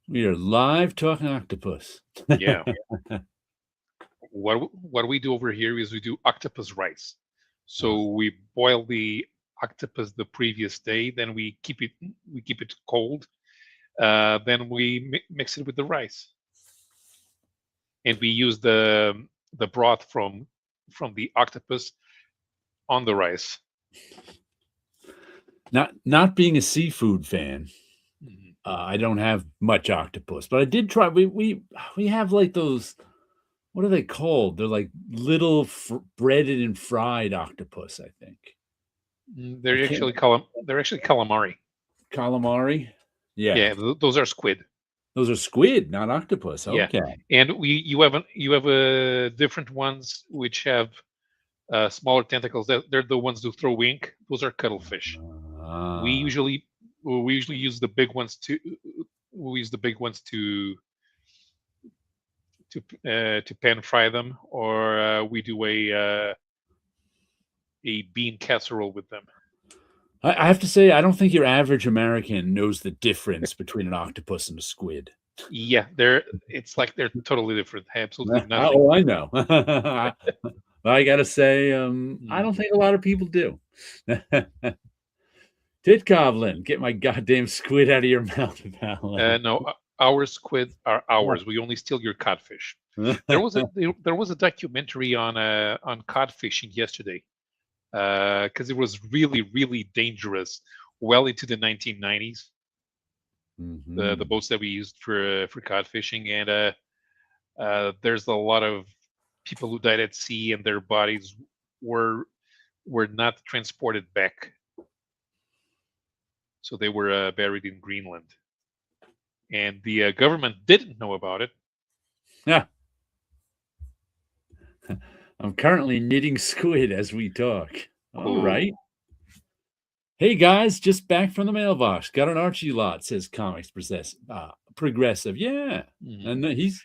We are live talking octopus. Yeah. What we do over here is we do octopus rice. Oh, So we boil the octopus the previous day, then we keep it cold, then we mix it with the rice, and we use the broth from the octopus on the rice. not being a seafood fan, Mhm. I don't have much octopus, but I did try. We have like those. What are they called? They're like little breaded and fried octopus. I think I can't. They're actually calamari. Calamari. Yeah, Yeah, those are squid. those are squid, not octopus. Yeah, Okay. and you have different ones which have smaller tentacles. They're the ones who throw ink. Those are cuttlefish. We Ah, usually we usually use the big ones to we use the big ones to pan fry them, or we do a bean casserole with them. I have to say, I don't think your average American knows the difference between an octopus and a squid. Yeah, they're totally different. Absolutely nothing. Oh, I know. I gotta say, I Mm. don't think a lot of people do. Titkovlin, get my goddamn squid out of your mouth, Alan. No, our squid are ours. We only steal your codfish. There was a documentary on codfishing yesterday, because it was really really dangerous well into the 1990s. The Mhm. boats that we used for cod fishing, and there's a lot of people who died at sea, and their bodies were were not transported back, so they were buried in Greenland, and the government didn't know about it. Yeah, I'm currently knitting squid as we talk. All Cool. right. Hey guys, just back from the mailbox. Got an Archie lot, says Comics Progressive. Yeah. Mhm. And he's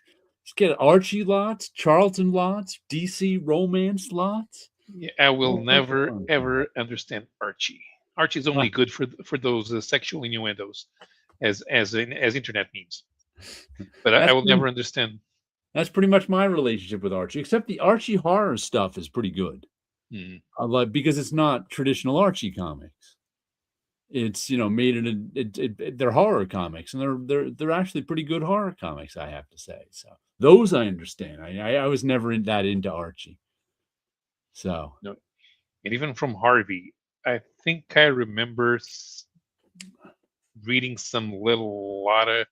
got Archie lots, Charlton lots, DC romance lots. Yeah, I will All sorts of never fun stuff. ever understand Archie. Archie's only good for those sexual innuendos, as internet memes. But I That's will pretty never understand. that's pretty much my relationship with Archie, except the Archie horror stuff is pretty good. Mm. I like because it's not traditional Archie comics. It's made in they're horror comics, and they're actually pretty good horror comics, I have to say. So those I understand. I was never that into Archie. So No, and even from Harvey, I think I remember reading some little Lotta,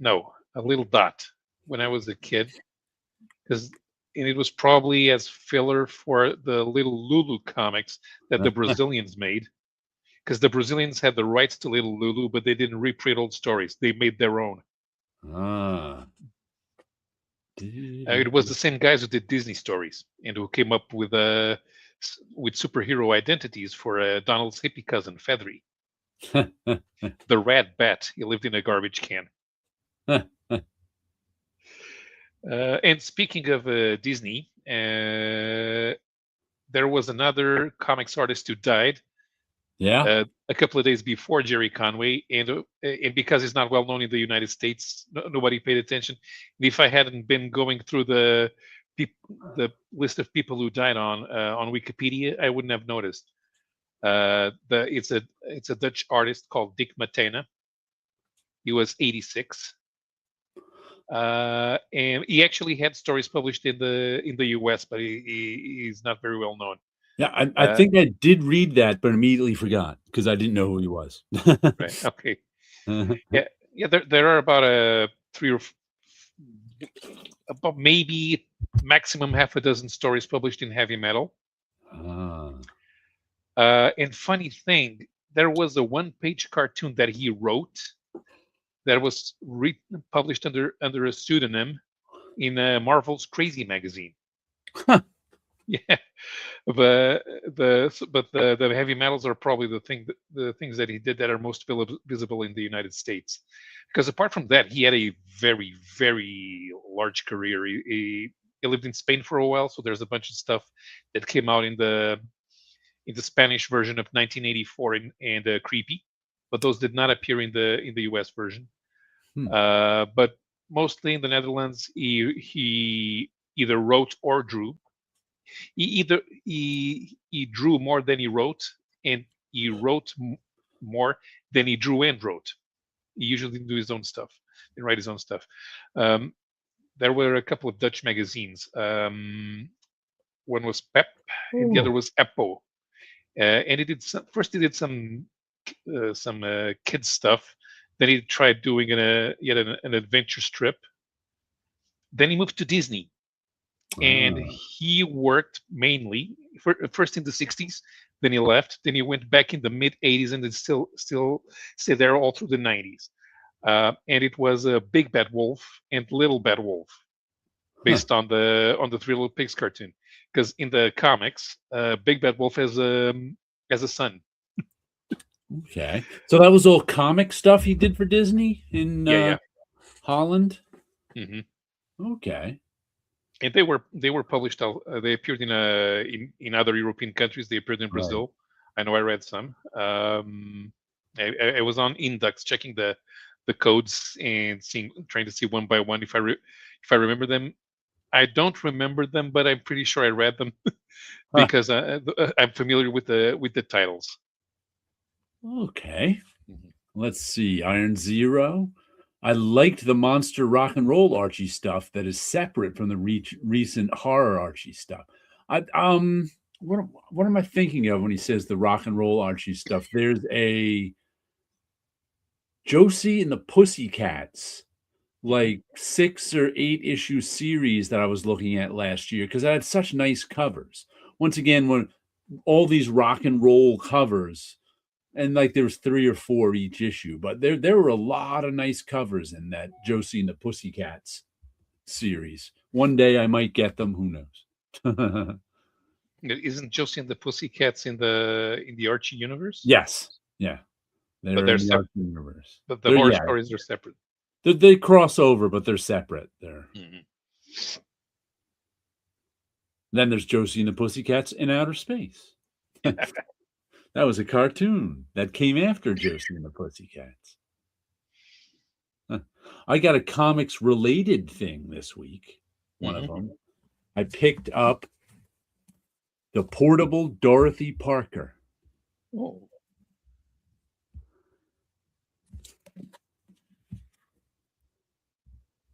no, a little Dot when I was a kid, because and it was probably as filler for the little Lulu comics that the Brazilians made, because the Brazilians had the rights to Little Lulu, but they didn't reprint old stories. They made their own. ah. It was the same guys who did Disney stories and who came up with superhero identities for Donald's hippie cousin Feathery, the Rat Bat. He lived in a garbage can. And speaking of Disney, there was another comics artist who died Yeah. a couple of days before Jerry Conway, and because he's not well known in the United States, nobody paid attention. And if I hadn't been going through the list of people who died on Wikipedia, I wouldn't have noticed. It's a Dutch artist called Dick Matena. He was 86. And he actually had stories published in the US, but he's not very well known. Yeah, I Uh, think I did read that, but immediately forgot because I didn't know who he was. right? Okay. Yeah. Yeah. There are about about maybe maximum half a dozen stories published in heavy metal. Ah. And funny thing, there was a one-page cartoon that he wrote that was published under a pseudonym in Marvel's Crazy magazine. Yeah, but the heavy metals are probably the things that he did that are most visible in the United States. Because apart from that, he had a very very large career. He lived in Spain for a while, so there's a bunch of stuff that came out in the Spanish version of 1984 and Creepy, but those did not appear in the US version. But mostly in the Netherlands, he either wrote or drew. He drew more than he wrote, and he wrote more than he drew and wrote. He usually didn't do his own stuff and write his own stuff. Um, there were a couple of Dutch magazines. One was Pep, and the other was Eppo. And he did first. He did some kids stuff. Then he tried doing an adventure strip. Then he moved to Disney, and he worked mainly first in the 60s. Then he left. Then he went back in the mid 80s, and then still stayed there all through the 90s. And it was a Big Bad Wolf and Little Bad Wolf, based on the Three Little Pigs cartoon. Because in the comics, Big Bad Wolf has a son. Okay, so that was all comic stuff he did for Disney in Holland. Mm-hmm. Okay, and they were published. They appeared in other European countries. They appeared in Brazil. Right. I know I read some. I was on Index checking the codes and trying to see one by one if I remember them. I don't remember them, but I'm pretty sure I read them because I'm familiar with the titles. Okay, let's see. Iron Zero. I liked the monster rock and roll Archie stuff that is separate from the recent horror Archie stuff. What am I thinking of when he says the rock and roll Archie stuff? There's a Josie and the Pussycats, like 6 or 8 issue series that I was looking at last year because I had such nice covers. Once again, when all these rock and roll covers, and like there was 3 or 4 each issue, but there were a lot of nice covers in that Josie and the Pussycats series. One day I might get them. Who knows? Isn't Josie and the Pussycats in the Archie universe? Yes. Yeah. They're in the Archie universe. But the horror stories are separate. They cross over, but they're separate. Then there's Josie and the Pussycats in outer space. That was a cartoon that came after Josie and the Pussycats. I got a comics related thing this week. One of them. I picked up the portable Dorothy Parker. Oh.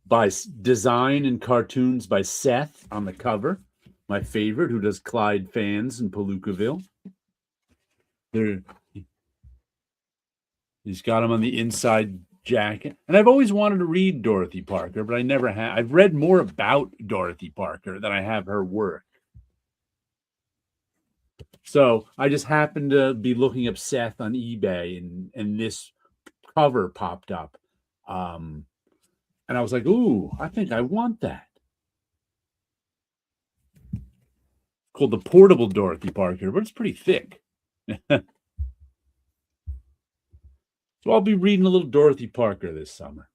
By design and cartoons by Seth on the cover. My favorite, who does Clyde fans in Palookaville. He's got him on the inside jacket. And I've always wanted to read Dorothy Parker, but I never have. I've read more about Dorothy Parker than I have her work. So I just happened to be looking up Seth on eBay, and this cover popped up. And I was like, ooh, I think I want that. It's called the Portable Dorothy Parker, but it's pretty thick. So I'll be reading a little Dorothy Parker this summer.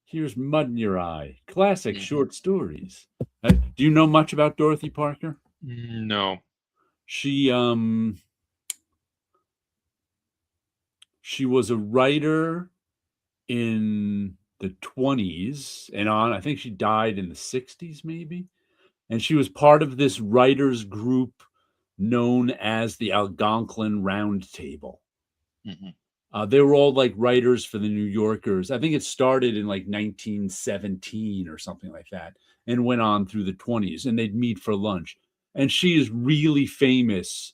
Here's Mud in Your Eye. Classic short stories. Do you know much about Dorothy Parker? No. She was a writer in the 20s and on. I think she died in the 60s, maybe. And she was part of this writers group known as the Algonquin Round Table. They were all like writers for the New Yorkers. I think it started in like 1917 or something like that and went on through the 20s, and they'd meet for lunch. And she is really famous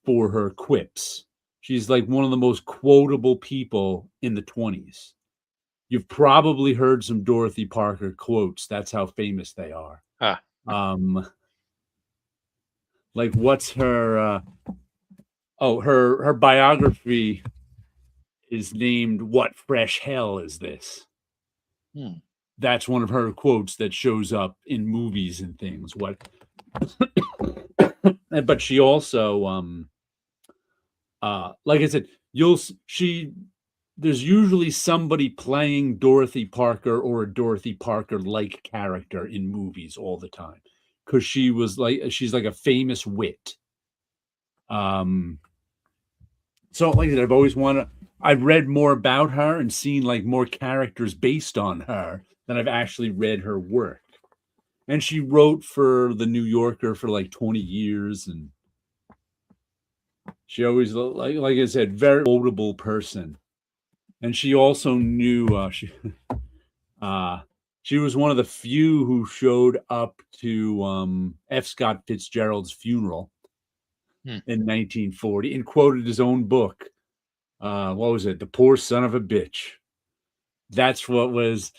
for her quips. She's like one of the most quotable people in the 20s. You've probably heard some Dorothy Parker quotes. That's how famous they are. Like what's her her biography is named "What Fresh Hell Is This?" That's one of her quotes that shows up in movies and things. But she also like I said, there's usually somebody playing Dorothy Parker or a Dorothy Parker-like character in movies all the time. Because she's like a famous wit. So like I said, I've always wanted I've read more about her and seen like more characters based on her than I've actually read her work. And she wrote for the New Yorker for like 20 years, and she always, like I said, very quotable person. And she also knew uh, she was one of the few who showed up to F. Scott Fitzgerald's funeral Hmm. in 1940 and quoted his own book. What was it? The Poor Son of a Bitch. That's what was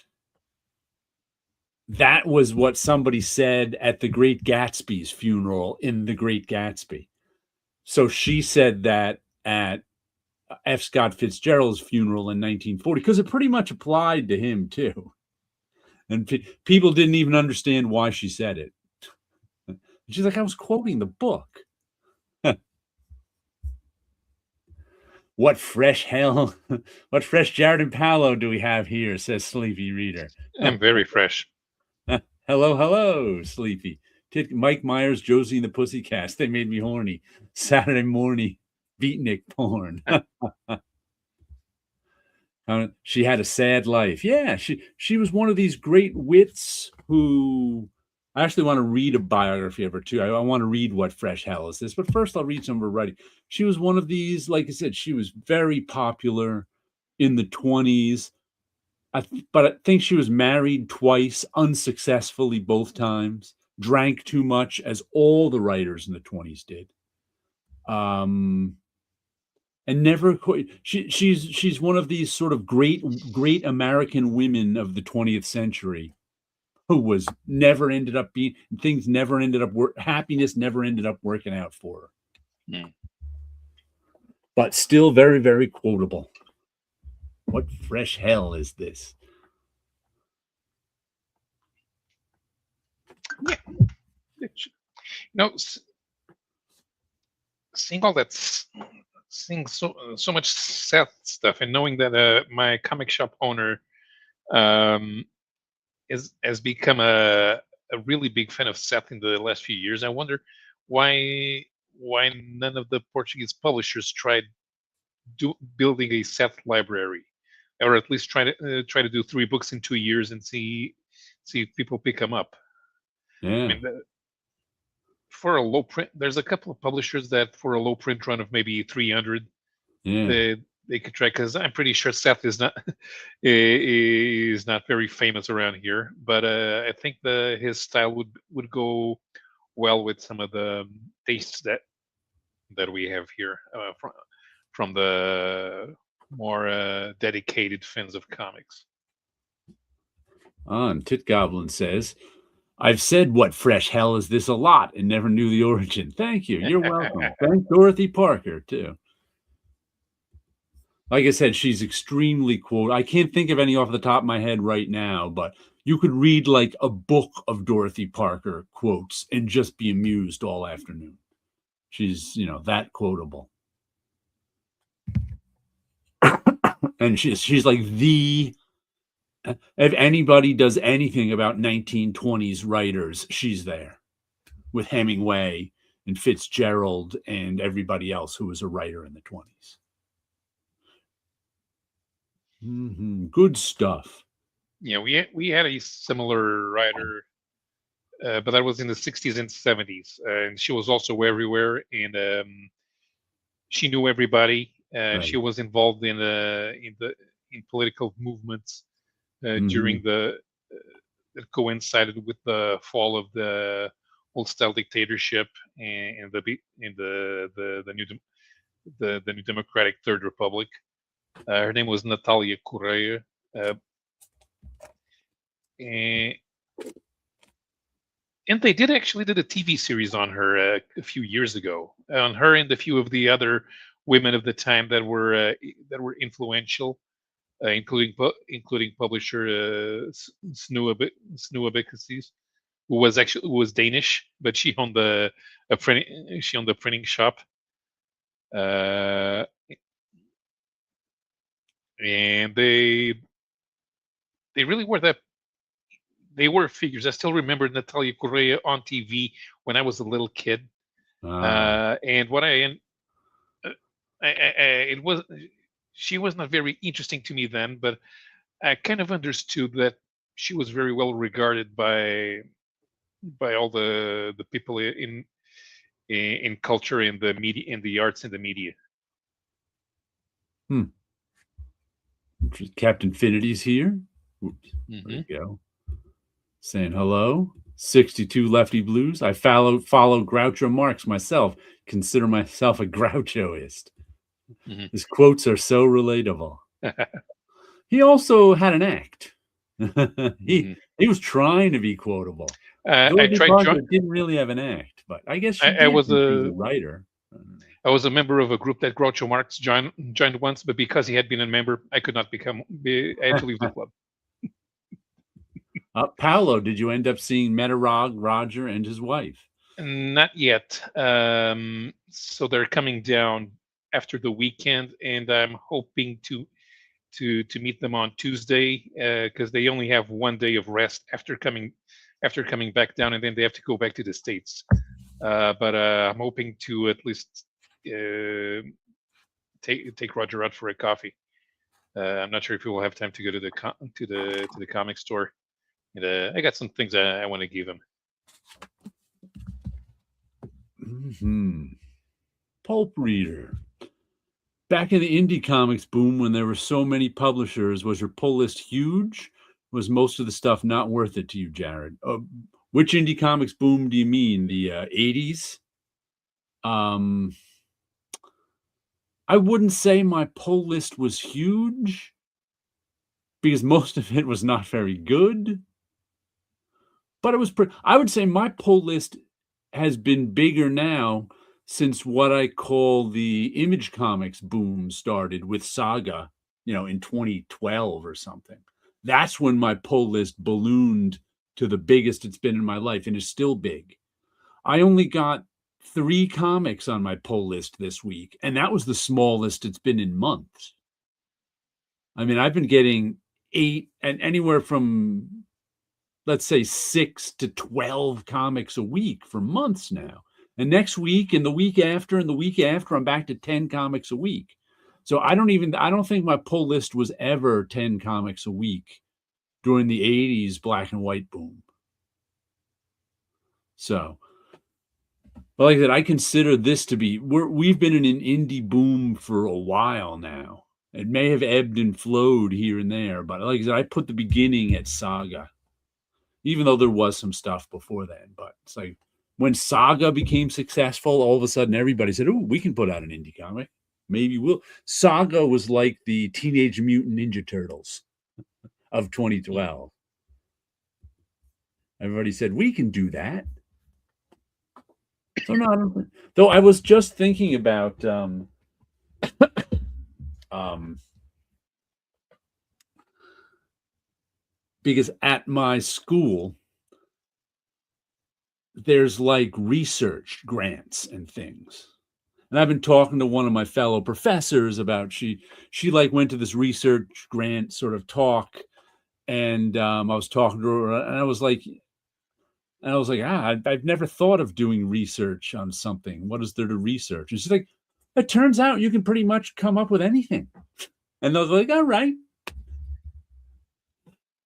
that was what somebody said at the Great Gatsby's funeral in The Great Gatsby. So she said that at F. Scott Fitzgerald's funeral in 1940 because it pretty much applied to him too. And people didn't even understand why she said it. She's like, I was quoting the book. What fresh hell, what fresh Jared and Paolo do we have here? Says Sleepy Reader. I'm very fresh. Hello, hello, Sleepy. Mike Myers, Josie and the Pussycats. They made me horny. Saturday morning beatnik porn. She had a sad life. Yeah, she was one of these great wits who I actually want to read a biography of her too. I want to read What Fresh Hell Is This, but first I'll read some of her writing. She was one of these, like I said, she was very popular in the 20s. But I think she was married twice, unsuccessfully both times, drank too much, as all the writers in the 20s did. And never she's one of these sort of great American women of the 20th century who was never ended up being things never ended up happiness never ended up working out for her. Hmm. But still very, very quotable. What fresh hell is this? Yeah. Seeing all that, seeing so much Seth stuff, and knowing that my comic shop owner um, has become a really big fan of Seth in the last few years. I wonder why none of the Portuguese publishers tried building a Seth library, or at least try to do 3 books in 2 years and see if people pick them up. Yeah. I mean, for a low print, there's a couple of publishers that for a low print run of maybe 300, Yeah. they could try, because I'm pretty sure Seth is not is not very famous around here. But I think his style would go well with some of the tastes that we have here from the more dedicated fans of comics. And Tit Goblin says, I've said what fresh hell is this a lot and never knew the origin. Thank you. You're welcome. Thank Dorothy Parker, too. Like I said, she's extremely quote. I can't think of any off the top of my head right now, but you could read like a book of Dorothy Parker quotes and just be amused all afternoon. She's, that quotable. And she's like if anybody does anything about 1920s writers, she's there with Hemingway and Fitzgerald and everybody else who was a writer in the 20s. Mm-hmm. Good stuff. Yeah, we had a similar writer, but that was in the 60s and 70s, and she was also everywhere, and she knew everybody. Right. She was involved in political movements during that coincided with the fall of the old style dictatorship and the new democratic Third Republic. Her name was Natalia Correa, and they did actually did a TV series on her a few years ago, on her and a few of the other women of the time that were influential, including publisher Snua Bickases, who was Danish, but she owned a printing shop. And they really were that. They were figures. I still remember Natalia Correa on TV when I was a little kid. And what it was, she was not very interesting to me then, but I kind of understood that she was very well regarded by all the people in culture, in the media, in the arts, and the media. Captain Finity's here. Oops, there Hmm. you go. Saying hello. 62 Lefty Blues. I follow Groucho Marx myself. Consider myself a Grouchoist. Hmm. His quotes are so relatable. He also had an act. he was trying to be quotable. I Dorothy tried. Parker didn't really have an act, but I guess she I did was since she was a a writer. I was a member of a group that Groucho Marx joined once, but because he had been a member, I could not I had to leave the club. Paolo, did you end up seeing Metarog, Roger, and his wife? Not yet. So they're coming down after the weekend, and I'm hoping to meet them on Tuesday, because they only have one day of rest after coming back down, and then they have to go back to the States. But I'm hoping to at least take Roger out for a coffee. I'm not sure if we will have time to go to the comic store. And I got some things I want to give him. Pulp Reader. Back in the indie comics boom, when there were so many publishers, was your pull list huge? Was most of the stuff not worth it to you, Jared? Which indie comics boom do you mean? The 80s? I wouldn't say my pull list was huge because most of it was not very good. But it was I would say my pull list has been bigger now since what I call the Image Comics boom started with Saga, in 2012 or something. That's when my pull list ballooned to the biggest it's been in my life, and is still big. I only got 3 comics on my pull list this week, and that was the smallest it's been in months. I mean, I've been getting 8 and anywhere from, let's say, 6 to 12 comics a week for months now. And next week and the week after and the week after, I'm back to 10 comics a week. So I don't think my pull list was ever 10 comics a week during the 80s black and white boom. So, but like I said, I consider this to be, we've been in an indie boom for a while now. It may have ebbed and flowed here and there, but like I said, I put the beginning at Saga, even though there was some stuff before then. But it's like when Saga became successful, all of a sudden everybody said, "Oh, we can put out an indie comic. Maybe we'll." Saga was like the Teenage Mutant Ninja Turtles of 2012. Everybody said, "We can do that." So no, though I was just thinking about because at my school there's like research grants and things. And I've been talking to one of my fellow professors about she like went to this research grant sort of talk, and I was talking to her, and I was like, I've never thought of doing research on something. What is there to research? And she's like, it turns out you can pretty much come up with anything. And I was like, all right.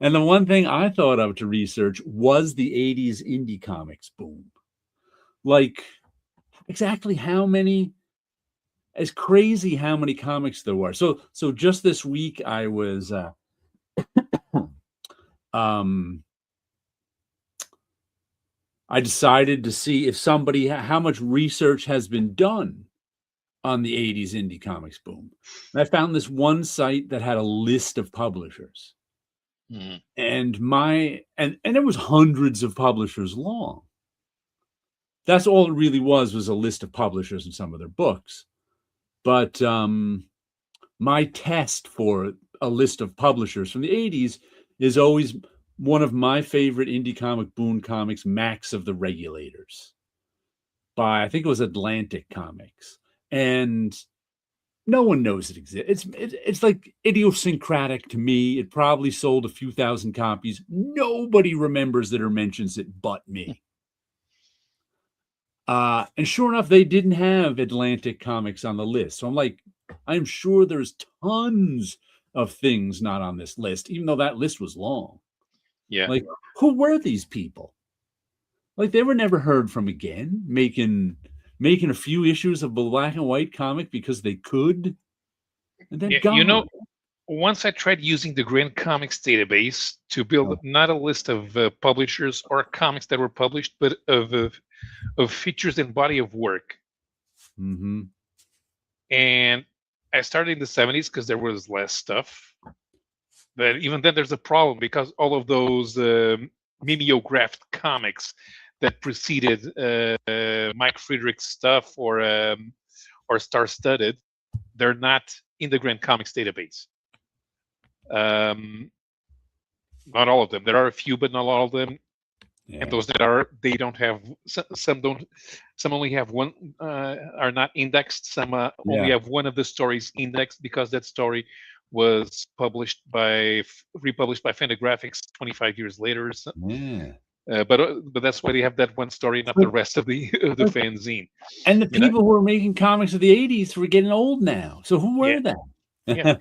And the one thing I thought of to research was the 80s indie comics boom. Like, exactly how many, it's crazy how many comics there were. So just this week I was I decided to see if how much research has been done on the 80s indie comics boom. And I found this one site that had a list of publishers. Mm-hmm. And it was hundreds of publishers long. That's all it really was a list of publishers and some of their books. But my test for a list of publishers from the 80s is always one of my favorite indie comic boom comics, Max of the Regulators, by, I think it was Atlantic Comics. And no one knows it exists. It's like idiosyncratic to me. It probably sold a few thousand copies. Nobody remembers it or mentions it but me. And sure enough, they didn't have Atlantic Comics on the list. So I'm like, I'm sure there's tons of things not on this list, even though that list was long. Yeah. Like, who were these people? Like, they were never heard from again, making a few issues of a black and white comic because they could, and then Yeah, gone. once I tried using the Grand Comics database to build Oh. not a list of publishers or comics that were published, but of features and body of work. Mm-hmm. And I started in the 70s because there was less stuff. But even then, there's a problem because all of those mimeographed comics that preceded Mike Friedrich's stuff or Star Studded, they're not in the Grand Comics database. Not all of them. There are a few, but not all of them. Yeah. And those that are, they don't have. Some don't. Some only have one. Are not indexed. Some only have one of the stories indexed because that story was republished by Fantagraphics 25 years later. So, Yeah. But that's why they have that one story, not the rest of the fanzine. And the people who were making comics of the 80s were getting old now. So who were they? Yeah,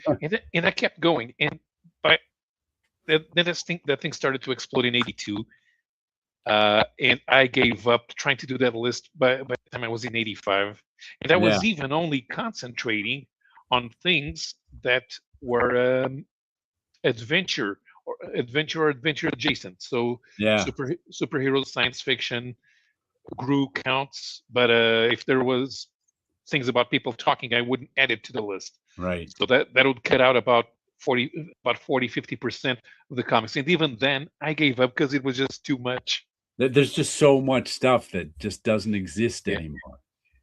and I kept going, and but then that thing started to explode in '82, and I gave up trying to do that list by the time I was in '85, and I was even only concentrating on things that were adventure or adventure adjacent. So superhero, science fiction, GRU counts, but if there was things about people talking, I wouldn't add it to the list. Right. So that would cut out about 40-50% of the comics. And even then I gave up because it was just too much. There's just so much stuff that just doesn't exist anymore.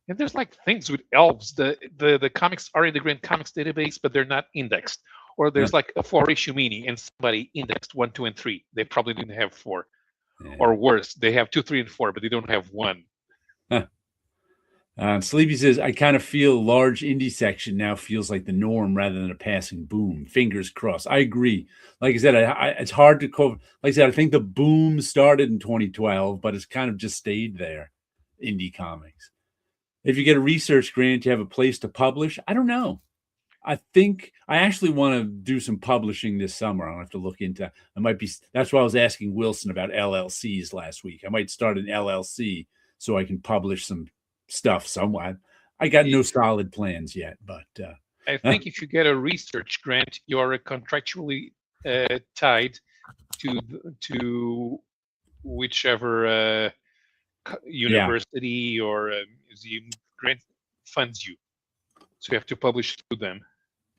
And there's like things with elves. The comics are in the Grand Comics database, but they're not indexed. Or there's like a 4-issue mini and somebody indexed 1, 2, and 3. They probably didn't have 4. Or worse, they have 2, 3, and 4, but they don't have 1. Sleepy says, I kind of feel large indie section now feels like the norm rather than a passing boom. Fingers crossed. I agree. Like I said, it's hard to cover. Like I said, I think the boom started in 2012, but it's kind of just stayed there. Indie comics. If you get a research grant, you have a place to publish. I don't know. I think I actually want to do some publishing this summer. I'll have to look into. That's why I was asking Wilson about LLCs last week. I might start an LLC so I can publish some stuff somewhere. I got no solid plans yet, but I think if you get a research grant, you are contractually tied to whichever university or museum grant funds you. So you have to publish through them.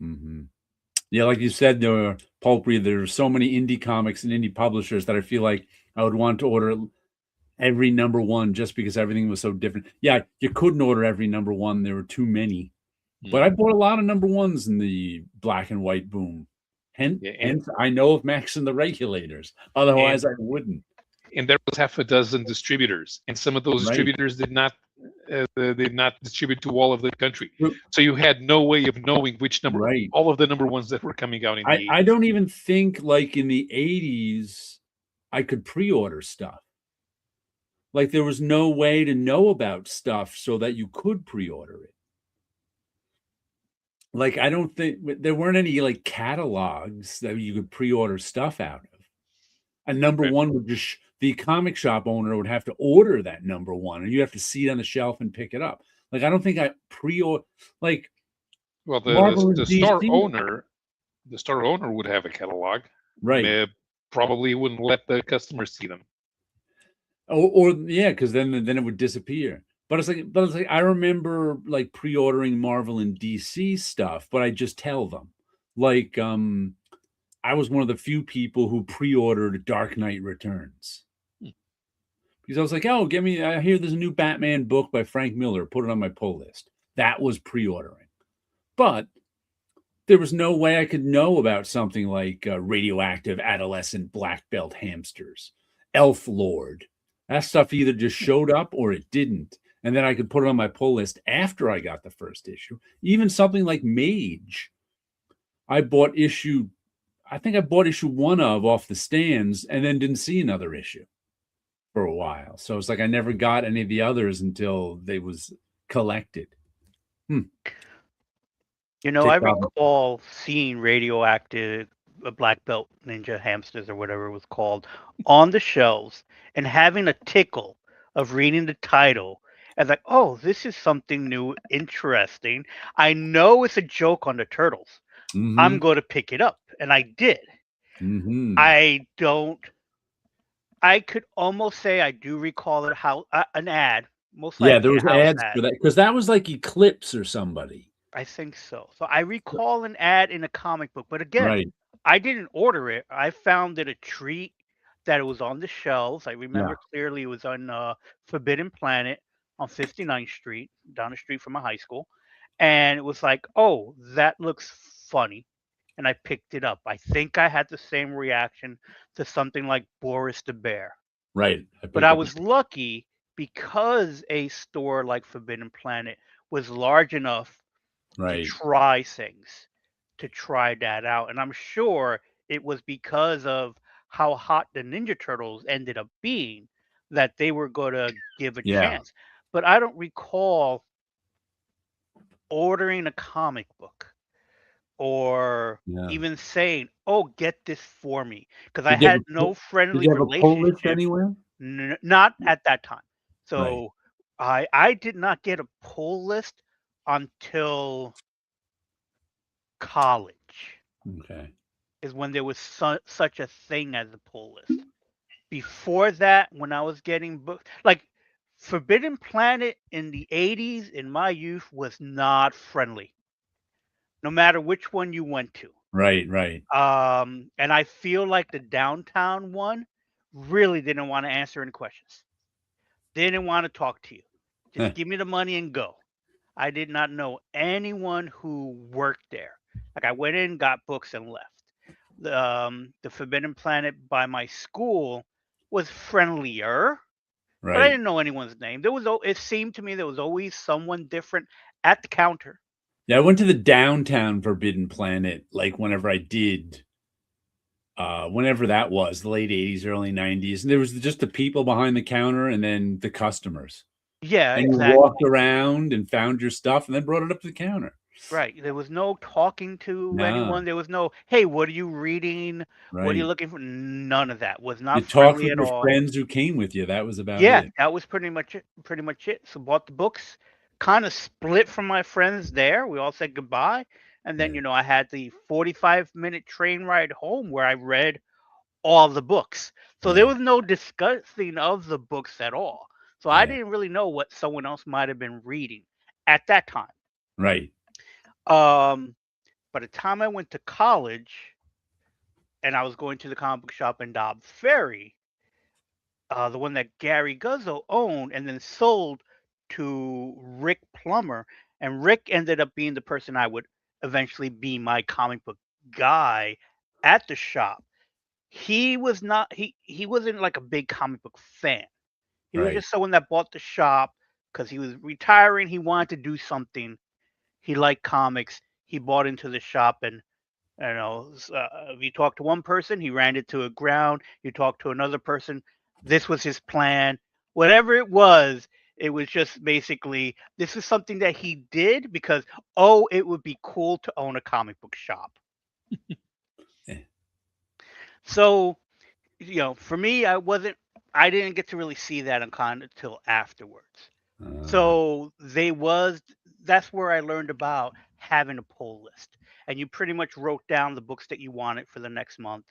Mm-hmm. Yeah, like you said, there are so many indie comics and indie publishers that I feel like I would want to order every number one just because everything was so different. Yeah, you couldn't order every number one. There were too many. But I bought a lot of number ones in the black and white boom. Hence I know of Max and the Regulators. Otherwise, I wouldn't. And there was half a dozen distributors. And some of those distributors did not distribute to all of the country. So you had no way of knowing which number, all of the number ones that were coming out in the 80s. I don't even think like in the 80s, I could pre-order stuff. Like there was no way to know about stuff so that you could pre-order it. Like I don't think there weren't any like catalogs that you could pre-order stuff out of. A number one would just the comic shop owner would have to order that number one, and you have to see it on the shelf and pick it up. Like I don't think I pre-order like. Well, the store owner would have a catalog, right? Probably wouldn't let the customers see them. Or yeah, because then it would disappear. But it's like I remember like pre-ordering Marvel and DC stuff, but I just tell them like I was one of the few people who pre-ordered Dark Knight Returns. Because I was like, oh, I hear there's a new Batman book by Frank Miller. Put it on my pull list. That was pre-ordering. But there was no way I could know about something like radioactive adolescent black belt hamsters, Elf Lord. That stuff either just showed up or it didn't. And then I could put it on my pull list after I got the first issue. Even something like Mage. I bought issue 1 of off the stands and then didn't see another issue for a while. So it's like I never got any of the others until they was collected. I Ticked off. recall seeing radioactive black belt ninja hamsters or whatever it was called on the shelves and having a tickle of reading the title and like, oh, this is something new, interesting. I know it's a joke on the turtles. I'm Mhm. going to pick it up, and I did. Mhm. I don't. I could almost say I do recall it how an ad, most Yeah, likely there was a house ads ad. for that because that was like Eclipse or somebody. I think so. So I recall an ad in a comic book, but again, Right. I didn't order it. I found it a treat that it was on the shelves. I remember Yeah. clearly it was on Forbidden Planet on 59th Street, down the street from my high school. And it was like, oh, that looks funny. And I picked it up. I think I had the same reaction to something like Boris the Bear. Right. I But picked I up a was lucky because a store like Forbidden Planet was large enough to right. try things, to try that out. And I'm sure it was because of how hot the Ninja Turtles ended up being that they were going to give a Yeah. chance. But I don't recall ordering a comic book or Yeah. even saying, "Oh, get this for me," because I Did you have had a no did friendly you have a pull list relationship. anywhere? Not at that time. Right. So I did not get a pull list until college Okay. is when there was such a thing as a pull list. Before that, when I was getting books, like Forbidden Planet in the 80s in my youth was not friendly, no matter which one you went to. Right, right. And I feel like the downtown one really didn't want to answer any questions. They didn't want to talk to you. Just Heh. give me the money and go. I did not know anyone who worked there. Like I went in, got books, and left. The Forbidden Planet by my school was friendlier, but I Right. didn't know anyone's name. It seemed to me there was always someone different at the counter. Yeah, I went to the downtown Forbidden Planet, like, whenever I did, whenever that was, the late '80s, early '90s, and there was just the people behind the counter and then the customers, Yeah, and you exactly. walked around and found your stuff and then brought it up to the counter. Right. There was no talking to No. anyone. There was no, hey, what are you reading? What are you Right. looking for? None of that. Was You not talked friendly with at your all. friends who came with you, that was about Yeah, it. that was pretty much it. Pretty much it. So bought the books, kind of split from my friends there. We all said goodbye. And then, Yeah, I had the 45-minute train ride home where I read all the books. So there right, was no discussing of the books at all. So I yeah, didn't really know what someone else might have been reading at that time. right, Um, by the time I went to college and I was going to the comic book shop in Dobbs Ferry, the one that Gary Guzzo owned and then sold to Rick Plummer. And Rick ended up being the person I would eventually be my comic book guy at the shop. He wasn't like a big comic book fan. He was right, just someone that bought the shop because he was retiring. He wanted to do something. He liked comics. He bought into the shop and if you talk to one person, he ran it to a ground. You talk to another person, this was his plan. Whatever it was just basically this is something that he did because oh, it would be cool to own a comic book shop. eh, So for me, I didn't get to really see that in con until afterwards. uh, So that's where I learned about having a pull list, and you pretty much wrote down the books that you wanted for the next month.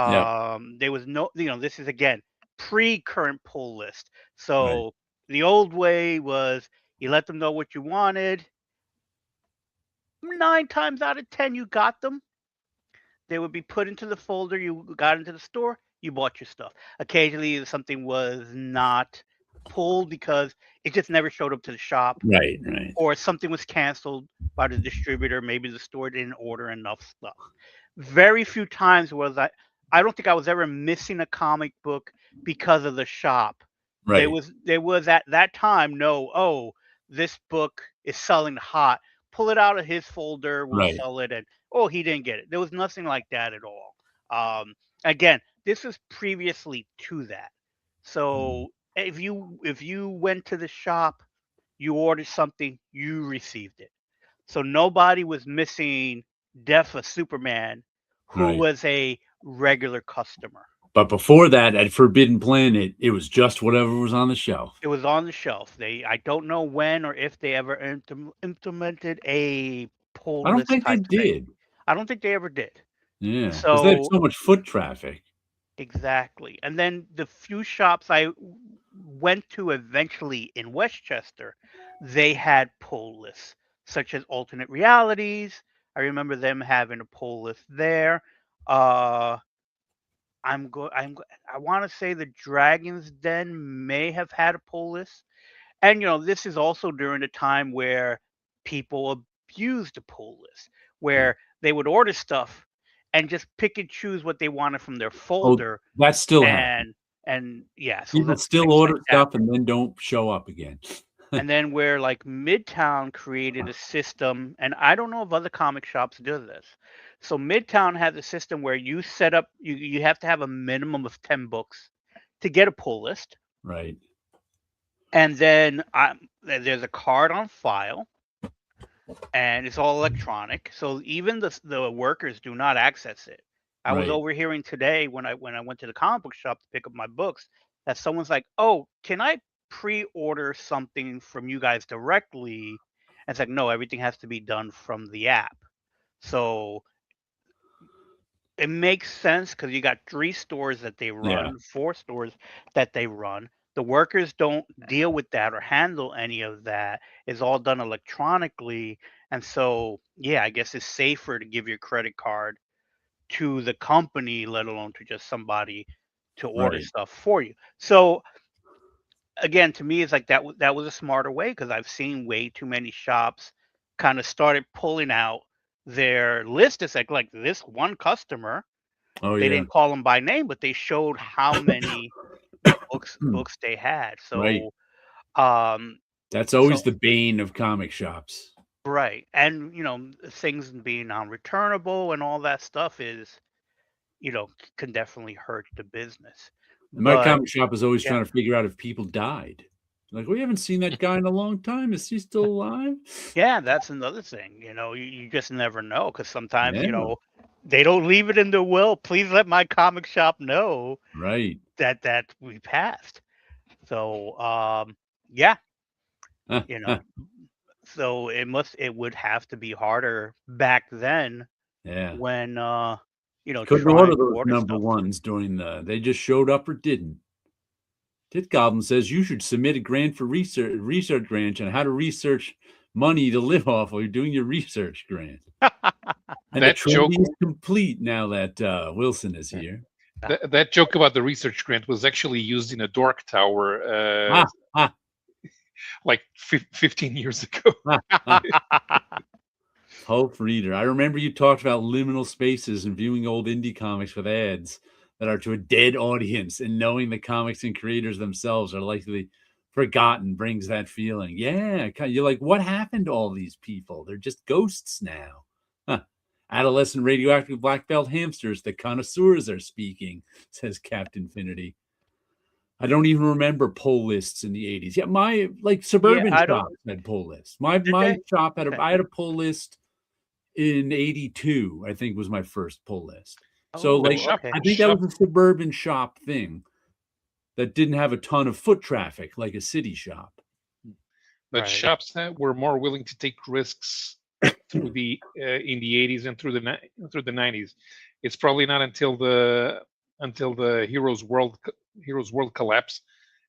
yep, There was no, this is again pre-current pull list. right, So the old way was you let them know what you wanted. 9 times out of 10, you got them. They would be put into the folder. You got into the store. You bought your stuff. Occasionally, something was not pulled because it just never showed up to the shop, right, right, or something was canceled by the distributor. Maybe the store didn't order enough stuff. Very few times was I don't think I was ever missing a comic book because of the shop. right, There was at that time no, oh, this book is selling hot. Pull it out of his folder, we'll right, sell it, and oh, he didn't get it. There was nothing like that at all. Again, this was previously to that. mm, So if you went to the shop, you ordered something, you received it. So nobody was missing Death of Superman, who Right. was a regular customer. But before that, at Forbidden Planet, it was just whatever was on the shelf. It was on the shelf. I don't know when or if they ever implemented a pull I don't list think they type thing. did. I don't think they ever did. Yeah, because they have So so much foot traffic. exactly. And then the few shops I went to eventually in Westchester, they had pull lists, such as Alternate Realities. I remember them having a pull list there. Uh, I want to say the Dragon's Den may have had a pull list, and this is also during a time where people abused the pull list, Yeah. where they would order stuff and just pick and choose what they wanted from their Oh, folder, that still happens. and yeah, so People that still things like order that. stuff and then don't show up again. And then where like Midtown created a system, and I don't know if other comic shops do this. So Midtown has a system where you set up, you have to have a minimum of 10 books to get a pull list, Right. and then there's a card on file, and it's all electronic. So even the workers do not access it. I was Right. overhearing today when I went to the comic book shop to pick up my books that someone's like, "Oh, can I pre-order something from you guys directly?" And it's like, "No, everything has to be done from the app." So it makes sense because you got 3 stores that they Yeah. run, 4 stores that they run. The workers don't deal with that or handle any of that. It's all done electronically, and so, yeah, I guess it's safer to give your credit card to the company, let alone to just somebody to order Right. stuff for you. So, again, to me, it's like that was a smarter way because I've seen way too many shops kinda started pulling out their list. It's like this one customer, Oh, they yeah. didn't call them by name, but they showed how many books they had. Right. So, um, That's so always the bane of comic shops. right, and things being non-returnable and all that stuff is, can definitely hurt the business. And my But comic shop is always yeah, trying to figure out if people died. Like, "We haven't seen that guy in a long time. Is he still alive?" yeah, that's another thing. You just never know because sometimes Yeah. they don't leave it in the will. Please let my comic shop know Right. that we passed. So, yeah, you know, so it would have to be harder back then Yeah. when Couldn't trying order to those order number stuff. ones during they just showed up or didn't. Tit Goblin says you should submit a grant for research grant on how to research money to live off while you're doing your research grant. And the That joke, trendy is complete now that Wilson is here. that joke about the research grant was actually used in a Dork Tower Ah, ah, like 15 years ago. ah, ah. Hope Reader. I remember you talked about liminal spaces and viewing old indie comics with ads that are to a dead audience, and knowing the comics and creators themselves are likely forgotten brings that feeling. Yeah, you're like, what happened to all these people? They're just ghosts now. Huh. Adolescent radioactive black belt hamsters, the connoisseurs are speaking, says Captain Finity. I don't even remember poll lists in the 80s. Yeah, my Yeah, suburban I don't. shops had poll lists. My Did they? shop had Okay. I had a poll list in 82, I think was my first pull list. So, Oh, shop, okay. I think that was a suburban shop thing that didn't have a ton of foot traffic like a city shop. but Right. shops that were more willing to take risks through the in the 80s and through the 90s. It's probably not until the Heroes World collapse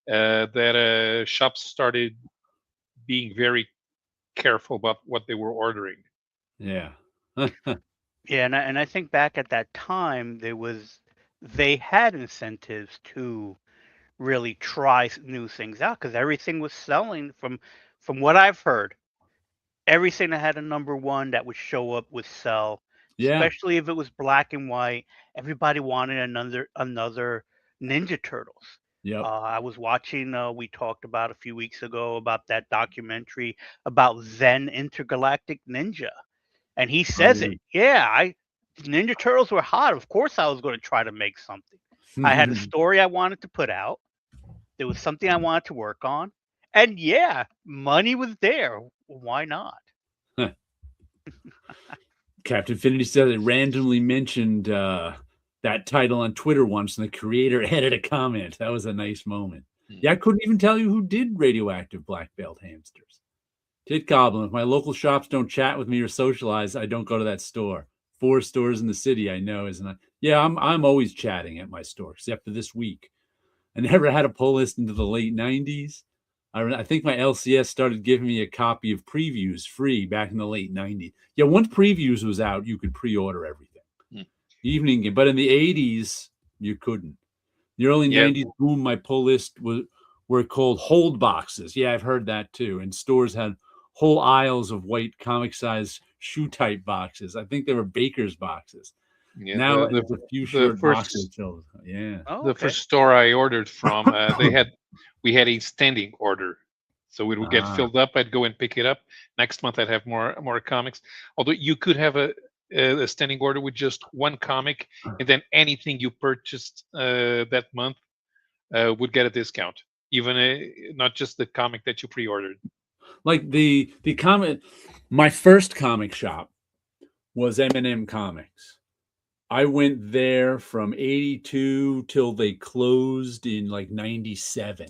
that shops started being very careful about what they were ordering. Yeah. Yeah, and I think back at that time, they had incentives to really try new things out because everything was selling from what I've heard. Everything that had a number one that would show up would sell, Yeah. especially if it was black and white. Everybody wanted another Ninja Turtles. Yep. I was watching. We talked about a few weeks ago about that documentary about Zen Intergalactic Ninja, and he says it. Yeah, Ninja Turtles were hot. Of course, I was going to try to make something. I had a story I wanted to put out. There was something I wanted to work on, and yeah, money was there. Why not? Captain Infinity said it randomly mentioned that title on Twitter once, and the creator added a comment. That was a nice moment. Yeah, I couldn't even tell you who did radioactive black belt hamsters. Tit Goblin, if my local shops don't chat with me or socialize, I don't go to that store. 4 stores in the city, I know, isn't it? Yeah, I'm always chatting at my store, except for this week. I never had a pull list into the late 90s. I think my LCS started giving me a copy of previews free back in the late 90s. Yeah, once previews was out, you could pre-order everything. Evening game. But in the 80s, you couldn't. The early 90s boom, my pull list were called hold boxes. Yeah, I've heard that too. And stores had whole aisles of white comic size shoe type boxes. I think they were Baker's boxes. Yeah, now there's a few short boxes. Yeah. Oh, The okay. first store I ordered from, we had a standing order, so it would get filled up. I'd go and pick it up. Next month I'd have more comics. Although you could have a standing order with just one comic, and then anything you purchased that month would get a discount, even not just the comic that you pre-ordered. Like the comic, my first comic shop was M&M Comics. I went there from 82 till they closed in like 97.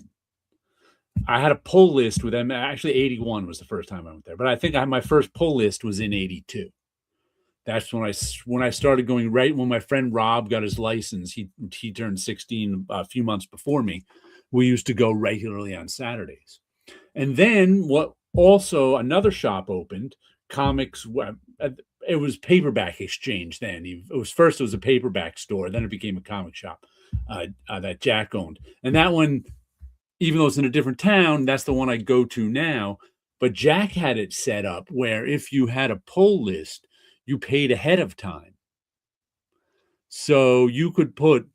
I had a pull list with them. Actually, 81 was the first time I went there, but I think I had my first pull list was in 82. That's when I started going, right when my friend Rob got his license. He turned 16 a few months before me. We used to go regularly on Saturdays. And then what also another shop opened, comics. It was paperback exchange then. It was a paperback store. Then it became a comic shop that Jack owned. And that one, even though it's in a different town, that's the one I go to now. But Jack had it set up where if you had a pull list, you paid ahead of time. So you could put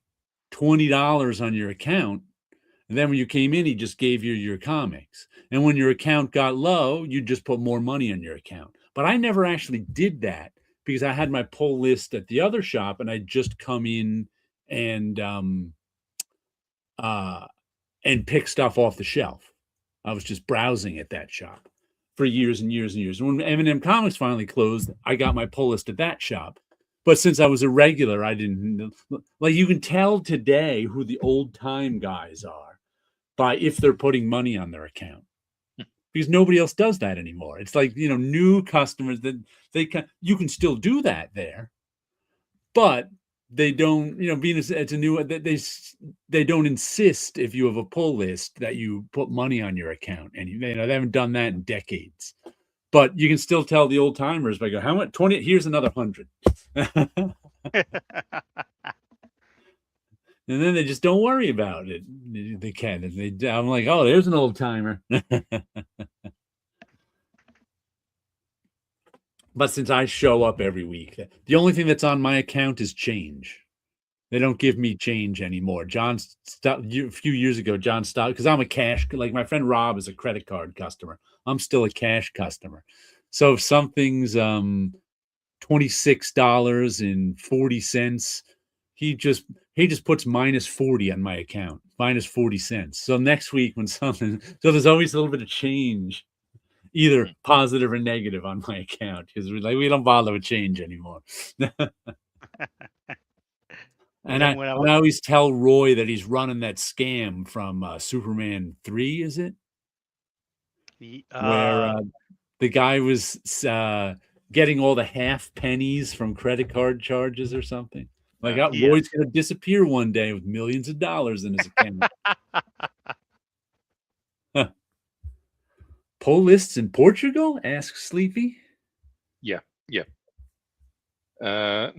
$20 on your account. And then when you came in, he just gave you your comics. And when your account got low, you just put more money on your account. But I never actually did that because I had my pull list at the other shop and I'd just come in and pick stuff off the shelf. I was just browsing at that shop for years and years and years. And when M&M Comics finally closed, I got my pull list at that shop. But since I was a regular, I didn't like. You can tell today who the old time guys are by if they're putting money on their account, because nobody else does that anymore. It's like, new customers that you can still do that there, but they don't, being it's a new, they don't insist if you have a pull list that you put money on your account, and they haven't done that in decades. But you can still tell the old timers by how much 20. Here's another 100. And then they just don't worry about it. They can. I'm like, oh, there's an old timer. But since I show up every week, the only thing that's on my account is change. They don't give me change anymore. John stopped a few years ago. John stopped because I'm a cash. Like my friend Rob is a credit card customer. I'm still a cash customer. So if something's $26.40, he just puts minus 40 on my account, minus 40 cents. So next week when so there's always a little bit of change, either positive or negative on my account, because we don't bother with change anymore. And I always tell Roy that he's running that scam from Superman 3, is it? Where the guy was getting all the half pennies from credit card charges or something. Like, Roy's going to disappear one day with millions of dollars in his account. Pull lists in Portugal? Asks Sleepy. Yeah. No,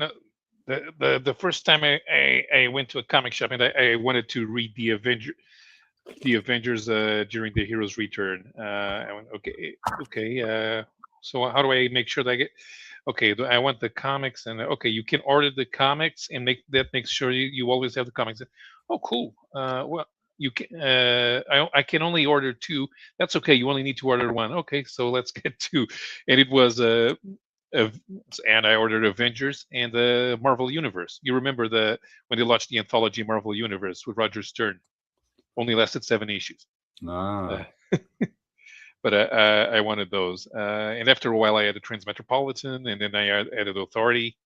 the first time I went to a comic shop and I wanted to read the Avengers during the Heroes Return. I went, okay. So how do I make sure that I get? Okay, I want the comics, and okay, you can order the comics and make sure you always have the comics. Oh, cool. Well, you can. I can only order 2. That's okay. You only need to order 1. Okay, so let's get 2. And it was and I ordered Avengers and the Marvel Universe. You remember when they launched the anthology Marvel Universe with Roger Stern? Only lasted 7 issues. but I wanted those. And after a while, I added Transmetropolitan, and then I added Authority.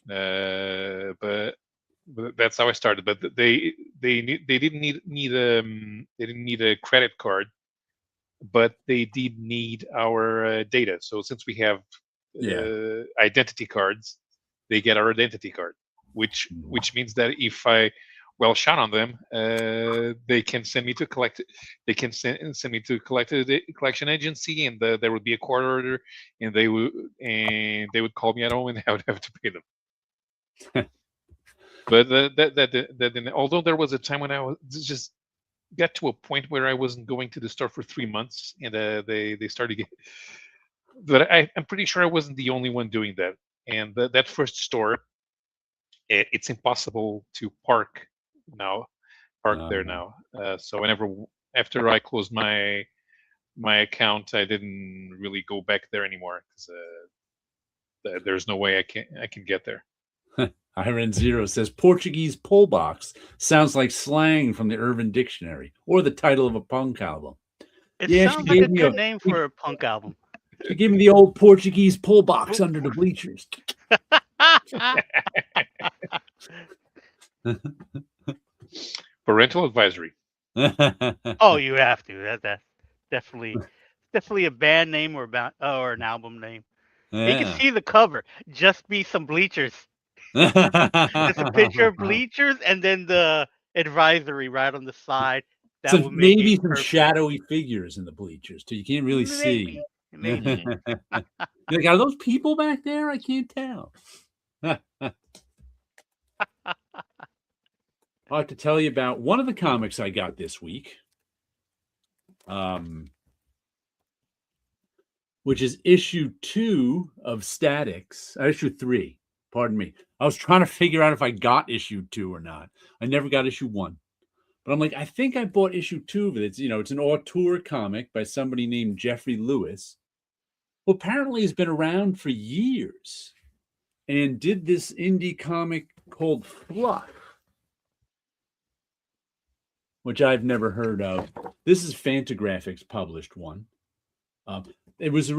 But that's how I started. But they didn't need a credit card, but they did need our data. So since we have identity cards, they get our identity card, which means that if I shot on them, they can send me to collect. They can send me to collection agency, and there would be a court order, and they would call me at home, and I would have to pay them. But although there was a time when I was just got to a point where I wasn't going to the store for 3 months, and they started getting. But I'm pretty sure I wasn't the only one doing that. And that first store, it's impossible to park there now. So after I closed my account, I didn't really go back there anymore because there's no way I can get there. Iron Zero says Portuguese pole box sounds like slang from the Urban Dictionary or the title of a punk album. It sounds like a good name for a punk album. She gave me the old Portuguese pole box under the bleachers. Parental advisory. Oh, you have to. That's definitely a band name or an album name. Yeah. You can see the cover. Just be some bleachers. It's a picture of bleachers and then the advisory right on the side. That so maybe some shadowy figures in the bleachers, so you can't really see. Maybe. Like, are those people back there? I can't tell. I have to tell you about one of the comics I got this week, which is issue 2 of Statics. Issue 3. Pardon me. I was trying to figure out if I got issue 2 or not. I never got issue 1. But I'm like, I think I bought issue 2 of it. It's an auteur comic by somebody named Jeffrey Lewis, who apparently has been around for years and did this indie comic called Fluff, which I've never heard of. This is Fantagraphics published one. It was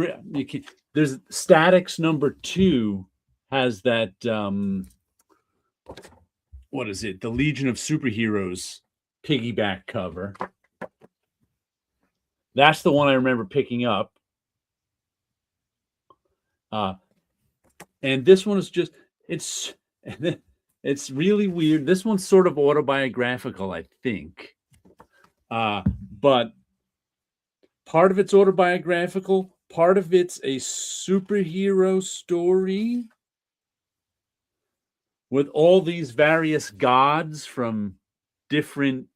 there's Statics number 2 has that what is it? The Legion of Superheroes piggyback cover. That's the one I remember picking up. And this one is just it's really weird. This one's sort of autobiographical, I think. But part of it's autobiographical, part of it's a superhero story with all these various gods from different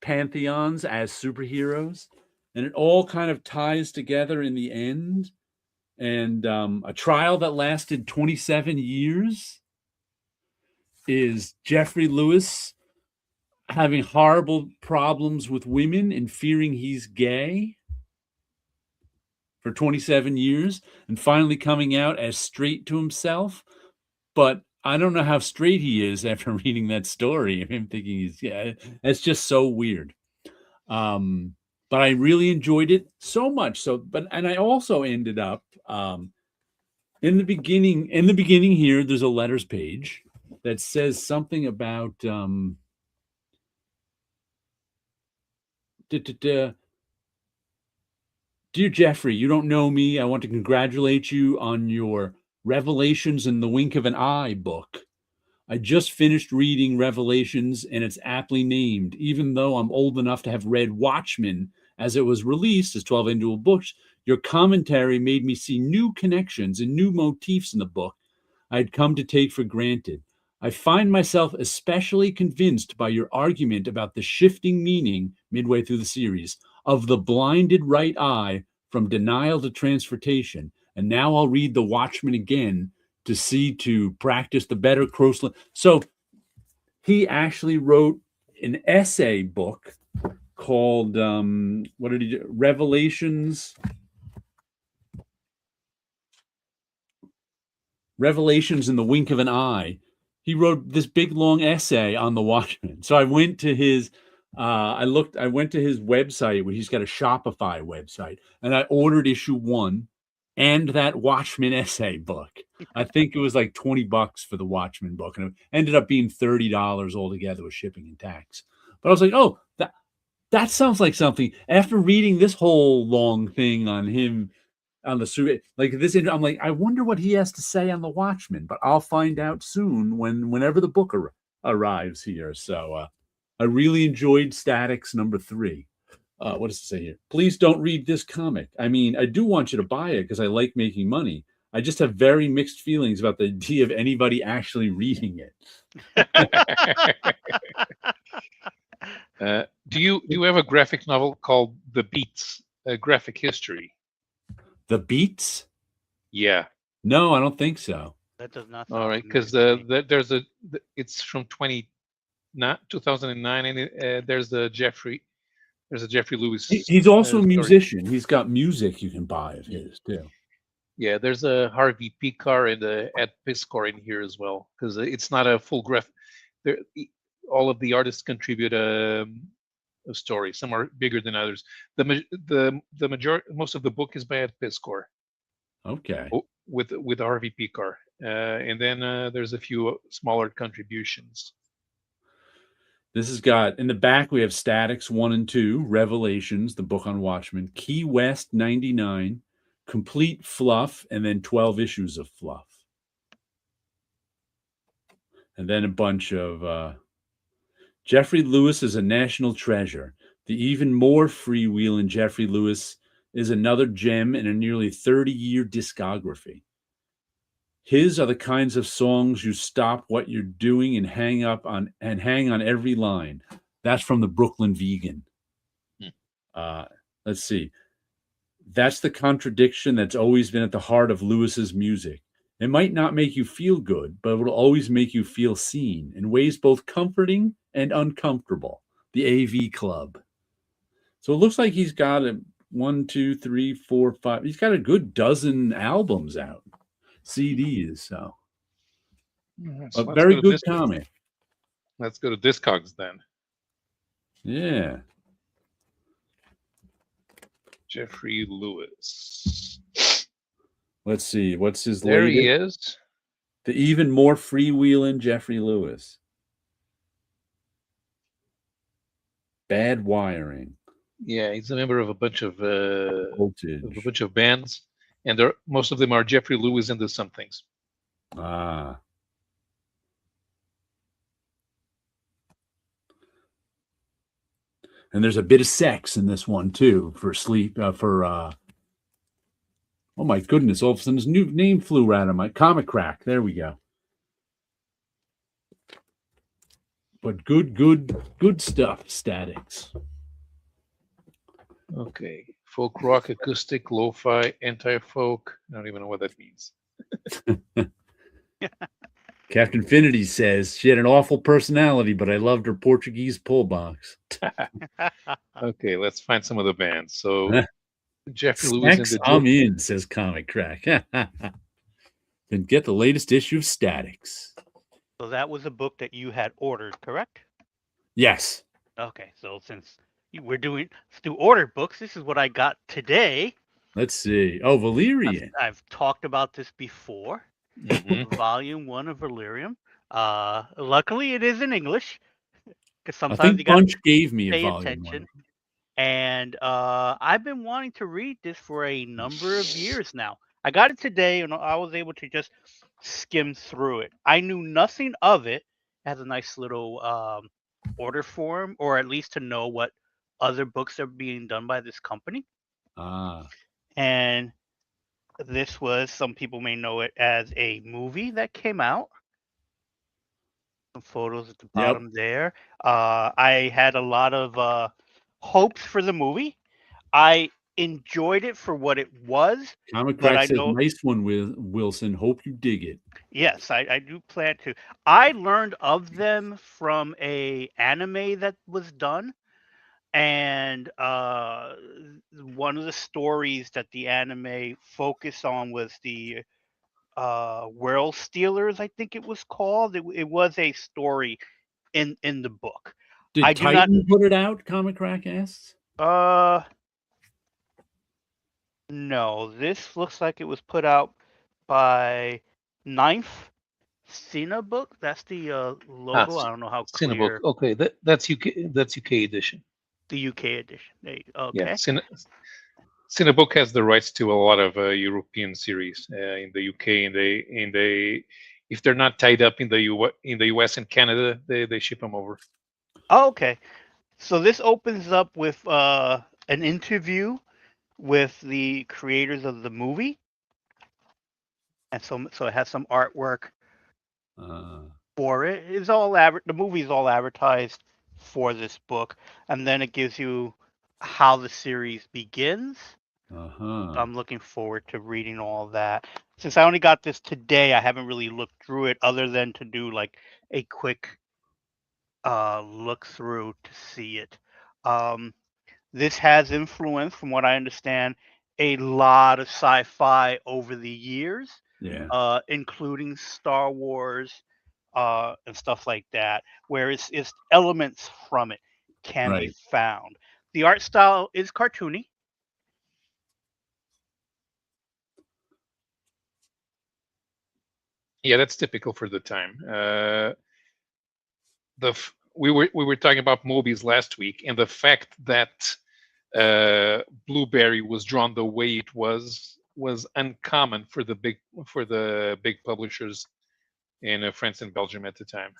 pantheons as superheroes. And it all kind of ties together in the end. And a trial that lasted 27 years is Jeffrey Lewis having horrible problems with women and fearing he's gay for 27 years and finally coming out as straight to himself. But I don't know how straight he is after reading that story. I'm thinking it's just so weird. But I really enjoyed it so much. And I also ended up in the beginning here, there's a letters page that says something about Dear Jeffrey, you don't know me. I want to congratulate you on your Revelations in the Wink of an Eye book. I just finished reading Revelations, and it's aptly named, even though I'm old enough to have read Watchmen as it was released as 12 individual books. Your commentary made me see new connections and new motifs in the book I had come to take for granted. I find myself especially convinced by your argument about the shifting meaning, midway through the series, of the blinded right eye from denial to transportation. And now I'll read The Watchmen again to practice the better Crossland. So he actually wrote an essay book called, what did he do? Revelations in the Wink of an Eye. He wrote this big long essay on the Watchmen. So I went to his I went to his website where he's got a Shopify website, and I ordered issue 1 and that Watchmen essay book. I think it was like $20 for the Watchmen book, and it ended up being $30 altogether with shipping and tax. But I was like, oh, that sounds like something. After reading this whole long thing on him on the like this, I'm like, I wonder what he has to say on the Watchmen. But I'll find out soon whenever the book arrives here. So I really enjoyed Statics number 3. What does it say here? Please don't read this comic. I mean, I do want you to buy it because I like making money. I just have very mixed feelings about the idea of anybody actually reading it. Do you have a graphic novel called The Beats, a graphic history? The Beats? Yeah. No, I don't think so. That does not sound All right, because it's from 2009, and there's a Jeffrey Lewis. He's also a musician. He's got music you can buy of his too. Yeah, there's a Harvey Picar and a Ed Piscor in here as well, because it's not a full graph. All of the artists contribute a story. Some are bigger than others. The majority, most of the book is by Ed Piscor. Okay. With Harvey Picar, and then there's a few smaller contributions. This has got, in the back, we have Statics 1 and 2, Revelations, the book on Watchmen, Key West 99, Complete Fluff, and then 12 issues of Fluff. And then a bunch of Jeffrey Lewis is a national treasure. The even more freewheeling Jeffrey Lewis is another gem in a nearly 30-year discography. His are the kinds of songs you stop what you're doing and hang on every line. That's from the Brooklyn Vegan. Let's see. That's the contradiction that's always been at the heart of Lewis's music. It might not make you feel good, but it will always make you feel seen in ways both comforting and uncomfortable. The AV Club. So it looks like he's got 1, 2, 3, 4, 5. He's got a good dozen albums out. CDs, so a very good comic. Let's go to Discogs then. Yeah. Jeffrey Lewis. Let's see. What's his There latest? He is. The even more freewheeling Jeffrey Lewis. Bad Wiring. Yeah, he's a member of a bunch of Voltage. Bands, and most of them are Jeffrey Lewis into some things. Ah. And there's a bit of sex in this one too for sleep oh my goodness, all of a sudden his new name flew out of my Comic Crack. There we go. But good stuff, Statics. Okay. Folk rock, acoustic, lo-fi, anti-folk. I don't even know what that means. Captain Finity says she had an awful personality, but I loved her Portuguese pull box. Okay, let's find some of the bands. So Jeffrey Lewis and I'm in, says Comic Crack. Then get the latest issue of Statics. So that was a book that you had ordered, correct? Yes. Okay, so since we're doing ordered books, this is what I got today. Let's see. Oh, Valerian. I've talked about this before. Mm-hmm. Volume 1 of Valerian. Luckily, it is in English because sometimes I think you got Bunch gave me pay a volume attention. 1. And I've been wanting to read this for a number of years now. I got it today, and I was able to just skim through it. I knew nothing of it. It has a nice little order form, or at least to know what other books are being done by this company. And this was, some people may know it as a movie that came out. Some photos at the bottom there. I had a lot of hopes for the movie. I enjoyed it for what it was. Comic Crack says, nice one, Wilson. Hope you dig it. Yes, I do plan to. I learned of them from a anime that was done. And one of the stories that the anime focused on was the World Stealers, I think it was called. It was a story in the book. Did I do not. Titan put it out? Comic Rack asks. No. This looks like it was put out by Ninth Cinebook. That's the logo. I don't know how Cinebook. clear Okay, that's UK. That's UK edition. the UK edition. Yeah, Okay. Cinebook has the rights to a lot of European series in the UK, and they if they're not tied up in the US and Canada, they ship them over. Oh, okay. So this opens up with an interview with the creators of the movie, and so it has some artwork for it. It's all the movie's all advertised for this book, and then it gives you how the series begins. So I'm looking forward to reading all that. Since I only got this today, I haven't really looked through it other than to do like a quick look through to see it. This has influenced, from what I understand, a lot of sci-fi over the years, including Star Wars and stuff like that, where it's elements from it can be found. The art style is cartoony. Yeah, that's typical for the time. We were talking about movies last week, and the fact that Blueberry was drawn the way it was uncommon for the big publishers in France and Belgium at the time.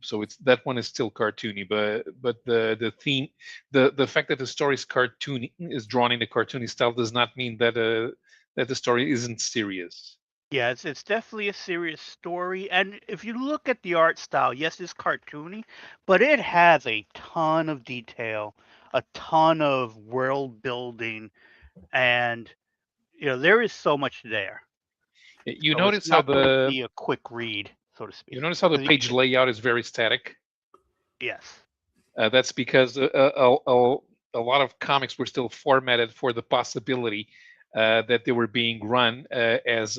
So that one is still cartoony, but the theme, the fact that the story is drawn in a cartoony style does not mean that the story isn't serious. Yeah, it's definitely a serious story, and if you look at the art style, yes, it's cartoony, but it has a ton of detail, a ton of world building, and there is so much there. You So it's notice how not going to the be a quick read, so to speak. you notice how the 'Cause page layout is very static. Yes. That's because a lot of comics were still formatted for the possibility that they were being run as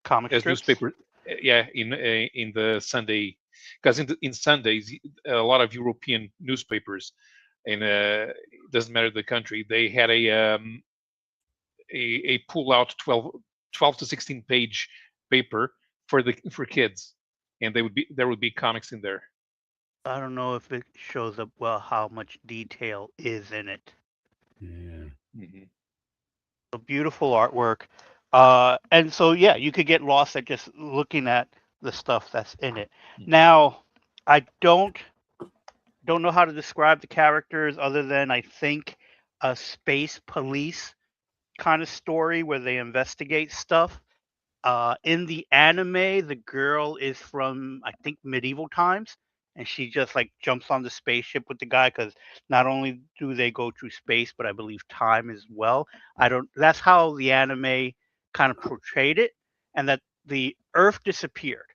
Comic as strips. newspaper. Yeah, in the Sunday, because in Sundays a lot of European newspapers, and it doesn't matter the country, they had a pull out 12 to 16 page paper for kids, and there would be comics in there. I don't know if it shows up well how much detail is in it. Yeah. Mm-hmm. A beautiful artwork. And so yeah, you could get lost at just looking at the stuff that's in it. Now, I don't know how to describe the characters other than I think a space police kind of story where they investigate stuff. In the anime, the girl is from I think medieval times, and she just like jumps on the spaceship with the guy because not only do they go through space, but I believe time as well. I don't. That's how the anime kind of portrayed it, and that the Earth disappeared,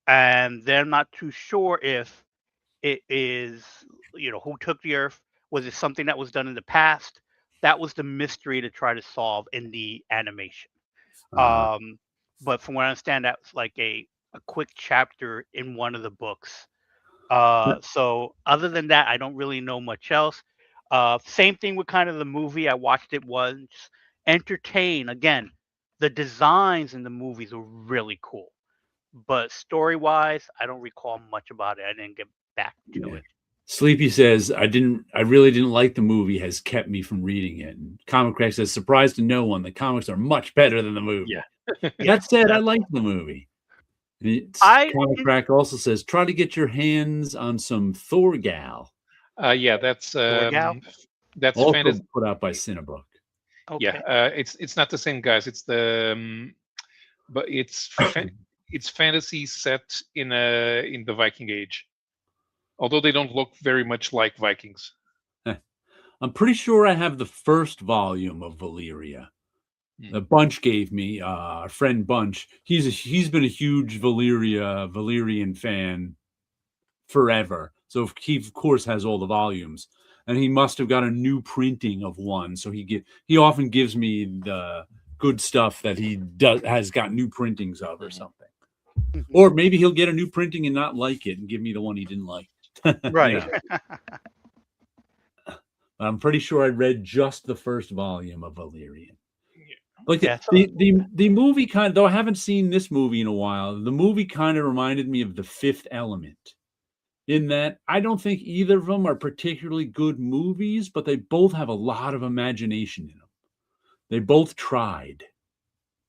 and they're not too sure if it is who took the Earth. Was it something that was done in the past? That was the mystery to try to solve in the animation. But from what I understand, that's like a quick chapter in one of the books. So other than that, I don't really know much else. Same thing with kind of the movie. I watched it once, entertain. Again, the designs in the movies are really cool, but story wise, I don't recall much about it. I didn't get back to it. Sleepy says, I really didn't like the movie, has kept me from reading it. And Comic Crack says, surprise to no one, the comics are much better than the movie. Yeah. That said, I liked the movie. Comic Crack also says, try to get your hands on some Thorgal. Yeah, that's also fantasy put out by Cinebook. Okay. Yeah, it's not the same guys. It's but it's fantasy set in the Viking Age, although they don't look very much like Vikings. I'm pretty sure I have the first volume of Valyria. The Bunch gave me, our friend Bunch. He's been a huge Valyrian fan forever. So he of course has all the volumes, and he must have got a new printing of one. So he often gives me the good stuff that he has got new printings of or something. Or maybe he'll get a new printing and not like it and give me the one he didn't like. Right. I'm pretty sure I read just the first volume of Valerian. Like Yeah, so- the movie kind of, though I haven't seen this movie in a while, the movie kind of reminded me of The Fifth Element, in that I don't think either of them are particularly good movies, but they both have a lot of imagination in them. They both tried.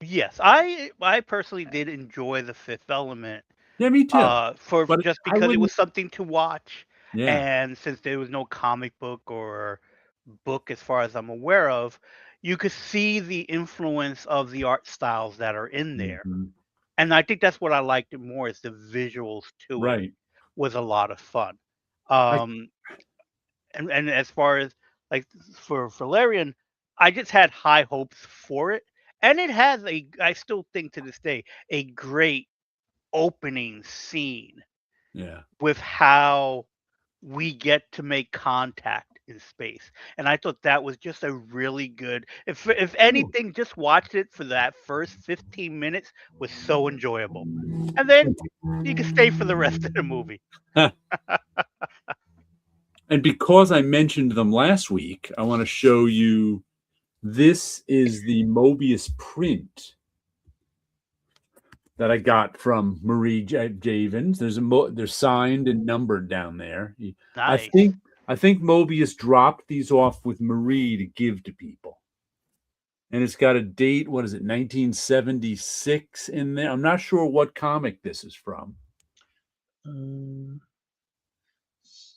Yes, I personally did enjoy The Fifth Element. Yeah, me too. For But just I because it wouldn't. was something to watch, Yeah. and since there was no comic book or book as far as I'm aware of, you could see the influence of the art styles that are in there. Mhm. And I think that's what I liked it more is the visuals to it Right. was a lot of fun. I, Um, and as far as like for Valerian, I just had high hopes for it, and it has I still think to this day a great opening scene yeah. with how we get to make contact in space. And I thought that was just a really good if anything, just watched it for that first 15 minutes was so enjoyable. And then you can stay for the rest of the movie. And because I mentioned them last week, I want to show you. This is the Mobius print that I got from Marie Javins. They're signed and numbered down there. Nice. I think Mobius dropped these off with Marie to give to people. And it's got a date, what is it, 1976 in there. I'm not sure what comic this is from.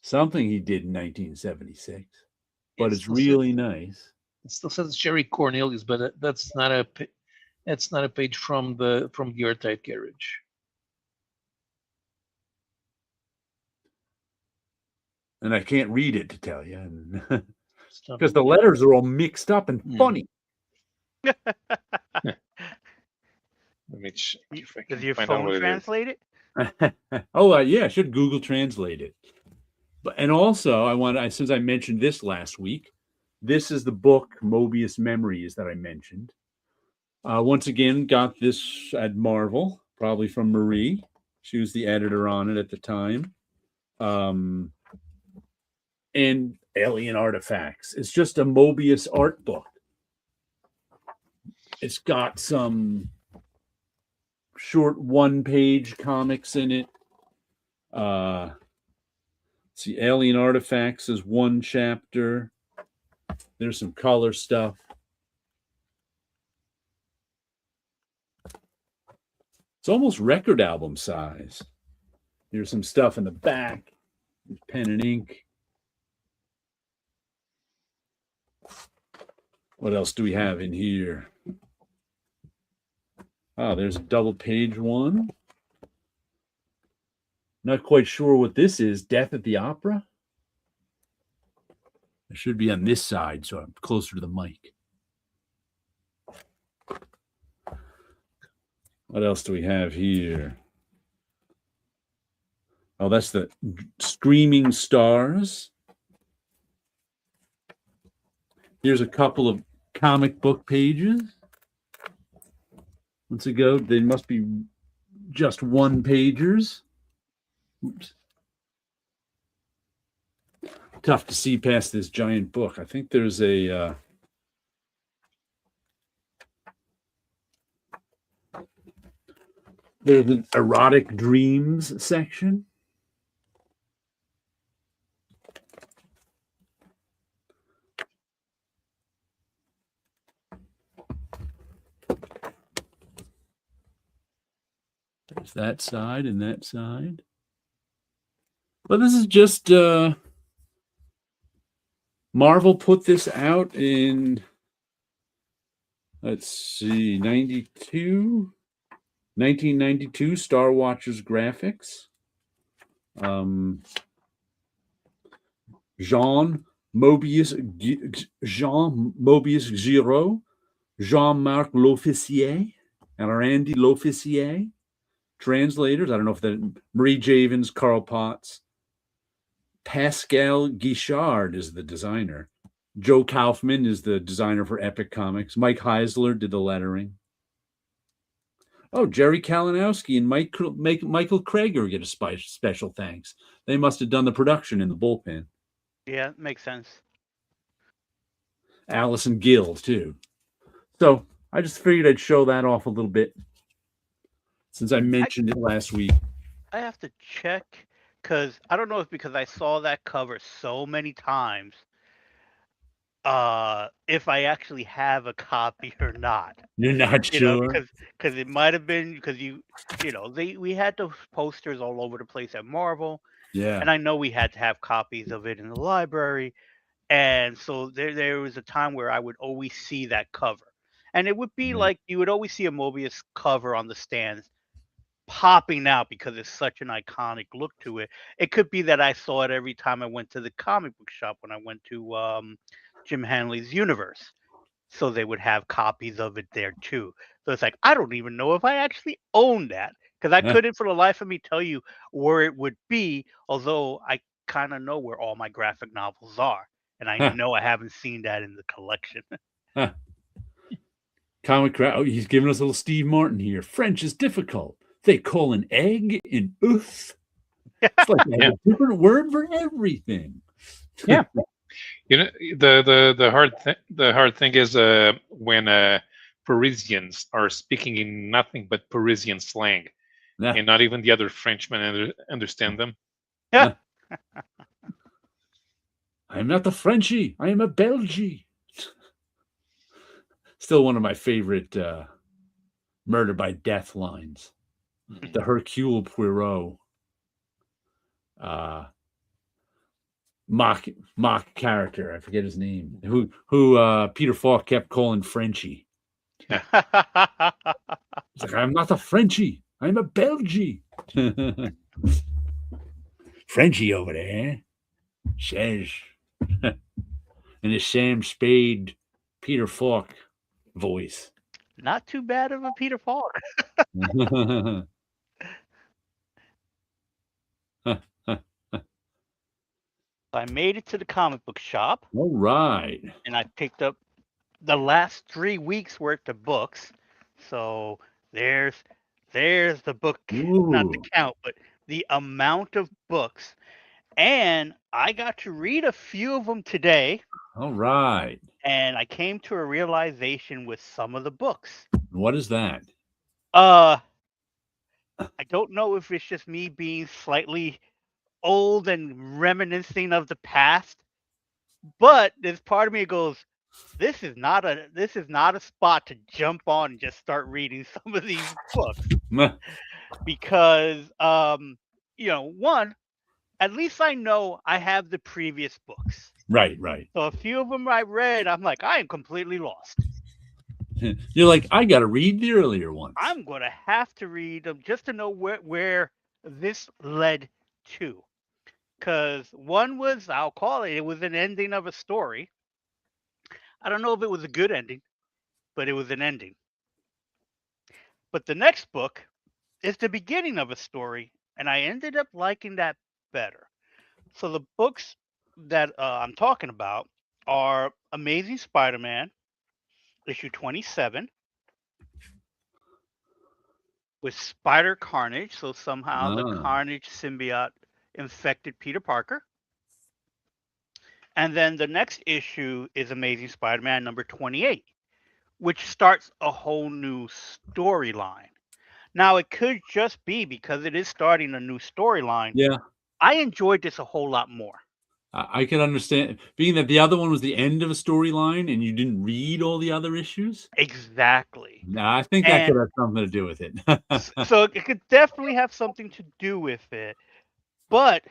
Something he did in 1976. But it's really nice. It still says Jerry Cornelius, but that's not a page from the Airtight Garage. And I can't read it to tell you, because the letters are all mixed up and funny. Let me check if I can Does your find out phone what translate it? Oh, yeah, I should Google Translate it. And also, since I mentioned this last week, this is the book Mobius Memories that I mentioned. Once again, got this at Marvel, probably from Marie. She was the editor on it at the time. And Alien Artifacts. It's just a Mobius art book. It's got some short one-page comics in it. See, Alien Artifacts is one chapter. There's some color stuff. It's almost record album size. There's some stuff in the back. There's pen and ink. What else do we have in here? Oh, there's a double page one. Not quite sure what this is. Death at the Opera? It should be on this side, so I'm closer to the mic. What else do we have here? Oh, that's the Screaming Stars. Here's a couple of comic book pages. Once ago, they must be just one pagers. Oops. Tough to see past this giant book. I think there's there's an erotic dreams section. There's that side and that side. But this is just Marvel put this out in, let's see, 1992, Star Watchers graphics. Jean Mobius Giraud, Jean-Marc L'Officier, and Randy L'Officier. Translators, I don't know if that, Marie Javins, Carl Potts. Pascal Guichard is the designer. Joe Kaufman is the designer for Epic Comics. Mike Heisler did the lettering. Oh, Jerry Kalinowski and Michael Krager get a special thanks. They must have done the production in the bullpen. Yeah, makes sense. Allison Gill, too. So I just figured I'd show that off a little bit since I mentioned it last week. I have to check because I don't know if because I saw that cover so many times, if I actually have a copy or not. You're not You know, sure? because it might have been because we had those posters all over the place at Marvel, Yeah. and I know we had to have copies of it in the library, and so there was a time where I would always see that cover, and it would be Right. like you would always see a Mobius cover on the stands popping out because it's such an iconic look to it. It could be that I saw it every time I went to the comic book shop when I went to Jim Hanley's Universe. So they would have copies of it there too. So it's like I don't even know if I actually own that because I Yeah. couldn't for the life of me tell you where it would be. Although I kind of know where all my graphic novels are, and I Huh. know I haven't seen that in the collection. Huh. Comic crowd. Oh, he's giving us a little Steve Martin here. French is difficult. They call an egg an oof. It's like they have a different word for everything. Yeah. You know, the hard thing is when Parisians are speaking in nothing but Parisian slang, Yeah. and not even the other Frenchmen understand them. Yeah. I am not a Frenchie. I am a Belgie. Still one of my favorite murder by death lines. The Hercule Poirot mock character. I forget his name. Who Peter Falk kept calling Frenchie. It's like, I'm not a Frenchie. I'm a Belgie. Frenchie over there says in his Sam Spade Peter Falk voice. Not too bad of a Peter Falk. I made it to the comic book shop. All right. And I picked up the last 3 weeks worth of books. So there's the book, not the count, but the amount of books. And I got to read a few of them today. All right. And I came to a realization with some of the books. What is that? I don't know if it's just me being slightly old and reminiscing of the past, but there's part of me that goes, this is not a spot to jump on and just start reading some of these books because one, at least I know I have the previous books. Right. So a few of them I read, I'm like, I am completely lost. You're like, I got to read the earlier ones. I'm going to have to read them just to know where this led to. Because one was, I'll call it was an ending of a story. I don't know if it was a good ending, but it was an ending. But the next book is the beginning of a story, and I ended up liking that better. So the books that I'm talking about are Amazing Spider-Man, issue 27, with Spider Carnage. So somehow the Carnage symbiote infected Peter Parker. And then the next issue is Amazing Spider-Man number 28, which starts a whole new storyline. Now, it could just be because it is starting a new storyline. Yeah. I enjoyed this a whole lot more. I can understand, being that the other one was the end of a storyline and you didn't read all the other issues. Exactly. No, I think that could have something to do with it. So it could definitely have something to do with it. But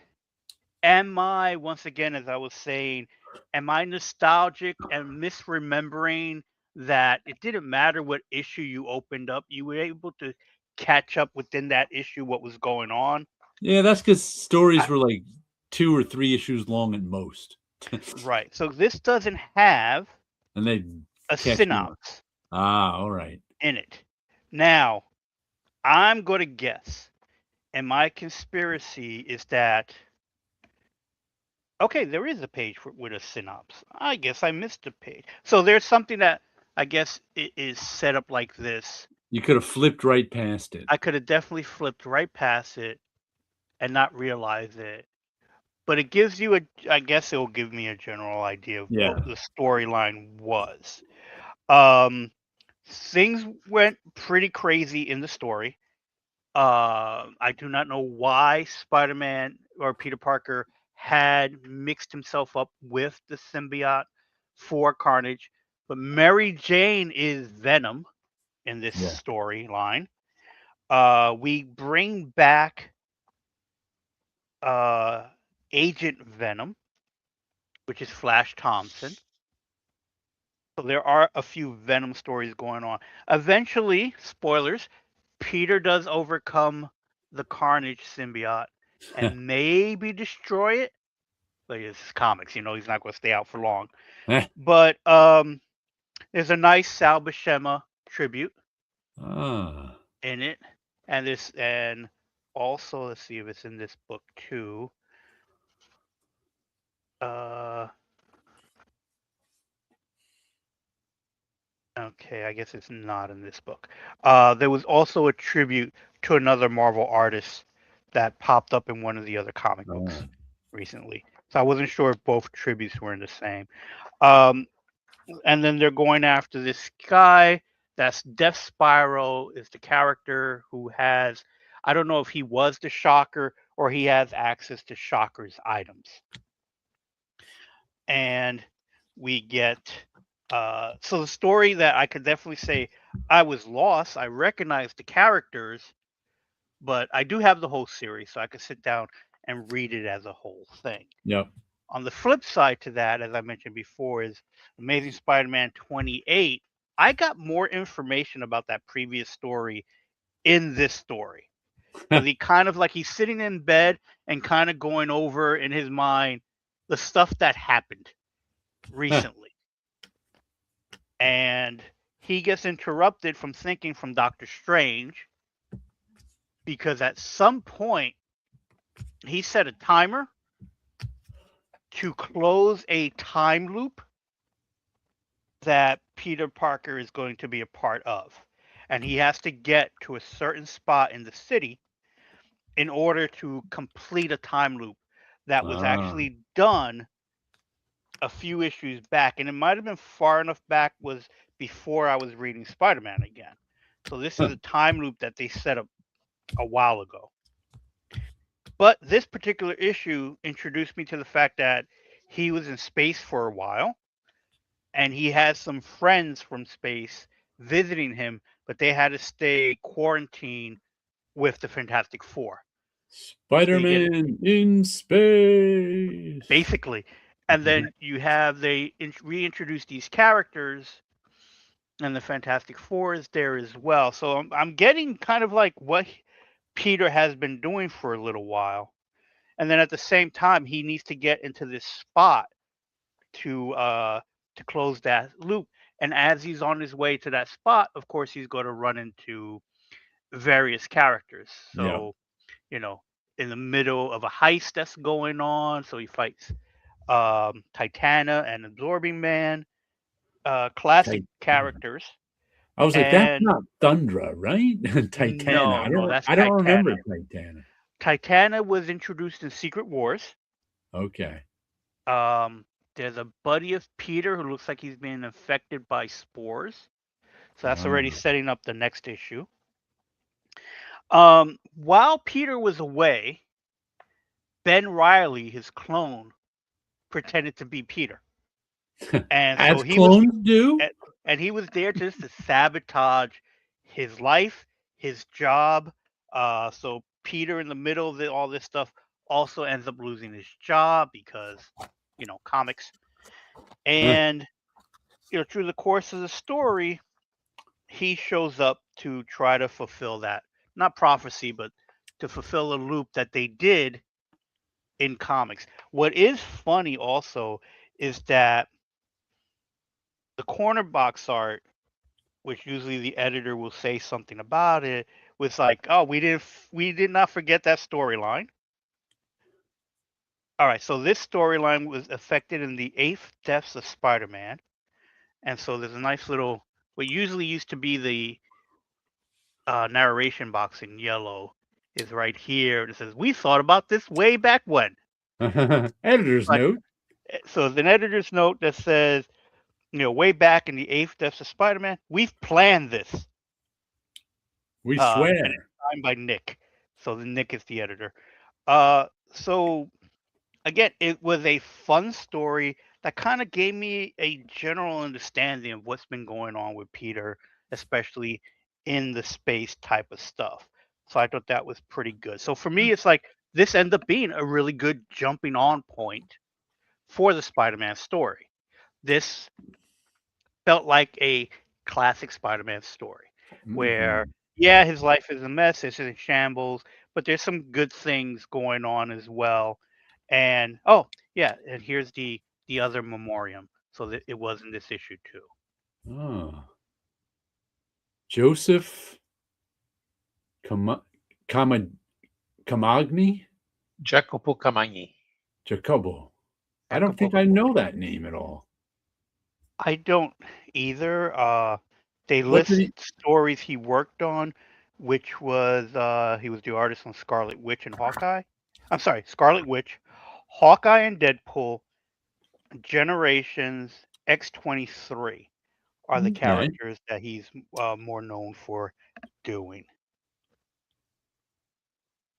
am I, once again, as I was saying, am I nostalgic and misremembering that it didn't matter what issue you opened up, you were able to catch up within that issue what was going on? Yeah, that's because stories were like 2 or 3 issues long at most. Right. So this doesn't have and they a synopsis. All right. In it. Now, I'm going to guess, and my conspiracy is that, okay, there is a page with a synopsis. I guess I missed a page. So there's something that I guess it is set up like this You could have flipped right past it. I could have definitely flipped right past it and not realize it. But it gives you I guess it will give me a general idea of Yeah. what the storyline was. Things went pretty crazy in the story. I do not know why Spider-Man or Peter Parker had mixed himself up with the symbiote for Carnage, but Mary Jane is Venom in this Yeah. storyline. We bring back Agent Venom, which is Flash Thompson. So there are a few Venom stories going on. Eventually, spoilers, Peter does overcome the Carnage symbiote and maybe destroy it. Like it's comics, you know, he's not going to stay out for long. But there's a nice Sal Buscema tribute in it, and also let's see if it's in this book too. Okay, I guess it's not in this book. There was also a tribute to another Marvel artist that popped up in one of the other comic books recently. So I wasn't sure if both tributes were in the same. And then they're going after this guy. That's Death Spiral is the character who has, I don't know if he was the Shocker or he has access to Shocker's items. And we get so the story that I could definitely say I was lost. I recognized the characters, but I do have the whole series, so I could sit down and read it as a whole thing. Yep. On the flip side to that, as I mentioned before, is Amazing Spider-Man 28. I got more information about that previous story in this story. Because he kind of like he's sitting in bed and kind of going over in his mind the stuff that happened recently. And he gets interrupted from thinking from Doctor Strange because at some point he set a timer to close a time loop that Peter Parker is going to be a part of. And he has to get to a certain spot in the city in order to complete a time loop that was actually done a few issues back. And it might have been far enough back was before I was reading Spider-Man again. So this is a time loop that they set up a while ago. But this particular issue introduced me to the fact that he was in space for a while and he had some friends from space visiting him, but they had to stay quarantined with the Fantastic Four. Spider-Man in space. Basically. And then you have, they reintroduce these characters, and the Fantastic Four is there as well. So I'm getting kind of like what Peter has been doing for a little while. And then at the same time, he needs to get into this spot to close that loop. And as he's on his way to that spot, of course, he's going to run into various characters. So, you know, in the middle of a heist that's going on, so he fights Titana and Absorbing Man, classic characters. I was like, that's not Thundra, right? Titana. No, that's I don't remember Titana. Titana. Titana was introduced in Secret Wars. Okay. There's a buddy of Peter who looks like he's being infected by spores. So that's already setting up the next issue. While Peter was away, Ben Reilly, his clone, pretended to be Peter. And as so he clones do? And he was there just to sabotage his life, his job. So Peter, in the middle of all this stuff, also ends up losing his job because, you know, comics. And, you know, through the course of the story, he shows up to try to fulfill that, not prophecy, but to fulfill a loop that they did in comics. What is funny also is that the corner box art, which usually the editor will say something about it, was like, oh, we did not forget that storyline. All right, so this storyline was affected in the 8th Deaths of Spider-Man. And so there's a nice little, what usually used to be the narration box in yellow is right here. It says, "We thought about this way back when." Editor's Like, note. so it's an editor's note that says, way back in the 8th Deaths of Spider-Man, we've planned this. We And swear. it's signed by Nick. So the Nick is the editor. So again, it was a fun story that kind of gave me a general understanding of what's been going on with Peter, especially in the space type of stuff. So I thought that was pretty good. So for me, it's like this ended up being a really good jumping on point for the Spider-Man story. This felt like a classic Spider-Man story where, Mhm. yeah, his life is a mess, it's in shambles, but there's some good things going on as well. And oh, yeah, and here's the other memoriam. So that it was in this issue too. Oh. Joseph Cama Cama Camagni? Jacopo Camagni. Jacobo. I don't think Jacopo. I know that name at all. I don't either. They What did list he stories he worked on, which was he was the artist on Scarlet Witch and Hawkeye. I'm sorry, Scarlet Witch, Hawkeye and Deadpool, Generations, X-23 are the Okay. characters that he's more known for doing.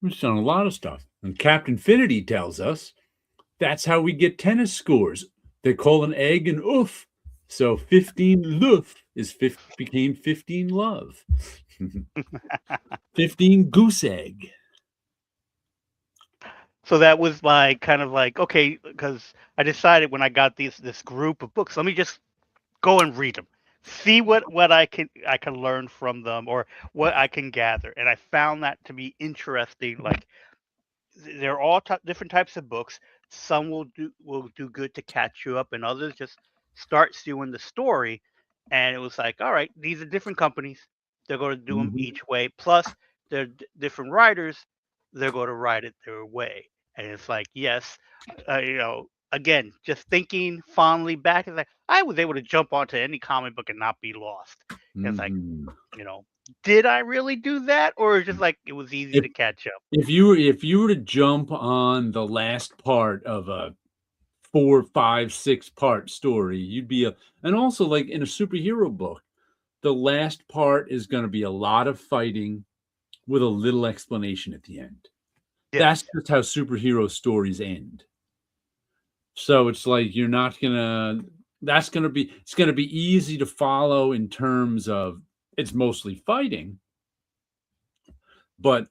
He's done a lot of stuff. And Captain Finity tells us that's how we get tennis scores. They call an egg an oof. So 15 loof became 15 love. 15 goose egg. So that was like kind of like okay, because I decided when I got this group of books, let me just go and read them, see what I can learn from them or what I can gather, and I found that to be interesting. Like they're all different types of books. Some will do good to catch you up, and others just starts you in the story. And it was like, all right, these are different companies. They're going to do them Mhm. each way. Plus, they're different writers. They're going to write it their way. And it's like, yes, again, just thinking fondly back, it's like I was able to jump onto any comic book and not be lost. And it's like, Mhm. you know, did I really do that, or it's just like it was easy If to catch up? if you were to jump on the last part of a 4, 5, 6-part story, you'd be a and also, like, in a superhero book, the last part is gonna be a lot of fighting with a little explanation at the end. That's Yes. just how superhero stories end. So it's like you're not gonna it's gonna be easy to follow in terms of it's mostly fighting, but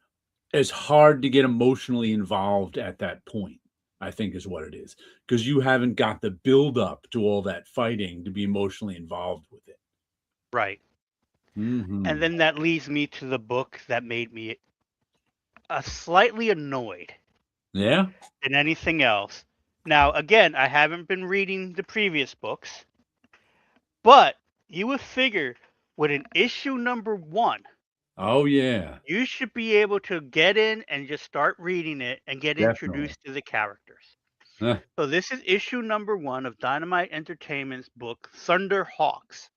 it's hard to get emotionally involved at that point, I think is what it is, because you haven't got the build up to all that fighting to be emotionally involved with it. Right. And Mhm. then that leads me to the book that made me slightly annoyed Yeah? than anything else. Now, again, I haven't been reading the previous books, but you would figure with an issue number 1, Oh, yeah. you should be able to get in and just start reading it and get Definitely. introduced to the characters. Huh. So this is issue number 1 of Dynamite Entertainment's book Thunder Hawks.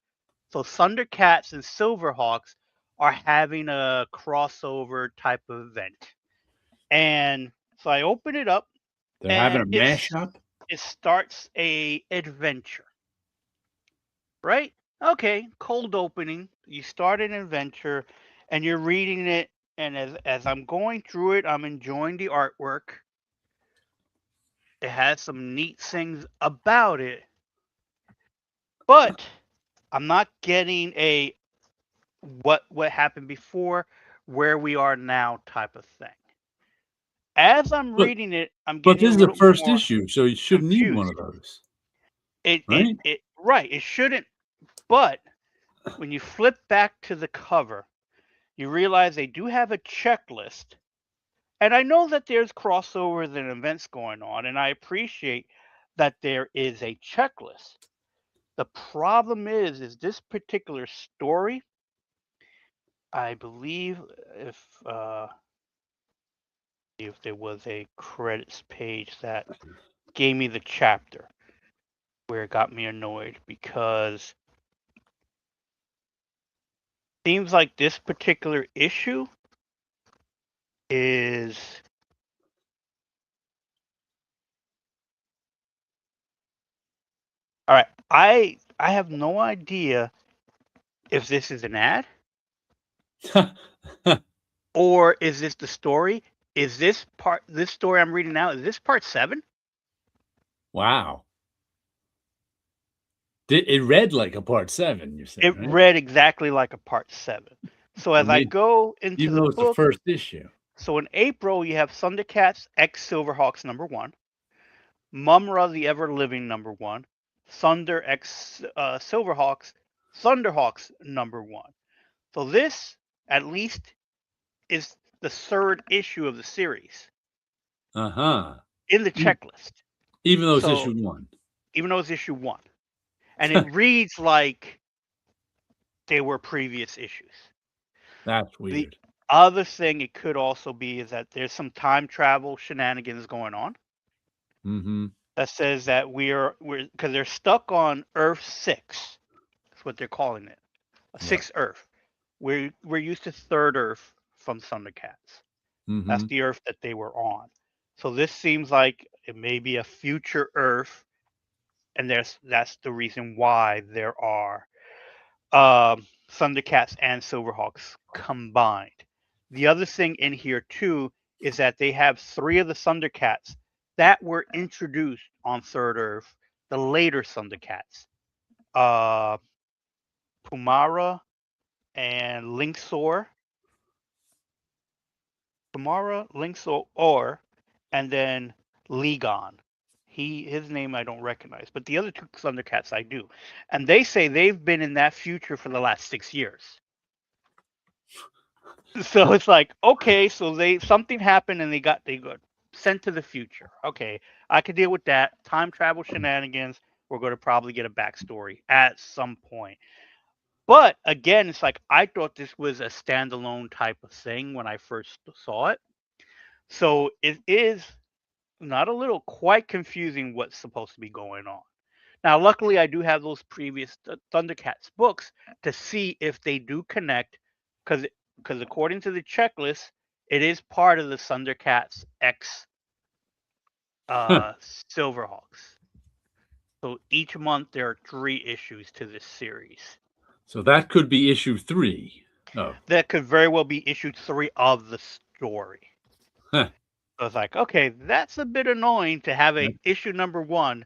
So Thundercats and Silverhawks are having a crossover type of event. And so I open it up They're having and a mashup? it starts a adventure, right? Okay, cold opening. You start an adventure and you're reading it, and as I'm going through it, I'm enjoying the artwork. It has some neat things about it, but I'm not getting a what happened before, where we are now type of thing. As I'm But reading it, I'm but getting this a is the little first more issue, so you shouldn't need one confused. of those, It right? it right, it shouldn't, but when you flip back to the cover, you realize they do have a checklist. And I know that there's crossovers and events going on, and I appreciate that there is a checklist. The problem is this particular story, I believe if there was a credits page that gave me the chapter where it got me annoyed because seems like this particular issue is all right. I have no idea if this is an ad or is this the story. Is this story I'm reading now? Is this part 7? Wow. It read like a part 7, you said, It right? read exactly like a part 7. So as I Maybe, go into even the though it's the book, first issue. so in April you have Thundercats X Silverhawks #1, Mumra the Ever Living #1, Thunder X Silverhawks, Thunderhawks #1. So this at least is the 3rd issue of the series Uh-huh. in the checklist. Even though it's So issue 1. even though it's issue 1, and it reads like they were previous issues. That's The weird. other thing it could also be is that there's some time travel shenanigans going on. Mm-hmm. That says that we're because they're stuck on Earth 6. That's what they're calling it, a Yep. 6th Earth. We're used to 3rd Earth from Thundercats. That's Mm-hmm. the Earth that they were on. So this seems like it may be a future Earth, and that's the reason why there are Thundercats and Silverhawks combined. The other thing in here too is that they have 3 of the Thundercats that were introduced on 3rd Earth, the later Thundercats. Pumara and Linksaur. Pumara, Linksaur, and then Legon. His name I don't recognize, but the other 2 Thundercats I do. And they say they've been in that future for the last 6 years. So it's like, okay, so something happened and they got sent to the future. Okay, I could deal with that. Time travel shenanigans. We're going to probably get a backstory at some point. But again, it's like I thought this was a standalone type of thing when I first saw it. So it is not a little quite confusing what's supposed to be going on. Now, luckily, I do have those previous Thundercats books to see if they do connect, because according to the checklist, it is part of the Thundercats X Silverhawks. So each month there are 3 issues to this series. So that could be issue 3. Oh. That could very well be issue 3 of the story. Huh. So it's like, okay, that's a bit annoying to have a issue #1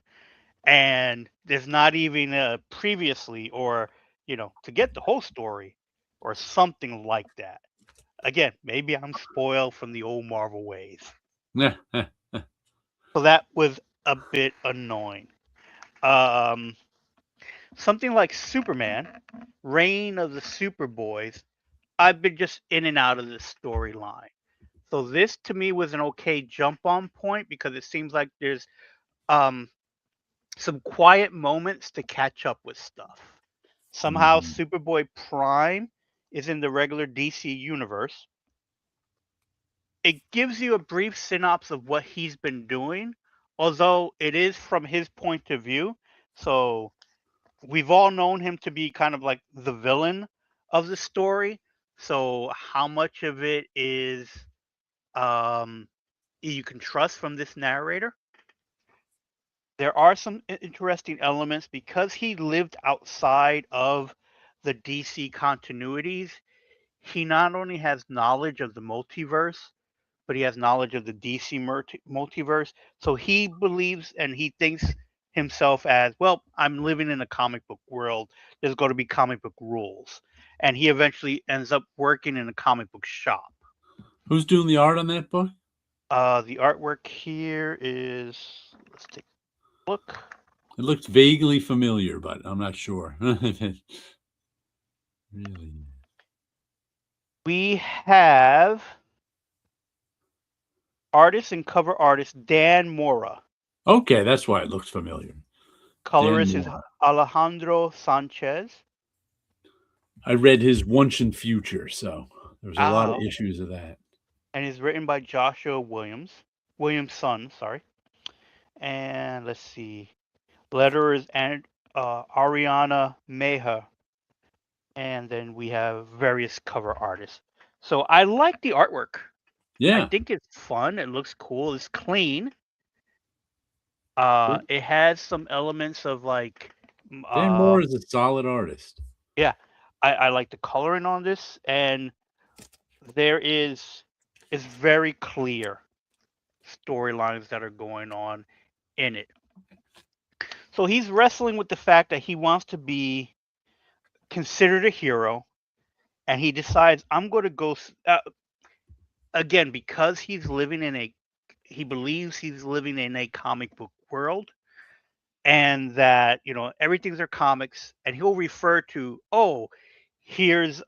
and there's not even a previously or to get the whole story or something like that. Again, maybe I'm spoiled from the old Marvel ways. So that was a bit annoying. Something like Superman, Reign of the Superboys, I've been just in and out of this storyline. So this to me was an okay jump on point because it seems like there's some quiet moments to catch up with stuff. Somehow Mhm. Superboy Prime is in the regular DC universe. It gives you a brief synopsis of what he's been doing, although it is from his point of view. So we've all known him to be kind of like the villain of the story. So how much of it is you can trust from this narrator? There are some interesting elements because he lived outside of the DC continuities. He not only has knowledge of the multiverse, but he has knowledge of the DC multiverse. So he believes and he thinks himself as, well, I'm living in a comic book world. There's going to be comic book rules. And he eventually ends up working in a comic book shop. Who's doing the art on that book? The artwork here is, let's take a look. It looks vaguely familiar, but I'm not sure. Really? We have artist and cover artist Dan Mora. Okay, that's why it looks familiar. Dan Colorist is Moore. Alejandro Sanchez. I read his Once and Future, so there was a lot of Okay. issues of that. And is written by Joshua Williamson, sorry. And let's see. Letterers and Ariana Meha. and then we have various cover artists. So I like the artwork. I Yeah. think it's fun. It looks cool. It's clean. Well, It has some elements of like, Dan Moore is a solid artist. yeah, I like the coloring on this, and there is it's very clear storylines that are going on in it. So he's wrestling with the fact that he wants to be considered a hero, and he decides I'm going to go again because he believes he's living in a comic book world, and that everything's are comics, and he'll refer to, oh, here's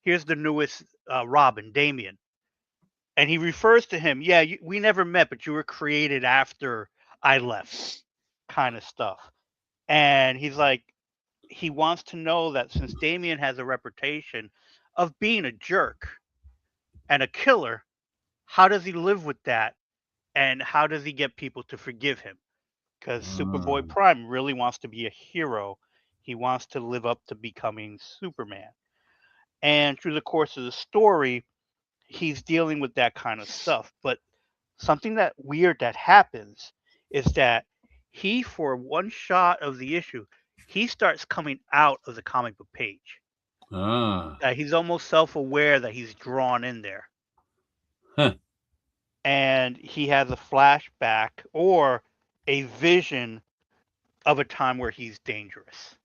here's the newest Robin, Damien, and he refers to him. Yeah, we never met, but you were created after I left, kind of stuff. And he's like, he wants to know that since Damien has a reputation of being a jerk and a killer, how does he live with that, and how does he get people to forgive him? Because Superboy Ah. Prime really wants to be a hero. He wants to live up to becoming Superman. And through the course of the story, he's dealing with that kind of stuff. But something that weird that happens is that he, for one shot of the issue, he starts coming out of the comic book page. Ah. He's almost self-aware that he's drawn in there, Huh. and he has a flashback or a vision of a time where he's dangerous,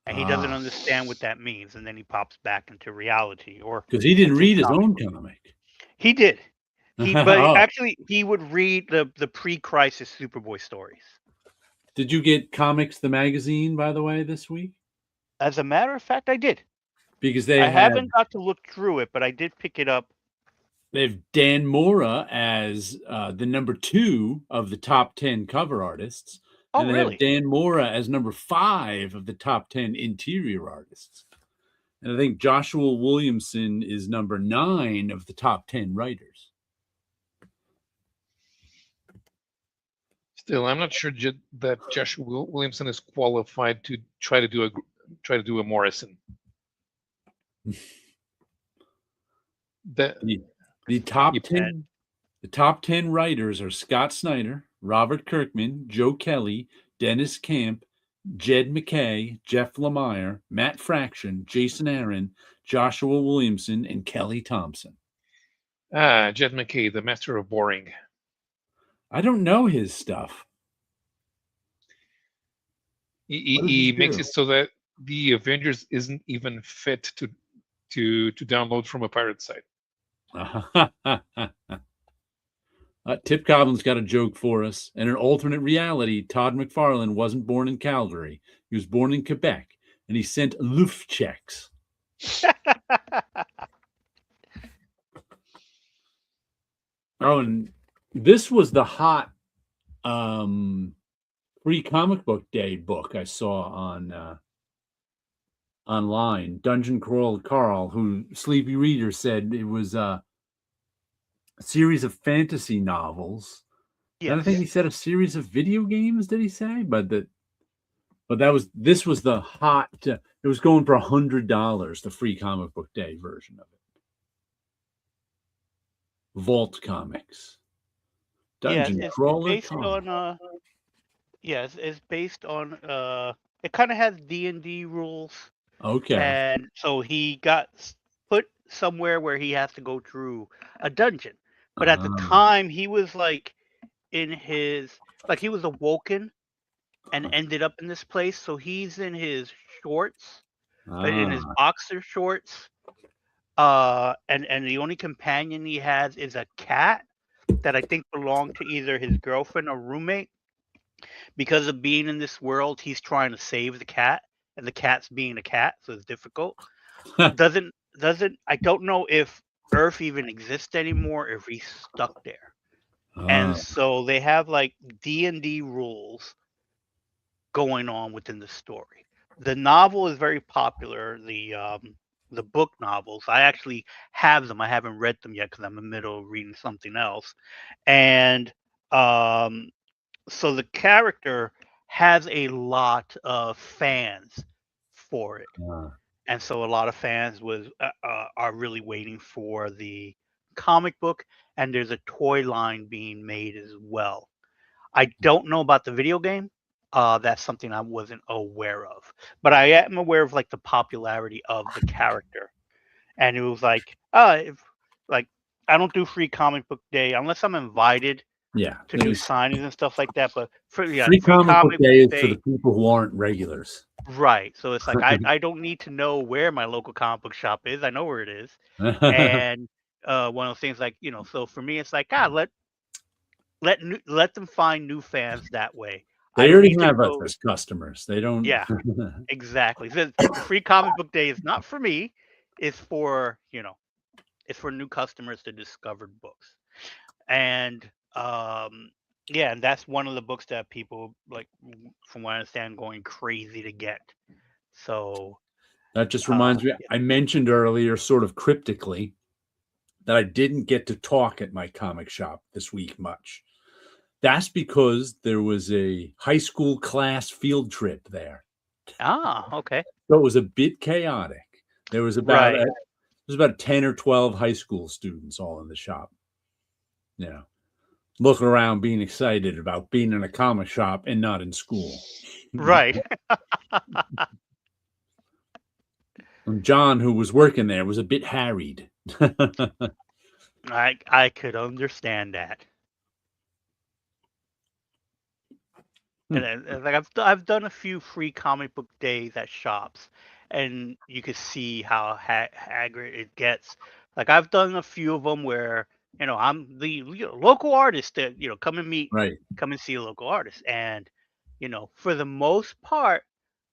and he doesn't Ah. understand what that means, and then he pops back into reality or Because he didn't into read his comic. own comic. He did. But Oh. actually, he would read the pre-crisis Superboy stories. Did you get Comics the Magazine, by the way, this week? As a matter of fact, I did. Because they I have haven't got to look through it, but I did pick it up. Dan Mora as the number 2 of the top 10 cover artists, Oh, and they have really? Dan Mora as number 5 of the top 10 interior artists. And I think Joshua Williamson is number 9 of the top 10 writers. Still, I'm not sure that Joshua Williamson is qualified to try to do a Morrison. The top 10 writers are Scott Snyder, Robert Kirkman, Joe Kelly, Dennis Camp, Jed McKay, Jeff Lemire, Matt Fraction, Jason Aaron, Joshua Williamson, and Kelly Thompson. Jed McKay, the master of boring. I don't know his stuff. He makes it so that the Avengers isn't even fit to download from a pirate site. Tip Coblin's got a joke for us. In an alternate reality, Todd McFarlane wasn't born in Calgary. He was born in Quebec, and he sent Luft checks. Oh, and this was the hot free comic book day book I saw on online. Dungeon Crawl Carl, who Sleepy Reader said it was a series of fantasy novels. Yes. And I think he said a series of video games, did he say? But this was the hot, it was going for $100, the free comic book day version of it. Vault Comics. Dungeon Crawler it's based on it's based on it kind of has D&D rules. Okay. And so he got put somewhere where he has to go through a dungeon. But at the time, he was like in his, like he was awoken and ended up in this place. So he's in his shorts, in his boxer shorts. And the only companion he has is a cat that I think belonged to either his girlfriend or roommate. Because of being in this world, he's trying to save the cat, and the cat's being a cat, so it's difficult. doesn't I don't know if Earth even exists anymore, if he's stuck there. And so they have like D&D rules going on within the story. The novel is very popular. The book novels, I actually have them. I haven't read them yet because I'm in the middle of reading something else. And so the character has a lot of fans for it. Uh, And so a lot of fans are really waiting for the comic book, and there's a toy line being made as well. I don't know about the video game. That's something I wasn't aware of, but I am aware of like the popularity of the character. And it was like, if like I don't do free comic book day unless I'm invited yeah, to do there's signings and stuff like that. But free free comic book comic book day is for the day, people who aren't regulars. right? So it's like I don't need to know where my local comic book shop is. I know where it is, and one of those things like So for me, it's like let them find new fans that way. I They don't already need to have us go. as customers. They don't. Yeah, exactly. The free comic book day is not for me. It's for it's for new customers to discover books. And yeah, and that's one of the books that people like, from what I understand, going crazy to get. So That just reminds me, yeah. I mentioned earlier, sort of cryptically, that I didn't get to talk at my comic shop this week much. That's because there was a high school class field trip there. Okay. So it was a bit chaotic. There was about Right. 10 or 12 high school students all in the shop. Looking around, being excited about being in a comic shop and not in school. Right. And John, who was working there, was a bit harried. I could understand that. And like I've done a few free comic book days at shops, and you could see how haggard it gets. Like I've done a few of them where I'm the local artist that Right. come and see a local artist, and for the most part,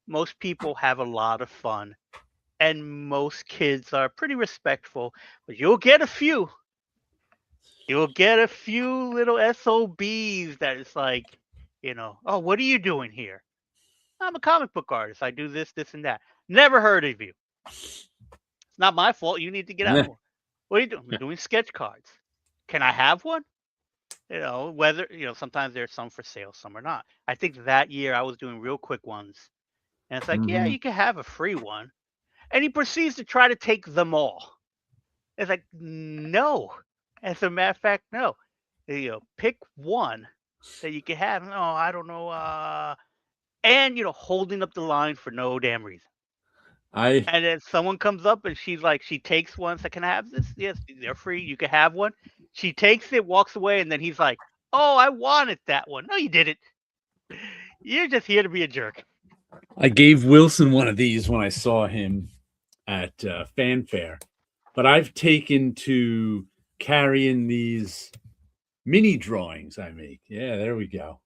most people have a lot of fun, and most kids are pretty respectful. But you'll get a few little SOBs that it's like, oh, what are you doing here? I'm a comic book artist. I do this, this, and that. Never heard of you. It's not my fault. You need to get out more. What are you doing? I'm doing sketch cards. Can I have one? Whether, sometimes there's some for sale, some are not. I think that year I was doing real quick ones. And it's like, yeah, you can have a free one. And he proceeds to try to take them all. It's like, no. As a matter of fact, no. Pick one that you can have. No, I don't know. And holding up the line for no damn reason. I And then someone comes up and she's like, she takes one. So can I have this? Yes, they're free. You can have one. She takes it, walks away, and then he's like, "Oh, I wanted that one." No, you didn't. You're just here to be a jerk. I gave Wilson one of these when I saw him at Fanfare, but I've taken to carrying these mini drawings I make. Yeah, there we go.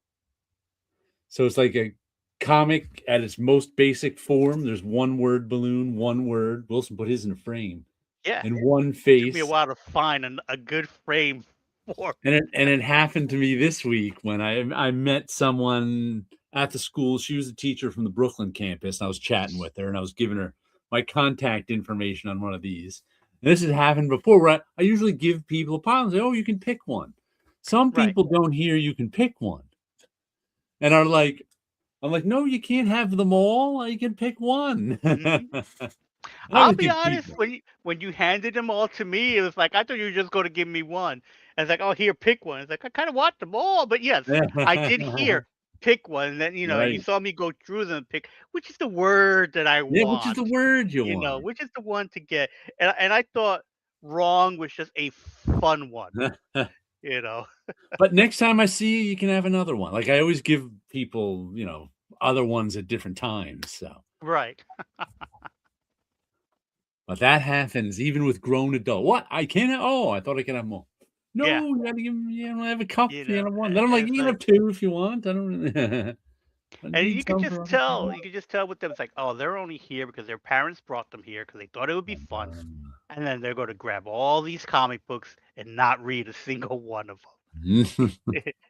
So it's like a comic at its most basic form. There's one word balloon, one word. Wilson put his in a frame. Yeah. And one Took me a face. while to find a good frame for. And it happened to me this week when I met someone at the school. She was a teacher from the Brooklyn campus, and I was chatting with her, and I was giving her my contact information on one of these. And this has happened before, where I usually give people a pile and say, "Oh, you can pick one." Some Right. people don't hear you can pick one, and are like, "I'm like, no, you can't have them all. You can pick one." I'll be honest. When you handed them all to me, it was like I thought you were just going to give me one. And it's like, "Oh, here, pick one." It's like I kind of want them all, but yes, I did hear pick one. And then you Right. saw me go through them and pick which is the word that I Yeah, which is the want. word you want? Which is the one to get. And I thought wrong was just a fun one. But next time I see you, you can have another one. Like I always give people, other ones at different times. So, Right. but that happens even with grown adult. What? I can't. Oh, I thought I could have more. No, Yeah. you gotta give me. You have a cup. You have one. Then I'm and like, it's you can have two if you want. I don't. I And need you could some just for other tell, people. you could just tell with them, it's like, oh, they're only here because their parents brought them here because they thought it would be fun. And then they're going to grab all these comic books and not read a single one of them.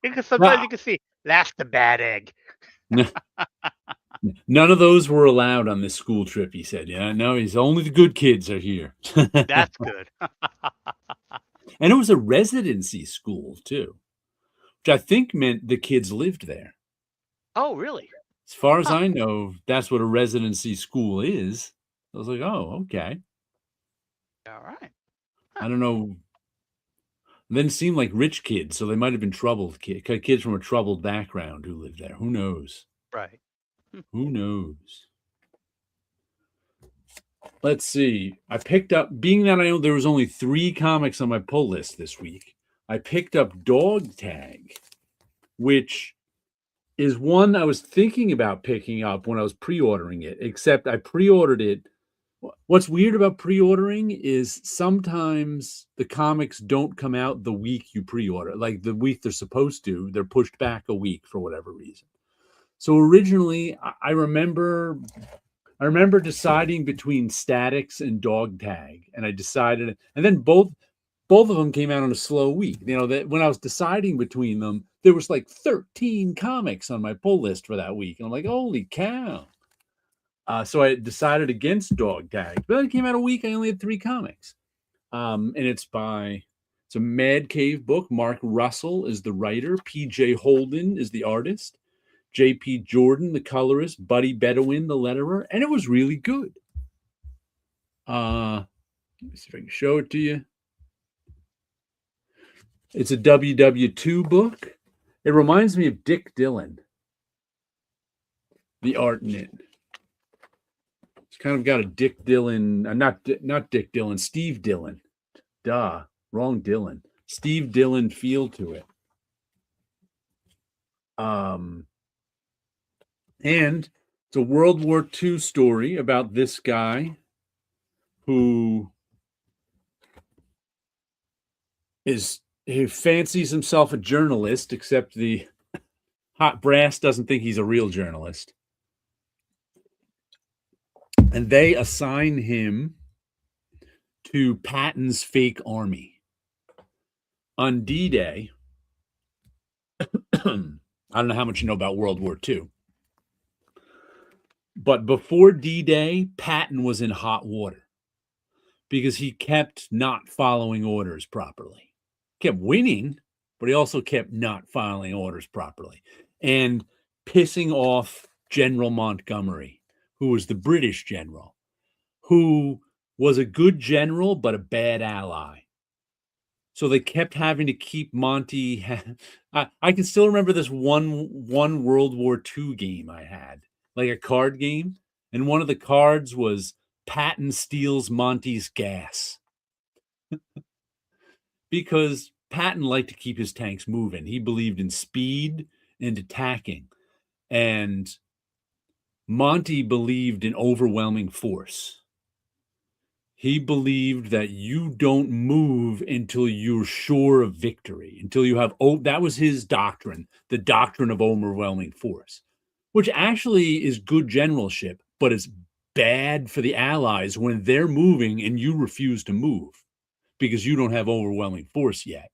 Because sometimes you can see, that's the bad egg. None of those were allowed on this school trip, he said. Yeah, no, he's only the good kids are here. That's good. And it was a residency school, too, which I think meant the kids lived there. Oh, really? As far as I know, that's what a residency school is. I was like, oh, okay. All right. I don't know. Then seemed like rich kids, so they might have been troubled kids from a troubled background who lived there. Who knows? Right. Who knows? Let's see. I picked up, being that I know there was only 3 comics on my pull list this week, I picked up Dog Tag, which is one I was thinking about picking up when I was pre-ordering it, except I pre-ordered it. What's weird about pre-ordering is sometimes the comics don't come out the week you pre-order. Like the week they're supposed to, they're pushed back a week for whatever reason. So originally, I remember deciding between Statics and Dog Tag, and I decided, and then both of them came out on a slow week. You know, that when I was deciding between them, there was like 13 comics on my pull list for that week, and I'm like, holy cow! So I decided against Dog Tag, but then it came out a week. I only had 3 comics, and it's a Mad Cave book. Mark Russell is the writer. P.J. Holden is the artist. J.P. Jordan, the colorist, Buddy Bedouin, the letterer, and it was really good. Let me see if I can show it to you. It's a WW2 book. It reminds me of Dick Dillon, the art in it. It's kind of got a Dick Dillon, not Dick Dillon, Steve Dillon. Duh, wrong Dillon. Steve Dillon feel to it. And it's a World War II story about this guy who fancies himself a journalist, except the hot brass doesn't think he's a real journalist. And they assign him to Patton's fake army. On D-Day, I don't know how much you know about World War II, but before D-Day, Patton was in hot water because he kept not following orders properly. Kept winning, but he also kept not following orders properly and pissing off General Montgomery, who was the British general, who was a good general but a bad ally. So they kept having to keep Monty. I can still remember this one World War II game I had, like a card game, and one of the cards was Patton steals Monty's gas. Because Patton liked to keep his tanks moving. He believed in speed and attacking. And Monty believed in overwhelming force. He believed that you don't move until you're sure of victory, until you have, that was his doctrine, the doctrine of overwhelming force, which actually is good generalship, but it's bad for the Allies when they're moving and you refuse to move because you don't have overwhelming force yet.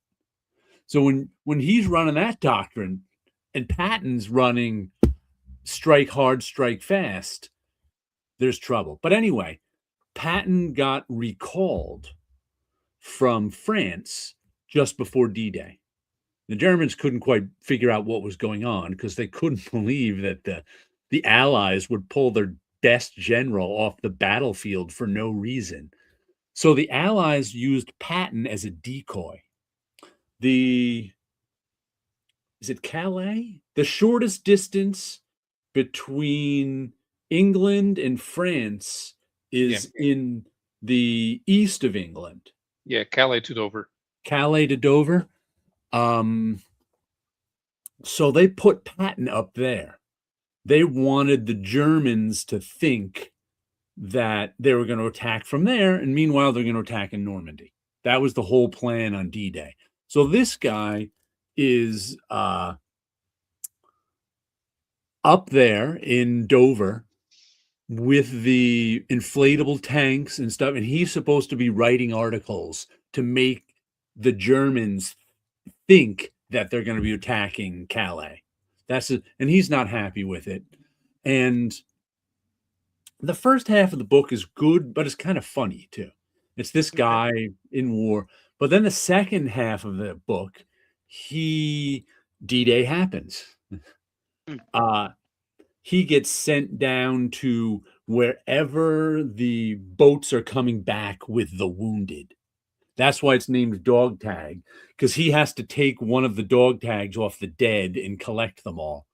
So when he's running that doctrine and Patton's running strike hard, strike fast, there's trouble. But anyway, Patton got recalled from France just before D-Day. The Germans couldn't quite figure out what was going on because they couldn't believe that the Allies would pull their best general off the battlefield for no reason. So the Allies used Patton as a decoy. Is it Calais? The shortest distance between England and France is in the east of England. Yeah, Calais to Dover. Calais to Dover. So they put Patton up there. They wanted the Germans to think that they were going to attack from there, and meanwhile, they're going to attack in Normandy. That was the whole plan on D-Day. So this guy is up there in Dover with the inflatable tanks and stuff, and he's supposed to be writing articles to make the Germans think that they're going to be attacking Calais. And he's not happy with it. And the first half of the book is good, but it's kind of funny too. It's this guy in war. But then the second half of the book, D-Day happens. he gets sent down to wherever the boats are coming back with the wounded. That's why it's named dog tag, because he has to take one of the dog tags off the dead and collect them all.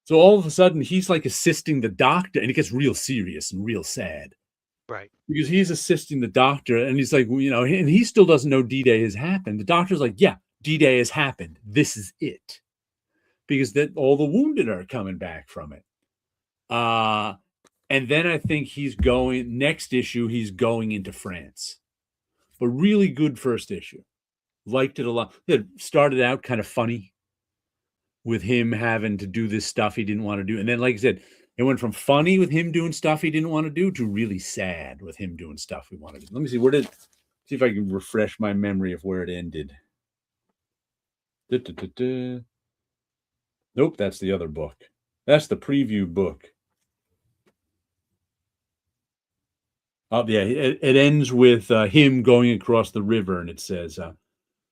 So all of a sudden, he's like assisting the doctor, and it gets real serious and real sad. Right. Because he's assisting the doctor, and he's like, you know, and he still doesn't know D-Day has happened. The doctor's like, yeah, D-Day has happened. This is it. Because that all the wounded are coming back from it. And then I think next issue, he's going into France. But really good first issue. Liked it a lot. It started out kind of funny with him having to do this stuff he didn't want to do. And then, like I said, it went from funny with him doing stuff he didn't want to do to really sad with him doing stuff he wanted to do. Let me see, see if I can refresh my memory of where it ended. Nope, that's the other book. That's the preview book. Oh, yeah, it ends with him going across the river, and it says,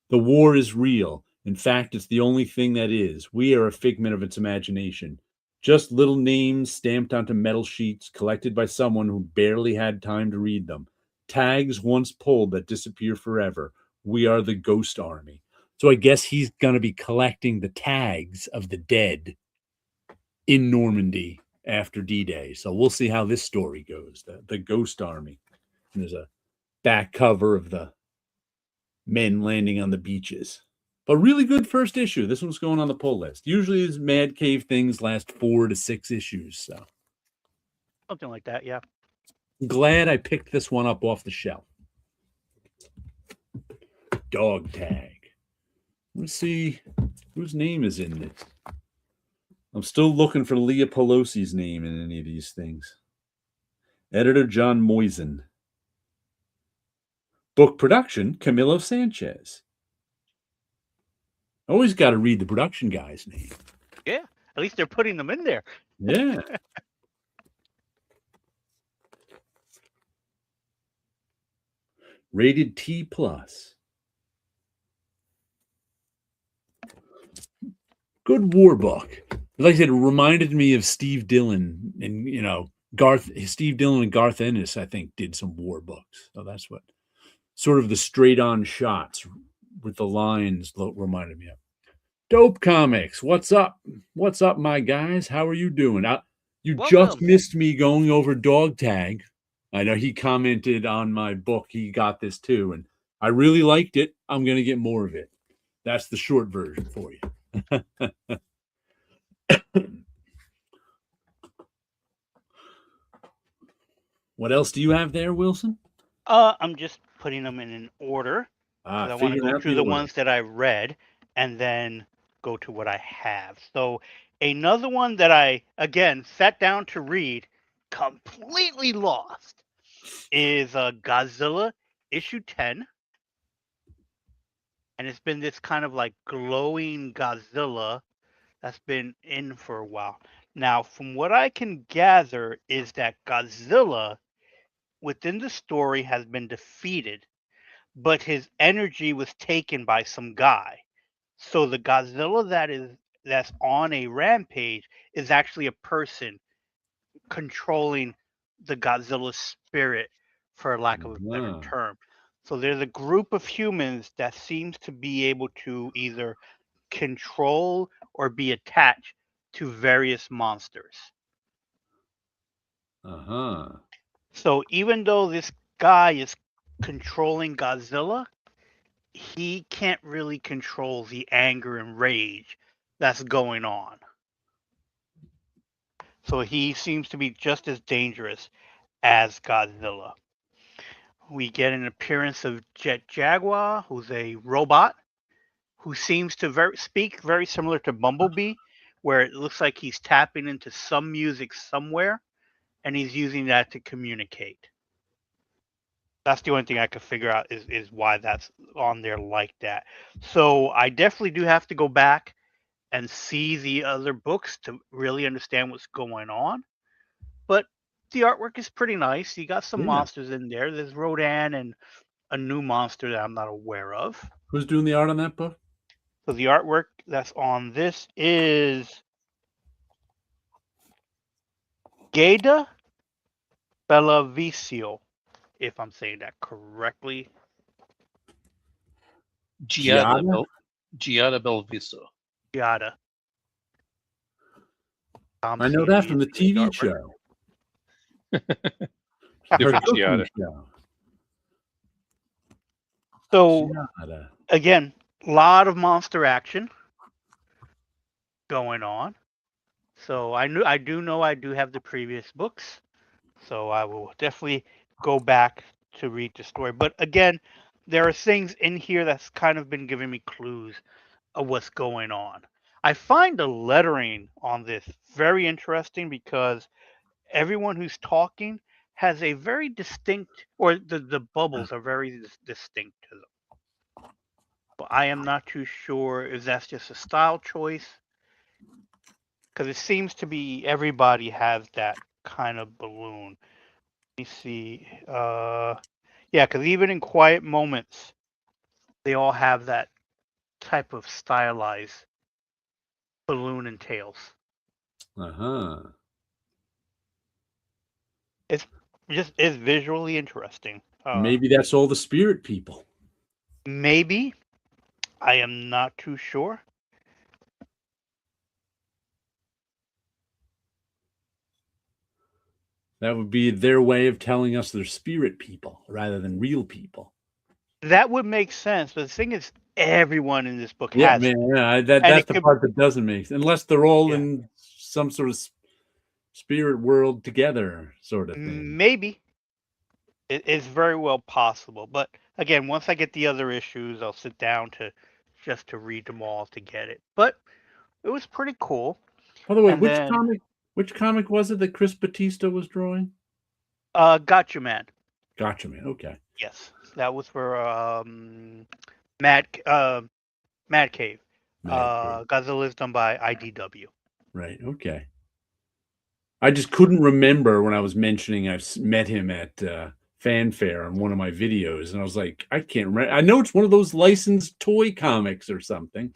the war is real. In fact, it's the only thing that is. We are a figment of its imagination. Just little names stamped onto metal sheets collected by someone who barely had time to read them. Tags once pulled that disappear forever. We are the ghost army. So I guess he's going to be collecting the tags of the dead in Normandy after D-Day. So we'll see how this story goes, the ghost army. And there's a back cover of the men landing on the beaches. But really good first issue. This one's going on the pull list. Usually these Mad Cave things last 4 to 6 issues. So Something like that, yeah. Glad I picked this one up off the shelf. Dog tag. Let's see whose name is in this. I'm still looking for Leah Pelosi's name in any of these things. Editor John Moisen. Book production, Camilo Sanchez. Always got to read the production guy's name. Yeah, at least they're putting them in there. Yeah. Rated T+. Good war book. Like I said, it reminded me of Steve Dillon and, you know, Steve Dillon and Garth Ennis, I think, did some war books. So that's what sort of the straight on shots with the lines reminded me of. Dope Comics. What's up? What's up, my guys? How are you doing? You Welcome. Just missed me going over Dog Tag. I know he commented on my book. He got this too, and I really liked it. I'm going to get more of it. That's the short version for you. What else do you have there, Wilson? I'm just putting them in an order. I want to go through the ones that I read and then go to what I have. So another one that I, again, sat down to read, completely lost, is Godzilla issue 10. And it's been this kind of like glowing Godzilla that's been in for a while. Now, from what I can gather is that Godzilla within the story has been defeated, but his energy was taken by some guy. So the Godzilla that's on a rampage is actually a person controlling the Godzilla spirit, for lack of a better term. So there's a group of humans that seems to be able to either control or be attached to various monsters. So even though this guy is controlling Godzilla, he can't really control the anger and rage that's going on. So he seems to be just as dangerous as Godzilla. We get an appearance of Jet Jaguar, who's a robot who seems to speak very similar to Bumblebee, where it looks like he's tapping into some music somewhere, and he's using that to communicate. That's the only thing I could figure out is why that's on there like that. So I definitely do have to go back and see the other books to really understand what's going on. But the artwork is pretty nice. You got some monsters in there. There's Rodan and a new monster that I'm not aware of. Who's doing the art on that book? So the artwork that's on this is Geda Bellavicio, if I'm saying that correctly. Giada Giada? Giada Belviso. Giada. I know that from the TV artwork. show. Her Different cooking Giada. show. So Giada. again, a lot of monster action going on. So I do have the previous books. So I will definitely go back to read the story. But again, there are things in here that's kind of been giving me clues of what's going on. I find the lettering on this very interesting because everyone who's talking has a very distinct, or the bubbles are very distinct to them. But I am not too sure if that's just a style choice, because it seems to be everybody has that kind of balloon. Let me see. Yeah, because even in quiet moments, they all have that type of stylized balloon and tails. Uh-huh. It's visually interesting. Maybe that's all the spirit people. Maybe. I am not too sure. That would be their way of telling us they're spirit people rather than real people. That would make sense, but the thing is, everyone in this book Yeah, has it. man. Yeah, And that's it the could, part that doesn't make sense. Unless they're all yeah, in some sort of spirit world together, sort of thing. maybe. It is very well possible. But again, once I get the other issues, I'll sit down to just to read them all to get it. But it was pretty cool. By the way, And then which comic was it that Chris Batista was drawing? Gotcha Man. Gotcha, man. Okay. Yes. That was for Mad Mad Cave. Mad King. Godzilla is done by IDW. Right. Okay. I just couldn't remember when I was mentioning met him at Fanfare on one of my videos, and I was like, I can't remember. I know it's one of those licensed toy comics or something.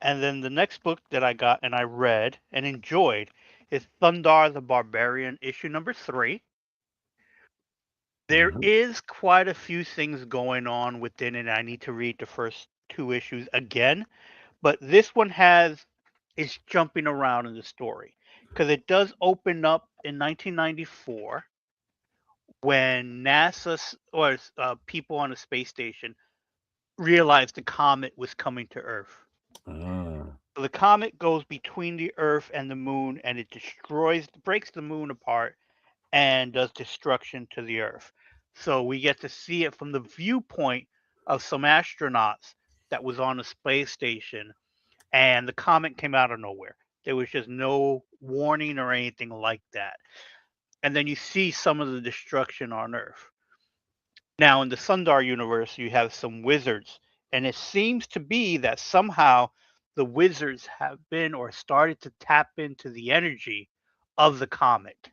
And then the next book that I got and I read and enjoyed is Thundar the Barbarian, issue number 3. There Uh-huh. is quite a few things going on within it. I need to read the first 2 issues again, but this one is jumping around in the story because it does open up in 1994 when NASA or people on the space station realized the comet was coming to Earth. Ah. So the comet goes between the Earth and the Moon, and it breaks the Moon apart, and does destruction to the Earth. So we get to see it from the viewpoint of some astronauts that was on a space station, and the comet came out of nowhere. There was just no warning or anything like that. And then you see some of the destruction on Earth. Now, in the Sundar universe, you have some wizards, and it seems to be that somehow the wizards have been or started to tap into the energy of the comet.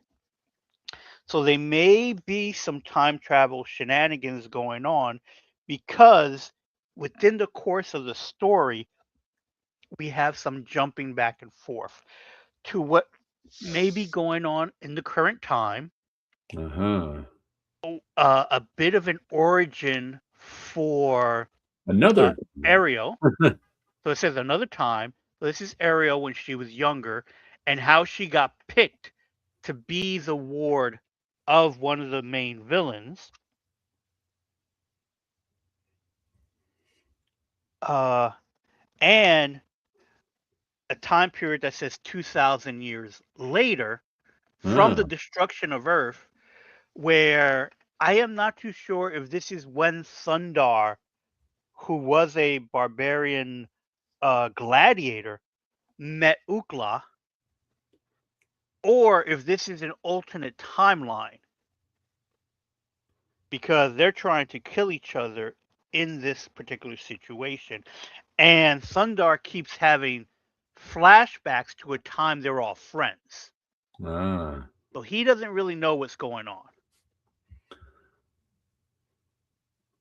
So they may be some time travel shenanigans going on because within the course of the story, we have some jumping back and forth to what may be going on in the current time. Uh-huh. A bit of an origin for Another. Ariel. So it says another time. So this is Ariel when she was younger and how she got picked to be the ward of one of the main villains. And a time period that says 2,000 years later from the destruction of Earth, where I am not too sure if this is when Sundar, who was a barbarian gladiator, met Ukla, or if this is an alternate timeline because they're trying to kill each other in this particular situation. And Sundar keeps having flashbacks to a time they're all friends. Ah. So he doesn't really know what's going on.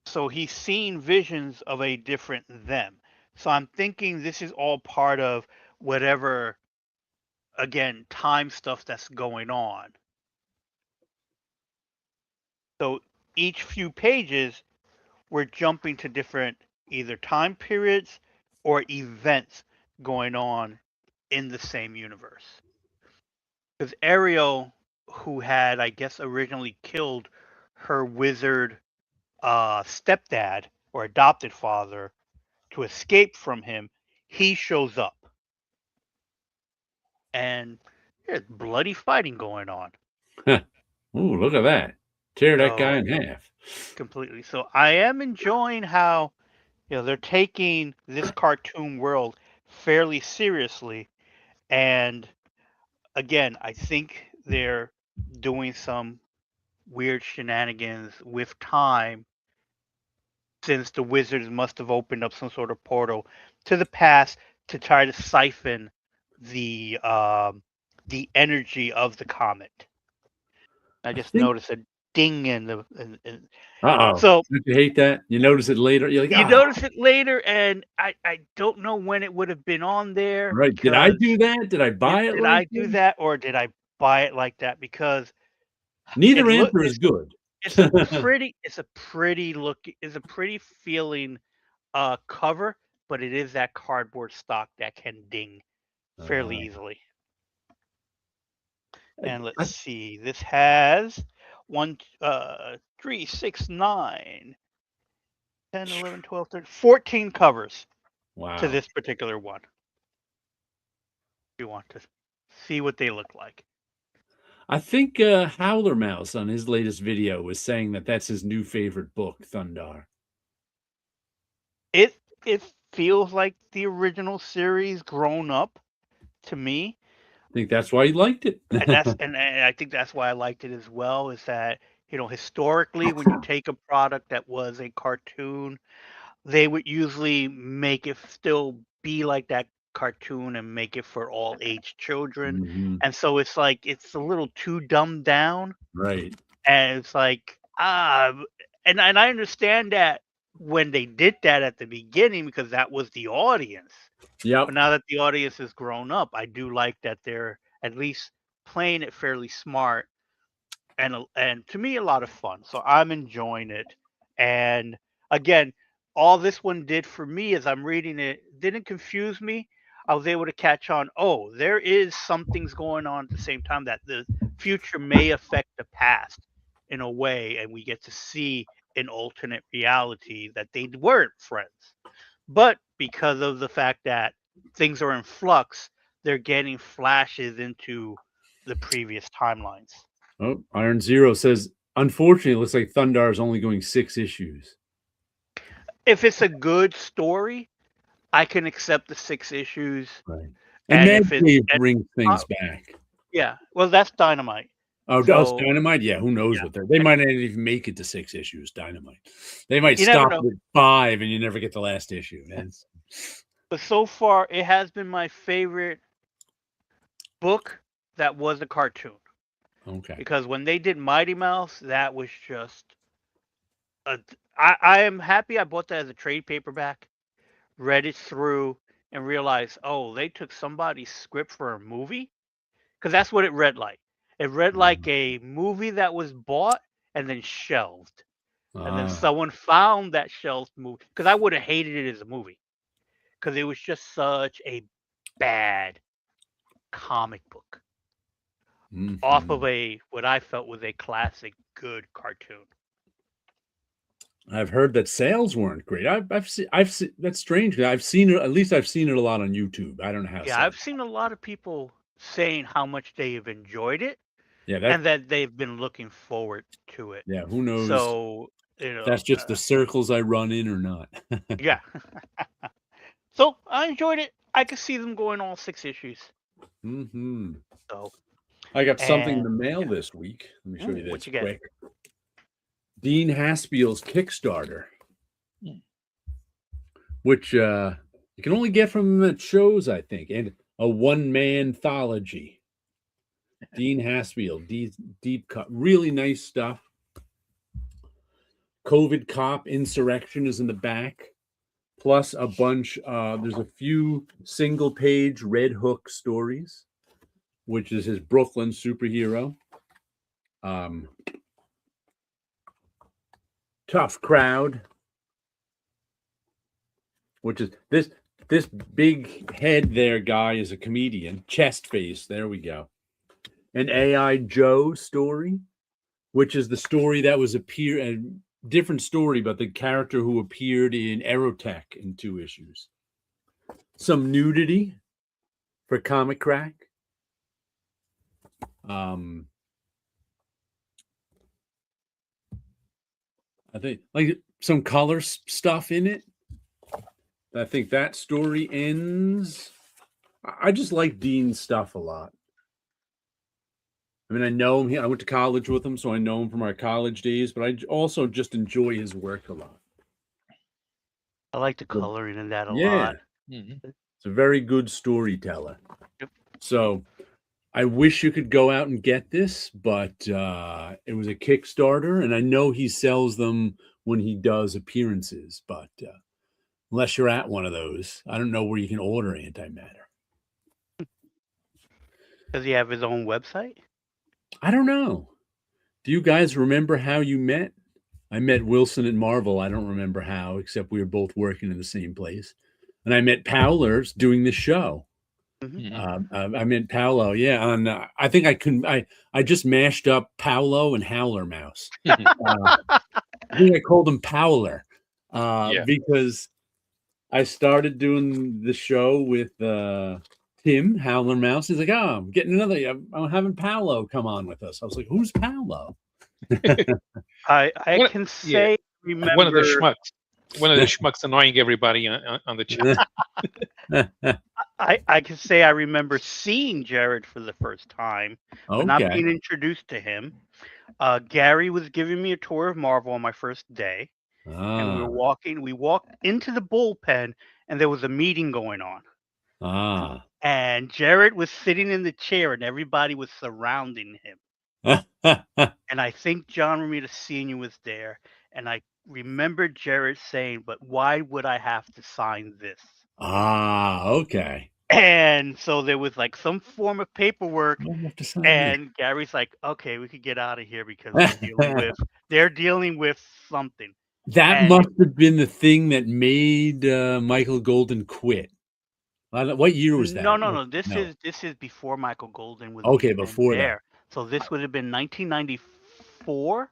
So he's seeing visions of a different them. So I'm thinking this is all part of whatever again, time stuff that's going on. So each few pages, we're jumping to different either time periods or events going on in the same universe. Because Ariel, who had, I guess, originally killed her wizard stepdad or adopted father to escape from him, he shows up. And there's bloody fighting going on. Ooh, look at that. Tear that guy So in half. completely. So I am enjoying how they're taking this cartoon world fairly seriously. And again, I think they're doing some weird shenanigans with time, since the wizards must have opened up some sort of portal to the past to try to siphon the energy of the comet. I just noticed a ding in the Uh-oh. so Don't you hate that? You notice it later. You're like, you notice it later, and I don't know when it would have been on there. Right. Did I do that? Did I buy it Did like I do that? that, or did I buy it like that? Because Neither answer is good. it's a pretty feeling cover, but it is that cardboard stock that can ding fairly easily. And let's see, this has 1, 3, 6, 9, 10, 11, 12, 13, 14 covers to this particular one. If you want to see what they look like. I think Howler Mouse on his latest video was saying that that's his new favorite book, Thundar. It feels like the original series grown up to me. I think that's why he liked it. and I think that's why I liked it as well, is that, historically, when you take a product that was a cartoon, they would usually make it still be like that cartoon and make it for all age children. Mhm. And so it's like it's a little too dumbed down. Right. And it's like, and I understand that when they did that at the beginning, because that was the audience. Yep. But now that the audience has grown up, I do like that they're at least playing it fairly smart, and to me a lot of fun. So I'm enjoying it. And again, all this one did for me as I'm reading it didn't confuse me. I was able to catch on, oh, there is some things going on at the same time, that the future may affect the past in a way, and we get to see an alternate reality that they weren't friends. But because of the fact that things are in flux, they're getting flashes into the previous timelines. Oh, Iron Zero says, unfortunately, it looks like Thundar is only going 6 issues. If it's a good story, I can accept the 6 issues. Right. And Mad if it's Cave brings things back. Yeah, well, that's Dynamite. Oh, So, Dynamite? Yeah, who knows yeah. what they might not even make it to 6 issues, Dynamite. They might You never stop know. at 5 and you never get the last issue. But so far, it has been my favorite book that was a cartoon. Okay. Because when they did Mighty Mouse, that was just I am happy I bought that as a trade paperback, read it through, and realized, oh, they took somebody's script for a movie? Because that's what it read like. It read like a movie that was bought and then shelved. And then someone found that shelved movie. Because I would have hated it as a movie. Because it was just such a bad comic book. Off of what I felt was a classic good cartoon. I've heard that sales weren't great. I've seen that's strange. I've seen it, at least I've seen it a lot on YouTube. I don't know how. Yeah, I've seen a lot of people saying how much they have enjoyed it. Yeah, and that they've been looking forward to it. Yeah, who knows? So, that's just the circles I run in or not. Yeah. So I enjoyed it. I could see them going all 6 issues. So I got something in the mail this week. Let me show you this quick. Dean Haspiel's Kickstarter, which you can only get from him at shows, I think, and a one-man anthology. Dean Haspiel, deep cut, really nice stuff. COVID Cop Insurrection is in the back, plus a bunch. There's a few single-page Red Hook stories. which is his Brooklyn superhero. Tough Crowd, which is this big head there guy is a comedian. Chest Face, there we go. An AI Joe story, which is the story that was a different story, but the character who appeared in Aerotech in 2 issues. Some nudity for Comic Crack. I think like some color stuff in it. I think that story ends. I just like Dean's stuff a lot. I mean, I know him. I went to college with him, so I know him from our college days, but I also just enjoy his work a lot. I like the coloring in that a Yeah. lot. It's a very good storyteller. Yep. So I wish you could go out and get this, but it was a Kickstarter, and I know he sells them when he does appearances, but unless you're at one of those, I don't know where you can order antimatter. Does he have his own website? I don't know. Do you guys remember how you met? I met Wilson at Marvel. I don't remember how, except we were both working in the same place. And I met Powlers doing this show. I met Paolo, yeah. On I think I just mashed up Paolo and Howler Mouse. I think I called him Powler because I started doing the show with Tim Howler Mouse. He's like, "Oh, I'm getting another. I'm having Paolo come on with us." I was like, "Who's Paolo?" I can say remember one of the schmucks annoying everybody on the chat. I can say I remember seeing Jared for the first time, but not being introduced to him. Gary was giving me a tour of Marvel on my first day, and we were walking. We walked into the bullpen, and there was a meeting going on. And Jared was sitting in the chair, and everybody was surrounding him. And I think John Romita Sr. was there, and I remember Jared saying, "But why would I have to sign this?" Okay. And so there was like some form of paperwork, and Gary's like, "Okay, we could get out of here because they're dealing with something." That must have been the thing that made Michael Golden quit. What year was that? No. This is before Michael Golden was before there. So this would have been 1994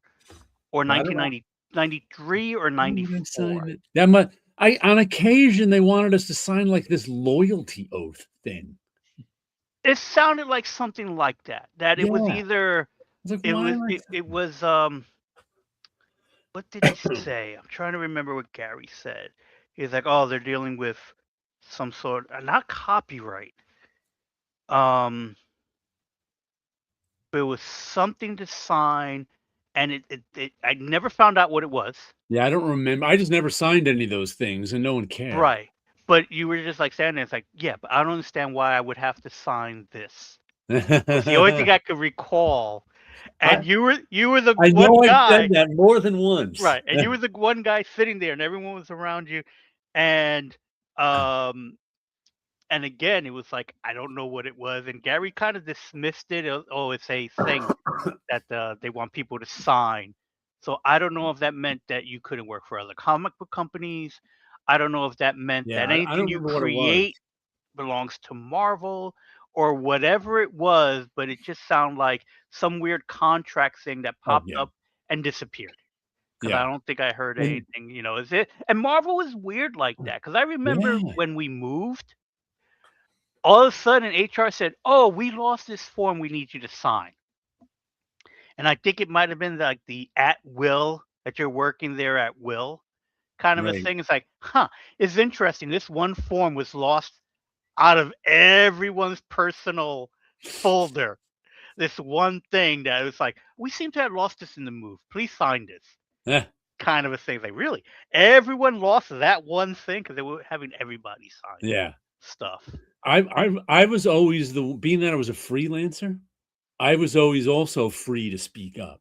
or 1993 or 94. That must. On occasion they wanted us to sign like this loyalty oath thing. It sounded like something like that. It was either it was what did he say? I'm trying to remember what Gary said. He's like, "Oh, they're dealing with some sort not copyright. But it was something to sign, and I never found out what it was." Yeah, I don't remember. I just never signed any of those things, and no one cared. Right. But you were just like standing there. It's like, yeah, but I don't understand why I would have to sign this. It's the only thing I could recall. And you were the I one know guy. I said that more than once. Right. And you were the one guy sitting there, and everyone was around you. And again, it was like, I don't know what it was. And Gary kind of dismissed it. Oh, it's a thing that they want people to sign. So I don't know if that meant that you couldn't work for other comic book companies. I don't know if that meant that anything you create belongs to Marvel or whatever it was, but it just sounded like some weird contract thing that popped up and disappeared. Because I don't think I heard anything, is it? And Marvel was weird like that. Because I remember when we moved, all of a sudden HR said, "Oh, we lost this form we need you to sign." And I think it might have been like the at will, that you're working there at will kind of a thing. It's like, it's interesting. This one form was lost out of everyone's personal folder. This one thing that was like, we seem to have lost this in the move. Please sign this. Kind of a thing. Like, really? Everyone lost that one thing because they were having everybody sign stuff. I was always being that I was a freelancer, I was always also free to speak up.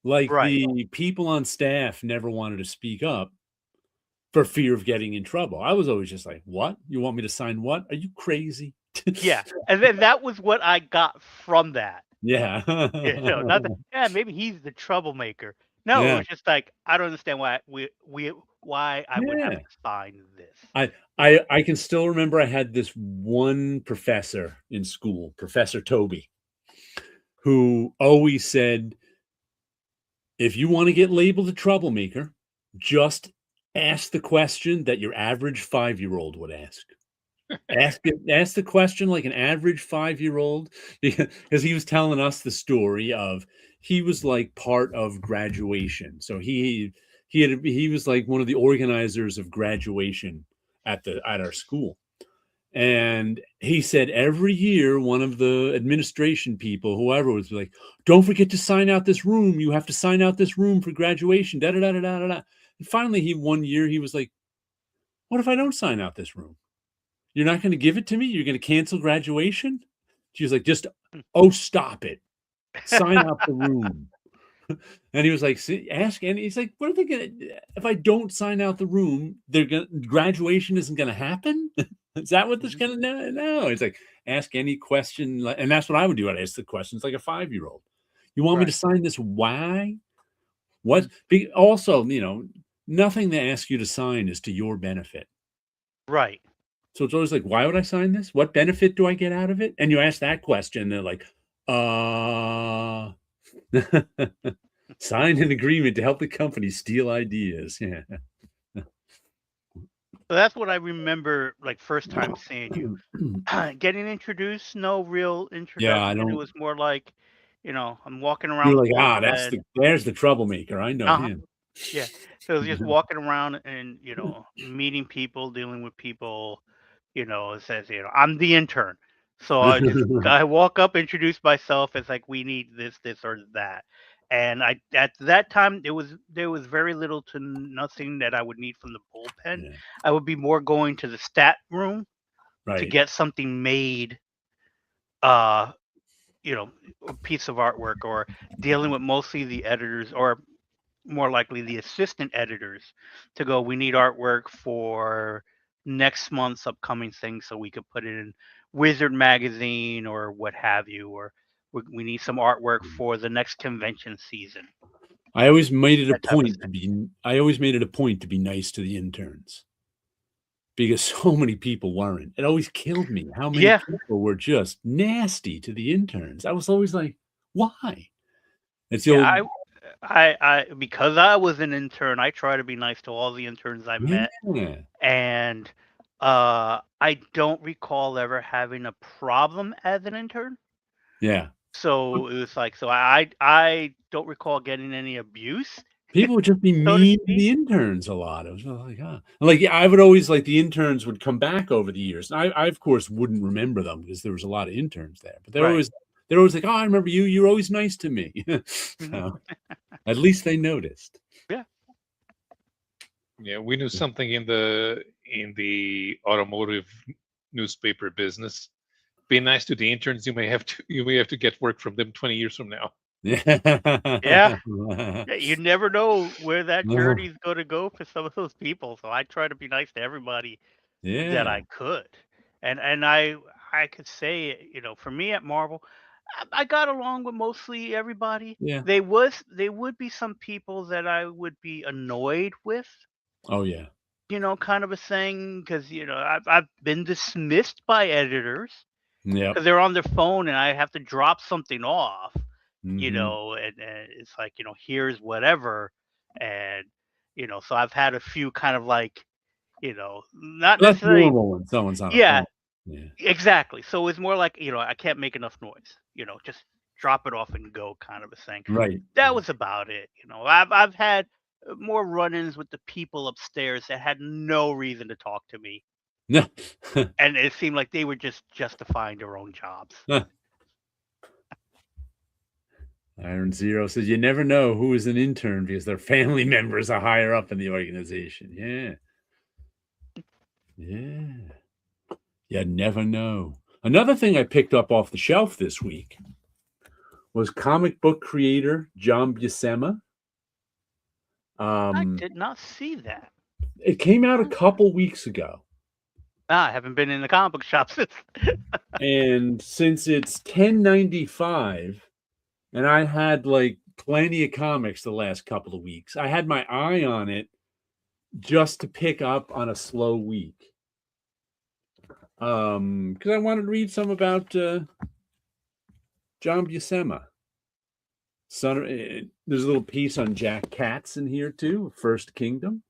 Like the people on staff never wanted to speak up for fear of getting in trouble. I was always just like, "What? You want me to sign what? Are you crazy?" Yeah, and then that was what I got from that. Yeah. Not that, yeah, maybe he's the troublemaker. No, it Yeah. was just like I don't understand why I would have Yeah. to sign this. I can still remember I had this one professor in school, Professor Toby, who always said, if you want to get labeled a troublemaker, just ask the question that your average 5-year-old would ask. Ask the question like an average 5-year-old, because he was telling us the story of he was like part of graduation. So he was like one of the organizers of graduation at our school. And he said every year, one of the administration people, whoever, was like, don't forget to sign out this room. You have to sign out this room for graduation. Da da da da da da. And finally, one year he was like, what if I don't sign out this room? You're not going to give it to me? You're going to cancel graduation? She was like, oh, stop it. Sign out the room. And he was like, ask, and he's like, what are they going to, if I don't sign out the room, graduation isn't going to happen? Is that what this going to, no. It's like, ask any question. And that's what I would do. I'd ask the questions like a 5-year-old. You want me to sign this? Why? What? Also, nothing they ask you to sign is to your benefit. Right. So it's always like, why would I sign this? What benefit do I get out of it? And you ask that question, they're like, sign an agreement to help the company steal ideas. Yeah. So that's what I remember, like first time seeing you. Getting introduced, no real introduction. I don't. It was more like, I'm walking You're around like, Bullpen. there's the troublemaker. I know him. Yeah. So it was just walking around and, meeting people, dealing with people, it says, I'm the intern. So I walk up, introduce myself as like, we need this, or that. And at that time there was very little to nothing that I would need from the bullpen. Yeah. I would be more going to the stat room to Right. get something made, a piece of artwork, or dealing with mostly the editors, or more likely the assistant editors, to go, we need artwork for next month's upcoming thing so we could put it in Wizard magazine or what have you, or we need some artwork for the next convention season. I always made it a That type of point to be nice to the interns, because so many people weren't. It always killed me how many people were just nasty to the interns. I was always like, why? It's the old, I because I was an intern, I try to be nice to all the interns I met. And I don't recall ever having a problem as an intern. Yeah. So it was like, so I don't recall getting any abuse. People would just be mean to the interns a lot. It was like, I would always, like, the interns would come back over the years. And I of course wouldn't remember them because there was a lot of interns there, but they're always like, oh, I remember you. You're always nice to me. So at least they noticed. Yeah. Yeah, we knew something in the automotive newspaper business. Be nice to the interns. You may have to get work from them 20 years from now. Yeah. You never know where that journey's going to go for some of those people. So I try to be nice to everybody that I could. And I could say, for me at Marvel, I got along with mostly everybody. Yeah. They would be some people that I would be annoyed with. Oh yeah. Kind of a thing, because I've been dismissed by editors Yeah. because they're on their phone and I have to drop something off. And it's like, here's whatever. And, so I've had a few kind of like, not That's necessarily normal when someone's on a Yeah, phone. Yeah. exactly. So it's more like, I can't make enough noise, just drop it off and go, kind of a thing. Right. That was about it. I've had more run-ins with the people upstairs that had no reason to talk to me. And it seemed like they were just justifying their own jobs. Iron Zero says, you never know who is an intern because their family members are higher up in the organization. Yeah. Yeah. You never know. Another thing I picked up off the shelf this week was comic book creator John Buscema. I did not see that. It came out a couple weeks ago. I haven't been in the comic book shop since. And since it's $10.95, and I had like plenty of comics the last couple of weeks, I had my eye on it just to pick up on a slow week. Because I wanted to read some about John Buscema. There's a little piece on Jack Katz in here too, First Kingdom.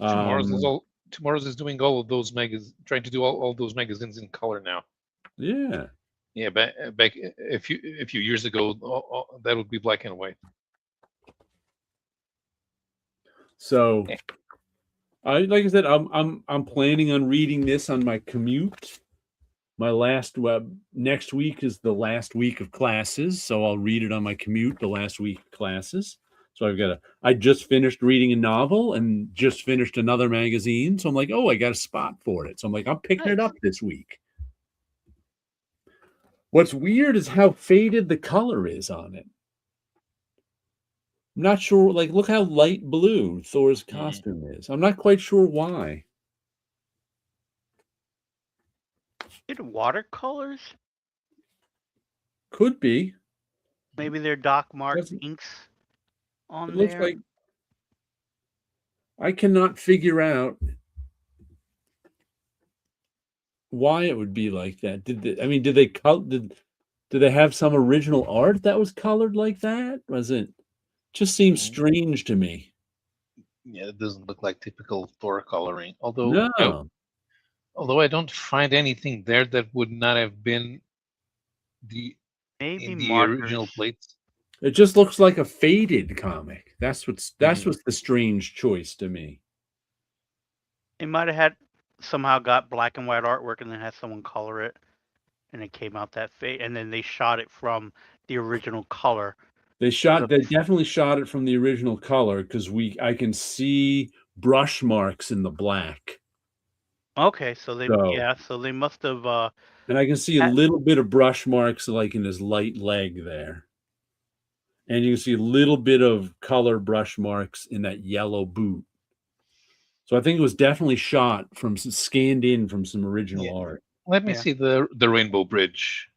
Tomorrow's is doing all of those trying to do all those magazines in color now. Yeah. Yeah, back a few years ago, that would be black and white. So, like I said, I'm planning on reading this on my commute. My next week is the last week of classes, so I'll read it on my commute the last week of classes. So I just finished reading a novel and just finished another magazine, so I'm like, oh, I got a spot for it. So I'm like, I'm picking it up this week. What's weird is how faded the color is on it. I'm not sure, like, look how light blue Thor's costume is. I'm not quite sure why. Did watercolors? Could be. Maybe they're Doc Martens inks on It there. looks like I cannot figure out why it would be like that. Did they have some original art that was colored like that? Was it just seems strange to me? Yeah, it doesn't look like typical Thor coloring. Although I don't find anything there that would not have been in the original plates. It just looks like a faded comic. That's what's the strange choice to me. It might have had somehow got black and white artwork and then had someone color it, and it came out that fade. And then they shot it from the original color. They definitely shot it from the original color because I can see brush marks in the black. Okay, so they must have. And I can see a little bit of brush marks like in his light leg there. And you can see a little bit of color brush marks in that yellow boot. So I think it was definitely scanned in from some original art. Let me see the Rainbow Bridge.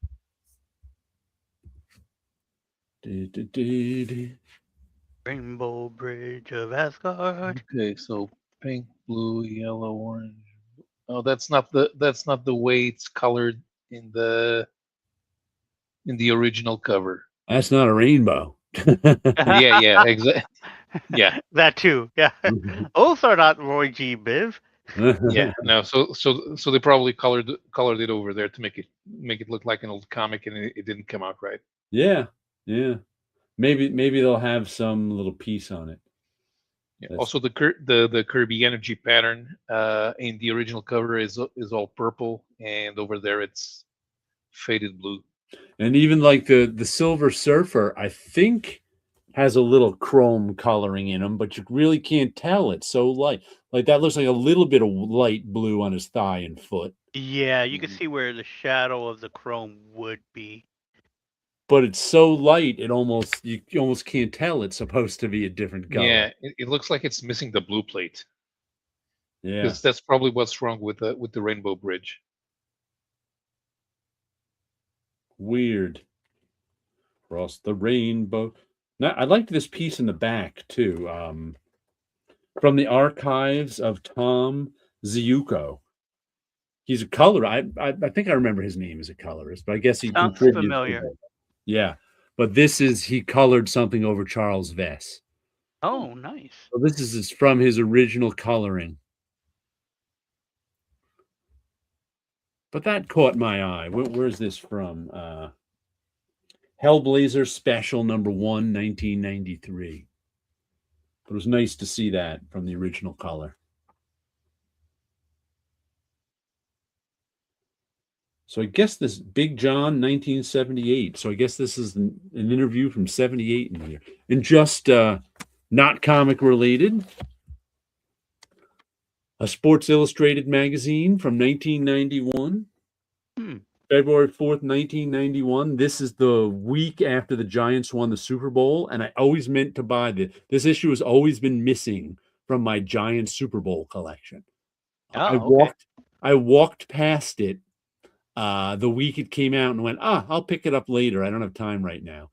Rainbow Bridge of Asgard. Okay, so pink, blue, yellow, orange. Oh, that's not the way it's colored in the original cover. That's not a rainbow. yeah, exactly. Yeah, that too. Yeah, those are not Roy G. Biv. Yeah, no. So they probably colored it over there to make it look like an old comic, and it didn't come out right. Yeah. Maybe they'll have some little piece on it. Yeah. Also, the Kirby energy pattern in the original cover is all purple, and over there it's faded blue. And even like the Silver Surfer, I think has a little chrome coloring in him, but you really can't tell. It's so light. Like that looks like a little bit of light blue on his thigh and foot. Yeah, you can see where the shadow of the chrome would be. But it's so light, you almost can't tell it's supposed to be a different color. Yeah, it looks like it's missing the blue plate. Yeah, because that's probably what's wrong with the Rainbow Bridge. Weird. Across the rainbow. Now, I liked this piece in the back too. From the archives of Tom Ziuko. He's a color. I think I remember his name as a colorist, but I guess he contributed. Familiar. Yeah, but he colored something over Charles Vess. Oh, nice. So this is from his original coloring. But that caught my eye. Where's this from? Hellblazer Special number 1, 1993. But it was nice to see that from the original color. So I guess this Big John 1978. So I guess this is an interview from 78 in here. And just not comic related. A Sports Illustrated magazine from 1991. February 4th, 1991. This is the week after the Giants won the Super Bowl, and I always meant to buy this. This issue has always been missing from my Giants Super Bowl collection. I Oh, okay. walked past it the week it came out and went, I'll pick it up later. I don't have time right now.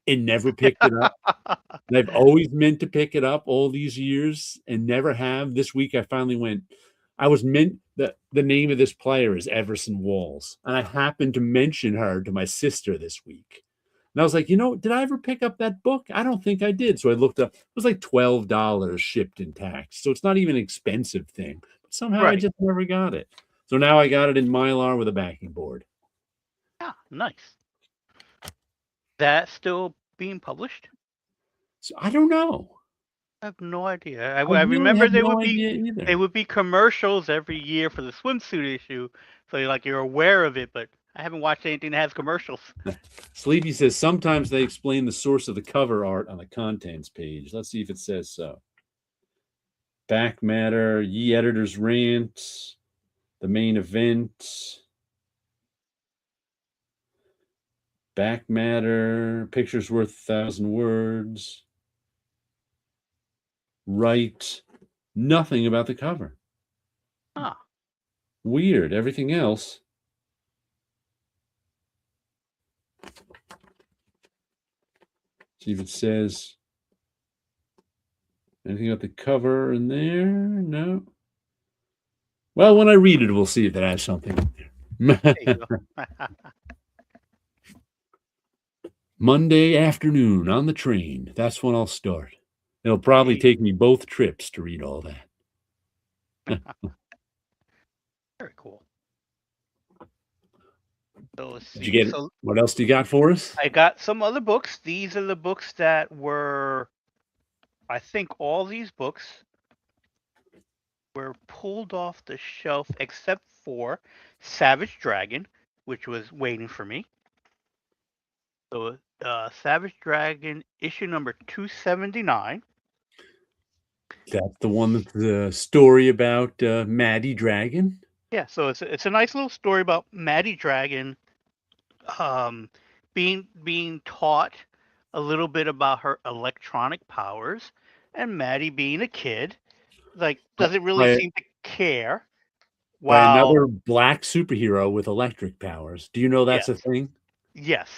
And never picked it up. And I've always meant to pick it up all these years and never have. This week I finally went. I was meant the name of this player is Everson Walls. And I happened to mention her to my sister this week. And I was like, did I ever pick up that book? I don't think I did. So I looked up, it was like $12 shipped in tax. So it's not even an expensive thing. But somehow I Right. just never got it. So now I got it in Mylar with a backing board. Yeah, nice. That's still being published? So I don't know. I have no idea. I I really remember have no idea either. they would be commercials every year for the swimsuit issue, so you're aware of it. But I haven't watched anything that has commercials. Sleepy says sometimes they explain the source of the cover art on the contents page. Let's see if it says so. Back matter, Ye Editor's Rant, the main event. Back matter, picture's worth 1,000 words. Right. Nothing about the cover. Huh. Weird. Everything else. See if it says anything about the cover in there. No. Well, when I read it, we'll see if it has something in there. There you go. Monday afternoon on the train. That's when I'll start. It'll probably take me both trips to read all that. Very cool. So let's see. Did you get it? What else do you got for us? I got some other books. These are the books that were, I think all these books were pulled off the shelf except for Savage Dragon, which was waiting for me. So Savage Dragon issue number 279. That's the one that's the story about Maddie Dragon. Yeah, so it's a nice little story about Maddie Dragon being taught a little bit about her electronic powers, and Maddie being a kid, doesn't really seem to care. By another black superhero with electric powers. Do you know that's a thing? Yes.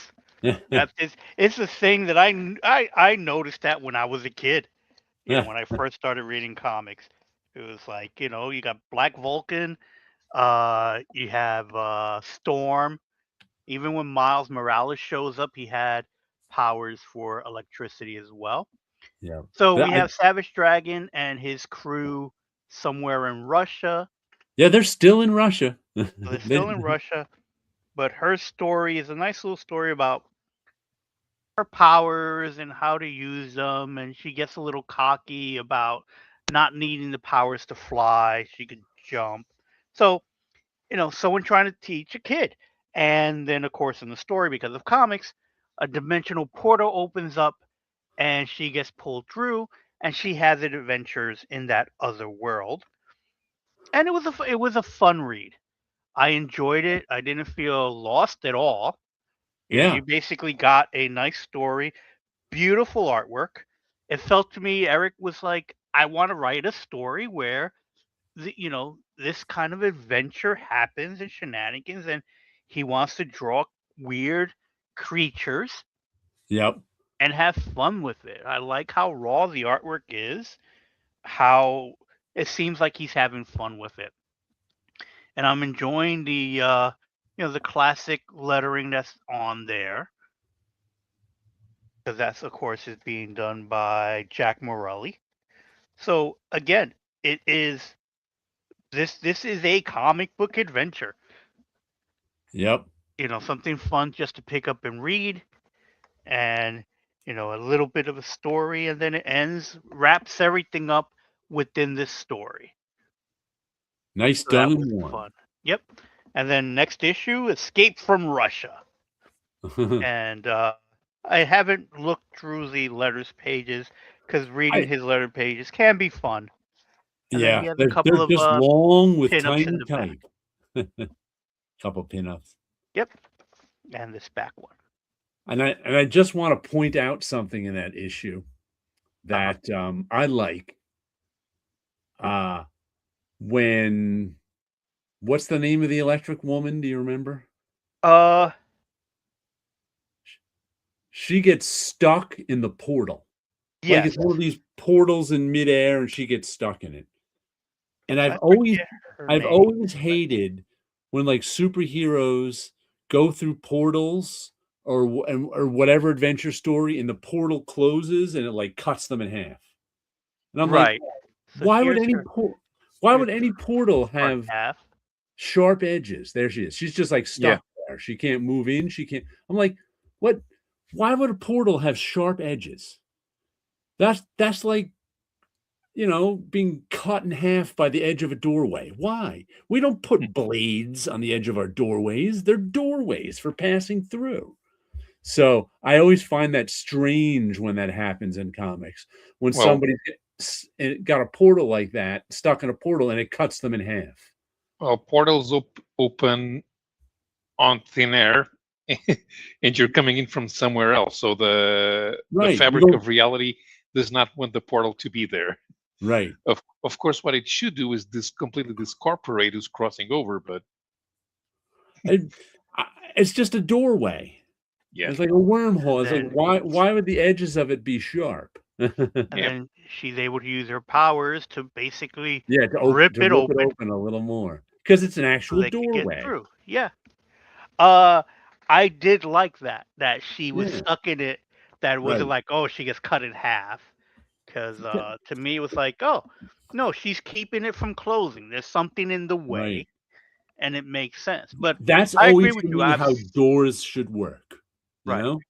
It's a thing that I noticed that when I was a kid. When I first started reading comics. It was like, you got Black Vulcan, you have Storm. Even when Miles Morales shows up, he had powers for electricity as well. Yeah. So we have Savage Dragon and his crew somewhere in Russia. Yeah, they're still in Russia. They're still in Russia, but her story is a nice little story about her powers and how to use them, and she gets a little cocky about not needing the powers to fly. She could jump. So, someone trying to teach a kid. And then, of course, in the story, because of comics, a dimensional portal opens up and she gets pulled through and she has adventures in that other world. And it was a fun read. I enjoyed it. I didn't feel lost at all. You basically got a nice story, beautiful artwork. It felt to me, Eric was like, I want to write a story where this kind of adventure happens and shenanigans, and he wants to draw weird creatures. Yep. And have fun with it. I like how raw the artwork is, how it seems like he's having fun with it. And I'm enjoying the the classic lettering that's on there. Because that's, of course, is being done by Jack Morelli. So again, it is this is a comic book adventure. Yep. Something fun just to pick up and read, and a little bit of a story, and then it wraps everything up within this story. Nice So done that in was one. fun. Yep. And then next issue, Escape from Russia. And I haven't looked through the letters pages because reading his letter pages can be fun. And then he has a couple they're of just long with pin-ups tiny in the back. type. Couple pin-ups. Yep. And this back one. And I just want to point out something in that issue that I like. when what's the name of the electric woman? Do you remember? Uh, She gets stuck in the portal. Like, yes. it's one of these portals in midair, and she gets stuck in it. And I forget her I've name. always hated when, like, superheroes go through portals or whatever adventure story, and the portal closes, and it, like, cuts them in half. And I'm like, Right. So why would any here's portal her have half. sharp edges? There she is. She's just, like, Yeah. stuck there. She can't move in, she can't I'm like, "What why would a portal have sharp edges?" That's like, being cut in half by the edge of a doorway. Why? We don't put blades on the edge of our doorways. They're doorways for passing through. So I always find that strange when that happens in comics. When Well, somebody got a portal like that, stuck in a portal, and it cuts them in half. portals open on thin air, and you're coming in from somewhere else. So the Right. You fabric don't. of reality does not want the portal to be there. Right. Of course, what it should do is completely discorporate who's crossing over. But It, it's just a doorway. yeah, It's like a wormhole. It's like, Then why would the edges of it be sharp? and yeah. then she's able to use her powers to basically Yeah, rip it rip it open open a little more because it's an so actual they could get doorway. through. Yeah. Uh, I did like that she was Yeah, stuck in it. That wasn't right. like, oh, she gets cut in half. Because to me, it was like, oh, no, she's keeping it from closing. There's something in the Right. way, and it makes sense. But That's I agree always with to you. me how doors should work, you Right, know?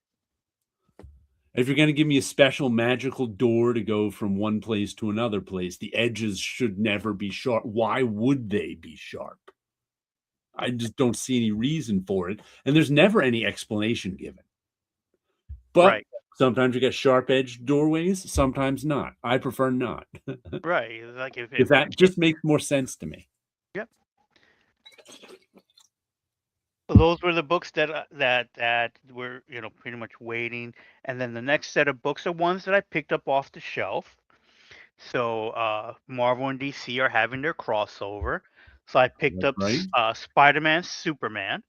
If you're gonna give me a special magical door to go from one place to another place, the edges should never be sharp. Why would they be sharp? I just don't see any reason for it, and there's never any explanation given. But right, sometimes you get sharp-edged doorways, sometimes not. I prefer not. right. It's like if If that just makes more sense to me. yep. So those were the books that that were pretty much waiting, and then the next set of books are ones that I picked up off the shelf. So Marvel and DC are having their crossover. So I picked That's up right, Spider-Man, Superman,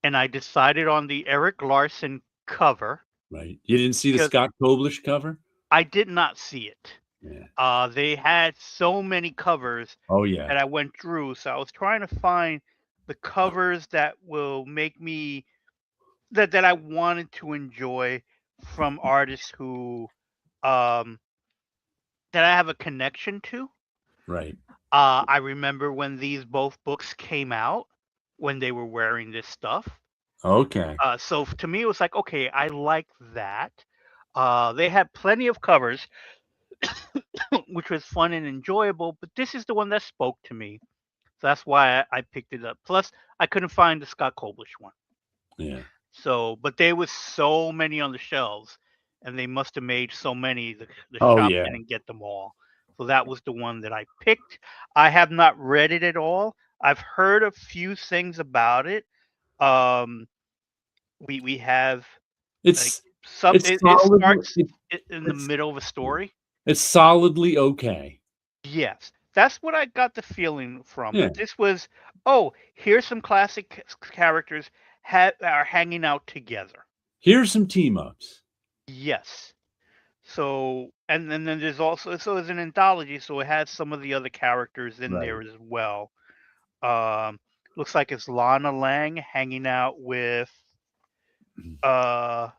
and I decided on the Eric Larson cover right. You didn't see the because Scott Koblish cover? I did not see it. Yeah. They had so many covers Oh, yeah. that I went through, so I was trying to find the covers that will make me that I wanted to enjoy from artists who um, that I have a connection to. Right. I remember when these both books came out when they were wearing this stuff. Okay. So to me, it was like, okay, I like that. They had plenty of covers, which was fun and enjoyable, but this is the one that spoke to me. So that's why I picked it up. Plus, I couldn't find the Scott Koblish one. Yeah. So, but there was so many on the shelves, and they must have made so many. The Oh, shop yeah. didn't get them all. So that was the one that I picked. I have not read it at all. I've heard a few things about it. Um, we have like It's it's it solidly starts in the it's middle of a story. it's solidly okay. Yes, that's what I got the feeling from. Yeah. That this was, oh, here's some classic characters are hanging out together. Here's some team-ups. Yes. So and then there's also it's an anthology, so it has some of the other characters in Right. there as well. Um, looks like it's Lana Lang hanging out with Mhm. uh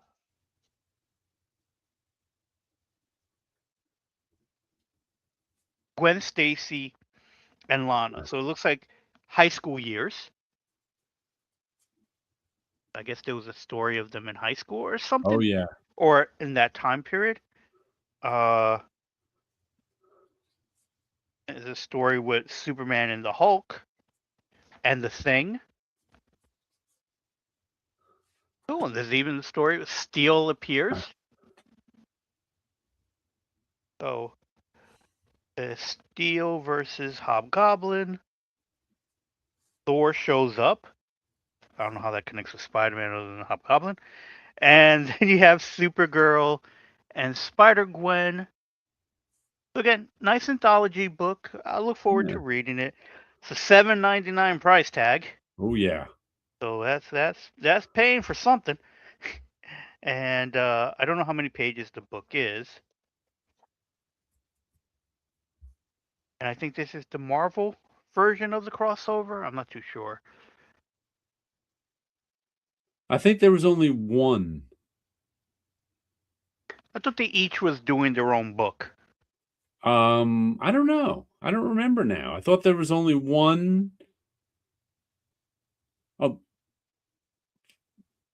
Gwen Stacy and Lana. So it looks like high school years. I guess there was a story of them in high school or Oh, something, yeah. or in that time period. Uh, there's a story with Superman and the Hulk and the Thing. Oh, and there's even a story with Steel appears. So Steel versus Hobgoblin. Thor shows up. I don't know how that connects with Spider-Man other than Hobgoblin. And then you have Supergirl and Spider-Gwen. So again, nice anthology book. I look forward Yeah. to reading it. It's a $7.99 price tag, Oh yeah. so that's paying for something. And I don't know how many pages the book is. And I think this is the Marvel version of the crossover. I'm not too sure. I think there was only one. I thought they each was doing their own book. I don't know. I don't remember now. I thought there was only one. Oh,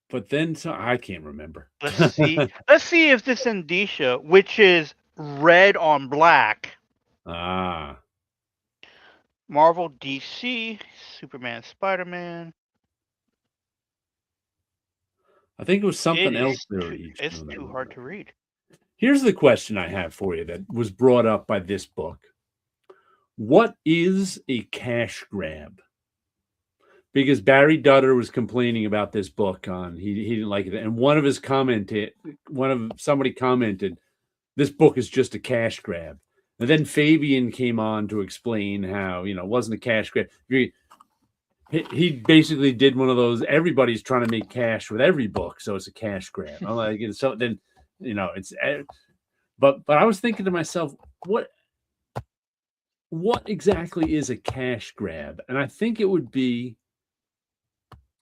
but then I can't remember. Let's see. Let's see if this indicia, which is red on black, Ah, Marvel, DC, Superman, Spider-Man. I think it was It something else is they were too. each It's doing their too own hard book. to read. Here's the question I have for you that was brought up by this book. What is a cash grab? Because Barry Dutter was complaining about this book on he didn't like it, and somebody commented, this book is just a cash grab. And then Fabian came on to explain how it wasn't a cash grab. He basically did one of those. Everybody's trying to make cash with every book, so it's a cash grab. I'm like, so then it's. But I was thinking to myself, what exactly is a cash grab? And I think it would be,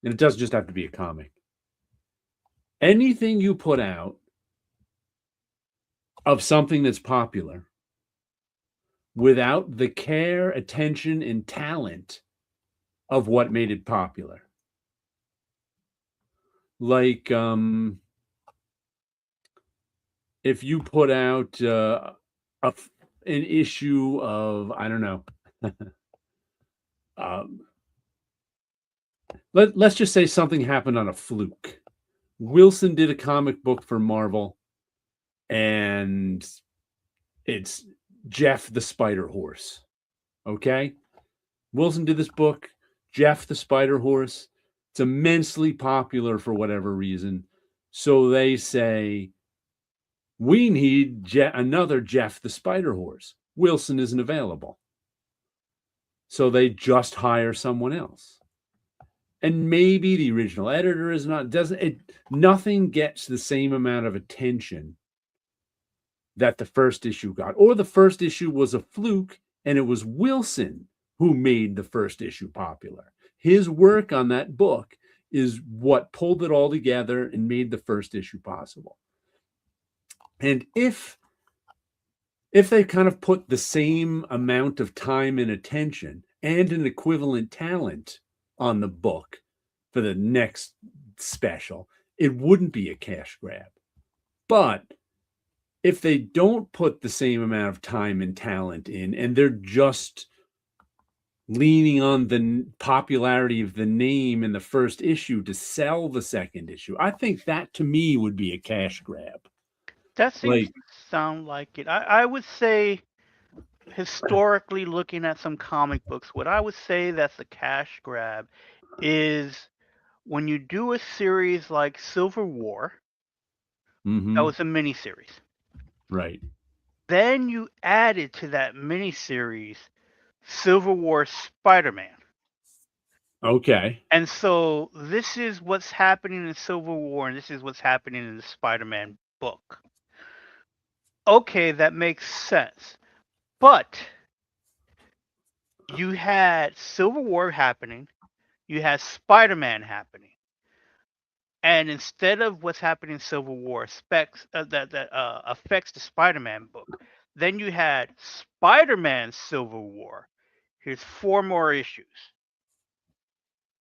and it doesn't just have to be a comic. Anything you put out of something that's popular without the care, attention, and talent of what made it popular. Like, if you put out an issue of, I don't know, um, let's just say something happened on a fluke. Wilson did a comic book for Marvel, and it's Jeff the Spider Horse. Okay? Wilson did this book, Jeff the Spider Horse. It's immensely popular for whatever reason. So they say, we need another Jeff the Spider Horse. Wilson isn't available. So they just hire someone else. And maybe the original editor is nothing gets the same amount of attention that the first issue got. Or the first issue was a fluke and it was Wilson who made the first issue popular. His work on that book is what pulled it all together and made the first issue possible. And if they kind of put the same amount of time and attention and an equivalent talent on the book for the next special, it wouldn't be a cash grab. But if they don't put the same amount of time and talent in, and they're just leaning on the popularity of the name in the first issue to sell the second issue, I think that to me would be a cash grab. That seems to sound like it. I would say, historically, looking at some comic books, what I would say that's a cash grab is when you do a series like Civil War, that was a miniseries. Right. Then you added to that miniseries Civil War Spider-Man. Okay. And so this is what's happening in Civil War, and this is what's happening in the Spider-Man book. Okay, that makes sense. But you had Civil War happening, you had Spider-Man happening. And instead of what's happening in Civil War that affects the Spider-Man book, then you had Spider-Man Civil War. Here's 4 more issues.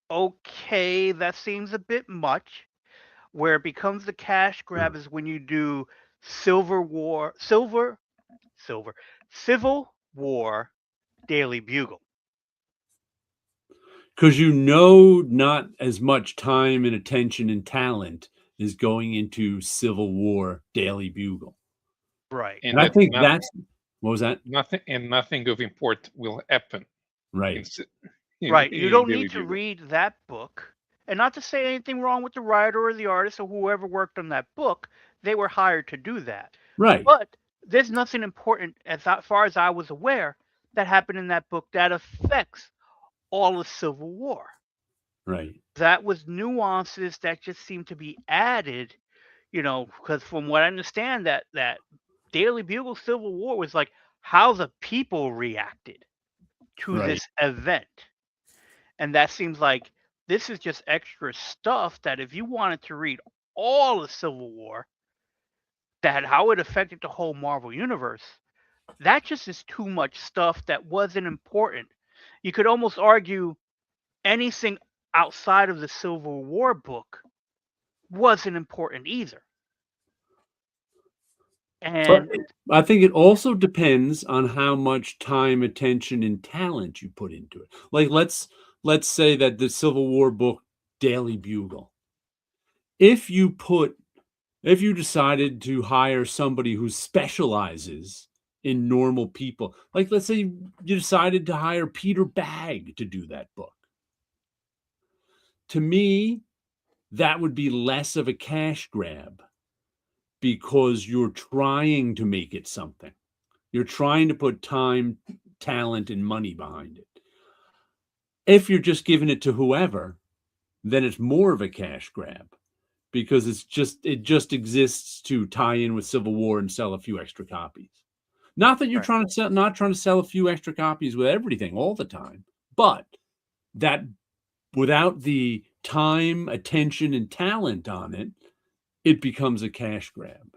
Okay, that seems a bit much. Where it becomes the cash grab is when you do Civil War Daily Bugle. Because not as much time and attention and talent is going into Civil War Daily Bugle. Right. And I think what was that? Nothing of import will happen. Right. Right. You don't need to read that book. And not to say anything wrong with the writer or the artist or whoever worked on that book. They were hired to do that. Right. But there's nothing important far as I was aware that happened in that book that affects all of Civil War. Right. That was nuances that just seem to be added, because from what I understand, that Daily Bugle Civil War was like how the people reacted to Right. this event. And that seems like this is just extra stuff that if you wanted to read all of Civil War, that how it affected the whole Marvel universe, that just is too much stuff that wasn't important. You could almost argue anything outside of the Civil War book wasn't important either. But And I think it also depends on how much time, attention, and talent you put into it. Like let's say that the Civil War book Daily Bugle. If you put if you decided to hire somebody who specializes in normal people, like let's say you decided to hire Peter Bagg to do that book. To me, that would be less of a cash grab because you're trying to make it something. You're trying to put time, talent, and money behind it. If you're just giving it to whoever, then it's more of a cash grab because it just exists to tie in with Civil War and sell a few extra copies. Not that you're right, not trying to sell a few extra copies with everything all the time, but that without the time, attention, and talent on it, it becomes a cash grab.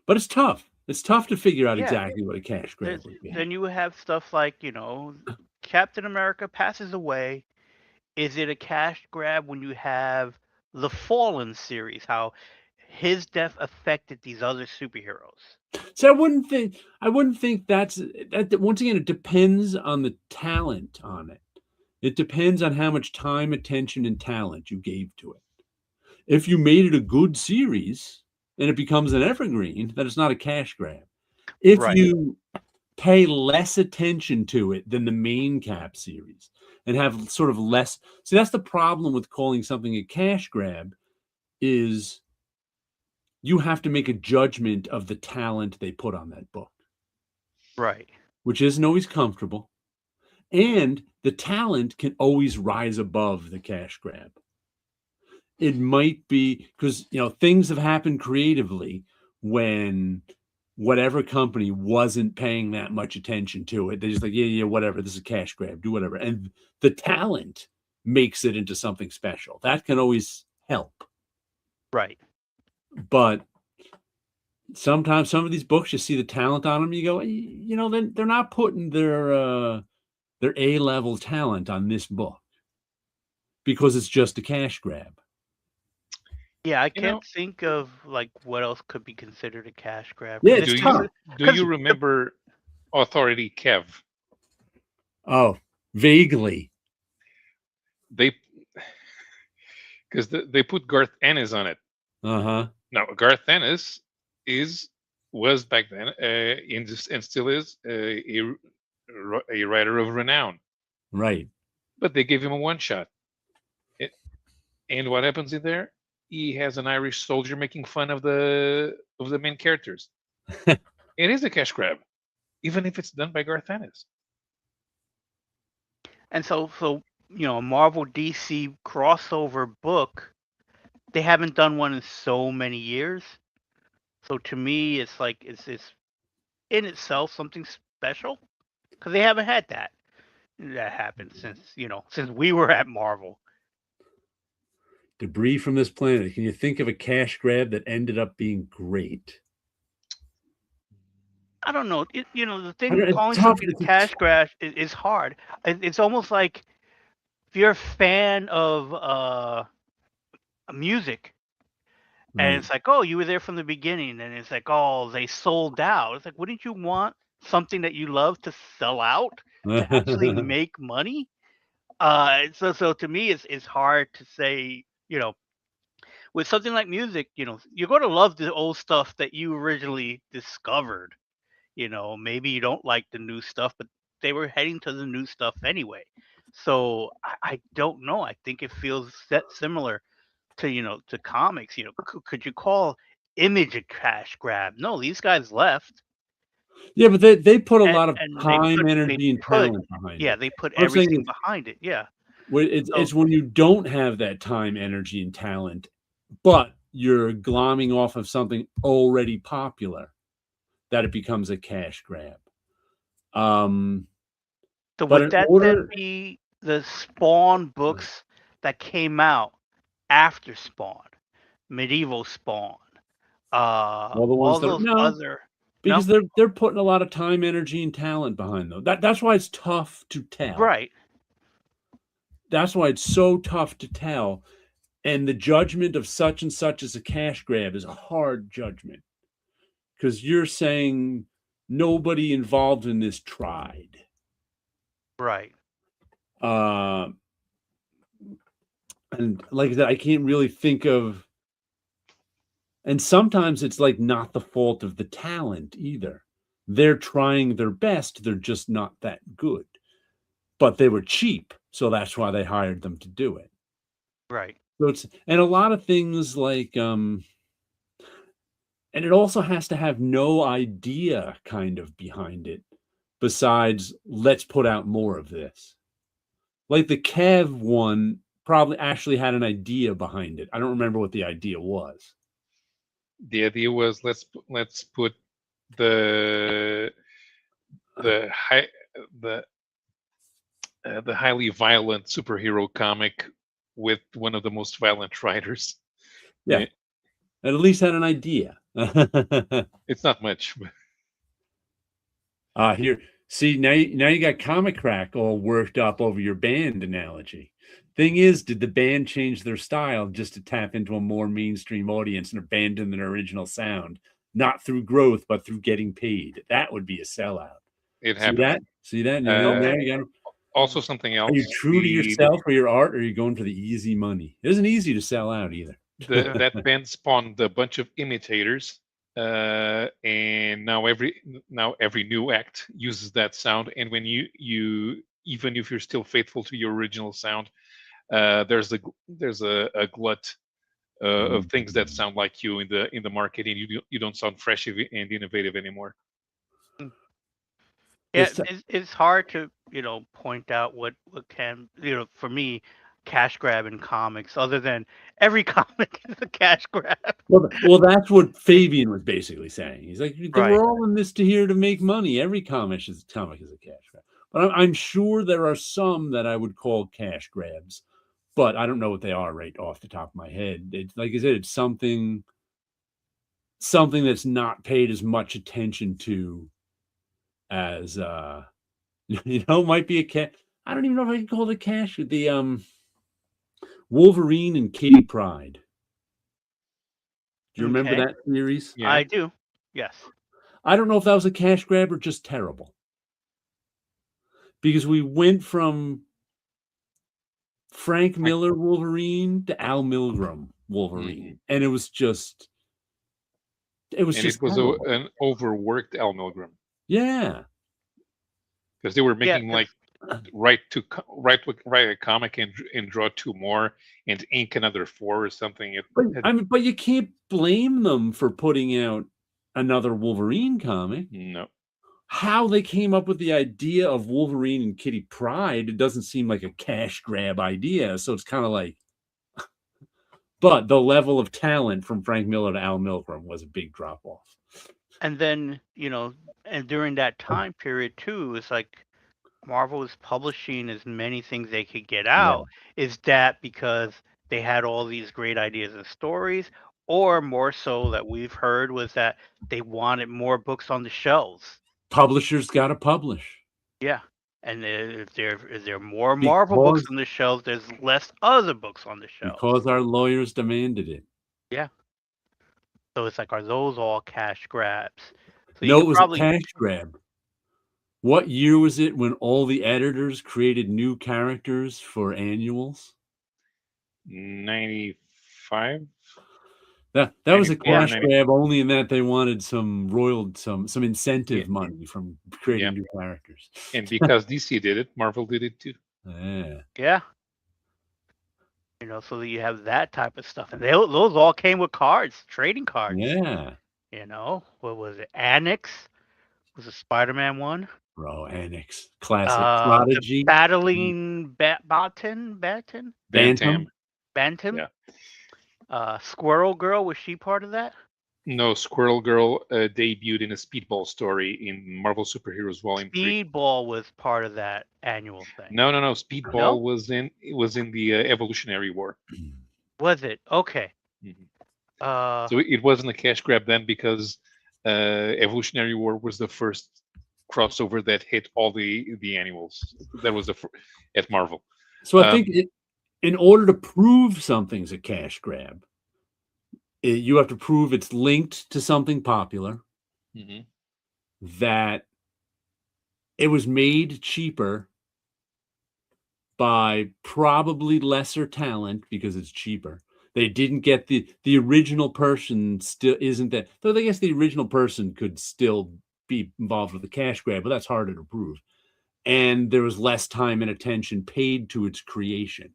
But it's tough. It's tough to figure out yeah, exactly what a cash grab would be. then you have stuff like, Captain America passes away. Is it a cash grab when you have the Fallen series? How his death affected these other superheroes. So I wouldn't think that once again, it depends on the talent on it. It depends on how much time, attention, and talent you gave to it. If you made it a good series and it becomes an evergreen, then it's not a cash grab. If Right, you pay less attention to it than the main Cap series and have sort of less, see, that's the problem with calling something a cash grab is you have to make a judgment of the talent they put on that book, right, which isn't always comfortable. And the talent can always rise above the cash grab. It might be because, things have happened creatively when whatever company wasn't paying that much attention to it. They're just like, yeah, yeah, whatever. This is a cash grab. Do whatever. And the talent makes it into something special. That can always help. right. But sometimes some of these books, you see the talent on them, you go, they're not putting their A-level talent on this book because it's just a cash grab. Yeah, I You can't know, think of like what else could be considered a cash grab Yeah, because it's do it's you tough. do you because remember Authority Kev? Oh, vaguely. They because they put Garth Ennis on it. Uh-huh. Now Garth Ennis was back then and still is a writer of renown, Right. but they gave him a one shot. And what happens in there? He has an Irish soldier making fun of the main characters. It is a cash grab, even if it's done by Garth Ennis. and so a Marvel DC crossover book, they haven't done one in so many years. So to me, it's like it's in itself something special because they haven't had that happen since we were at Marvel. Debris from this planet. Can you think of a cash grab that ended up being great? I don't know. The thing It's calling tough. something a cash grab is hard. It's almost like if you're a fan of music, and Right. it's like, oh, you were there from the beginning, and it's like, oh, they sold out. It's like, wouldn't you want something that you love to sell out to actually make money? So to me, it's hard to say. With something like music, you're going to love the old stuff that you originally discovered. Maybe you don't like the new stuff, but they were heading to the new stuff anyway. So I don't know. I think it feels that similar to to comics. Could you call image a cash grab. No, these guys left. Yeah, but they put a lot of And time, energy, and talent behind it. they put What I'm saying everything is, behind it. Yeah. it's when you don't have that time, energy, and talent, but you're glomming off of something already popular, that it becomes a cash grab. So But would in that then order, be the Spawn books that came out after Spawn, medieval Spawn, all the ones all that are, those no, other no? because they're putting a lot of time, energy, and talent behind them. That's why it's tough to tell. Right. That's why it's so tough to tell. And the judgment of such and such as a cash grab is a hard judgment, because you're saying nobody involved in this tried. Right. And like I said, I can't really think of, and sometimes it's like not the fault of the talent either. They're trying their best, they're just not that good. But they were cheap, so that's why they hired them to do it. Right. So it's, and a lot of things like and it also has to have no idea kind of behind it besides let's put out more of this. Like the Kev one probably actually had an idea behind it. I don't remember what the idea was. The idea was let's put the high the highly violent superhero comic with one of the most violent writers. Yeah. Yeah. It at least had an idea. It's not much. Here, see, now you got Comic Crack all worked up over your band analogy. Thing is, did the band change their style just to tap into a more mainstream audience and abandon their original sound? Not through growth, but through getting paid. That would be a sellout. It See happened. that? See that? Now you got. Also, something else. Are you true to yourself or your art, or are you going for the easy money? It isn't easy to sell out either. That band spawned a bunch of imitators, and now every new act uses that sound. And when you even if you're still faithful to your original sound, there's a glut of things that sound like you in the market, and you don't sound fresh and innovative anymore. Yeah, it's hard to point out what can for me cash grab in comics other than every comic is a cash grab. Well, that's what Fabian was basically saying. He's like, Right. we're all in this to here to make money. Every comic is a cash grab. But I'm sure there are some that I would call cash grabs, but I don't know what they are right off the top of my head. It's like I said, it's something that's not paid as much attention to as might be a cat. I don't even know if I can call it a cash. The Wolverine and Kitty Pryde. Do you remember that series? Yeah. I do. Yes. I don't know if that was a cash grab or just terrible. Because we went from Frank Miller Wolverine to Al Milgrom Wolverine. And it was just an overworked Al Milgrom. Yeah. Because they were making write a comic and draw 2 more and ink another 4 or something. But you can't blame them for putting out another Wolverine comic. No. How they came up with the idea of Wolverine and Kitty Pryde, it doesn't seem like a cash grab idea. So it's kind of like, but the level of talent from Frank Miller to Al Milgrom was a big drop off. And then, and during that time period too, it's like Marvel was publishing as many things they could get out. Yeah. Is that because they had all these great ideas and stories, or more so that we've heard was that they wanted more books on the shelves? Publishers got to publish. Yeah. And if there more Marvel books on the shelves, there's less other books on the shelves. Because our lawyers demanded it. Yeah. So it's like, are those all cash grabs? So no, it was a cash grab. What year was it when all the editors created new characters for annuals? 95. That was a cash grab only in that they wanted some some incentive money from creating new characters. And because DC did it, Marvel did it too. Yeah. Yeah. So that you have that type of stuff, and those all came with cards, trading cards. Yeah. What was it? Annex was a Spider-Man one. Bro, Annex. Classic. The Prodigy. battling Batten, Bantam. Bantam. Squirrel Girl, was she part of that? No, Squirrel Girl debuted in a Speedball story in Marvel Superheroes Volume 3. Speedball was part of that annual thing. No. Speedball was in the Evolutionary War. Was it? Okay. So it wasn't a cash grab then because Evolutionary War was the first crossover that hit all the annuals. That was at Marvel. So I think in order to prove something's a cash grab, you have to prove it's linked to something popular, that it was made cheaper by probably lesser talent because it's cheaper. They didn't get the original person still isn't that. Though I guess the original person could still be involved with the cash grab, but that's harder to prove. And there was less time and attention paid to its creation.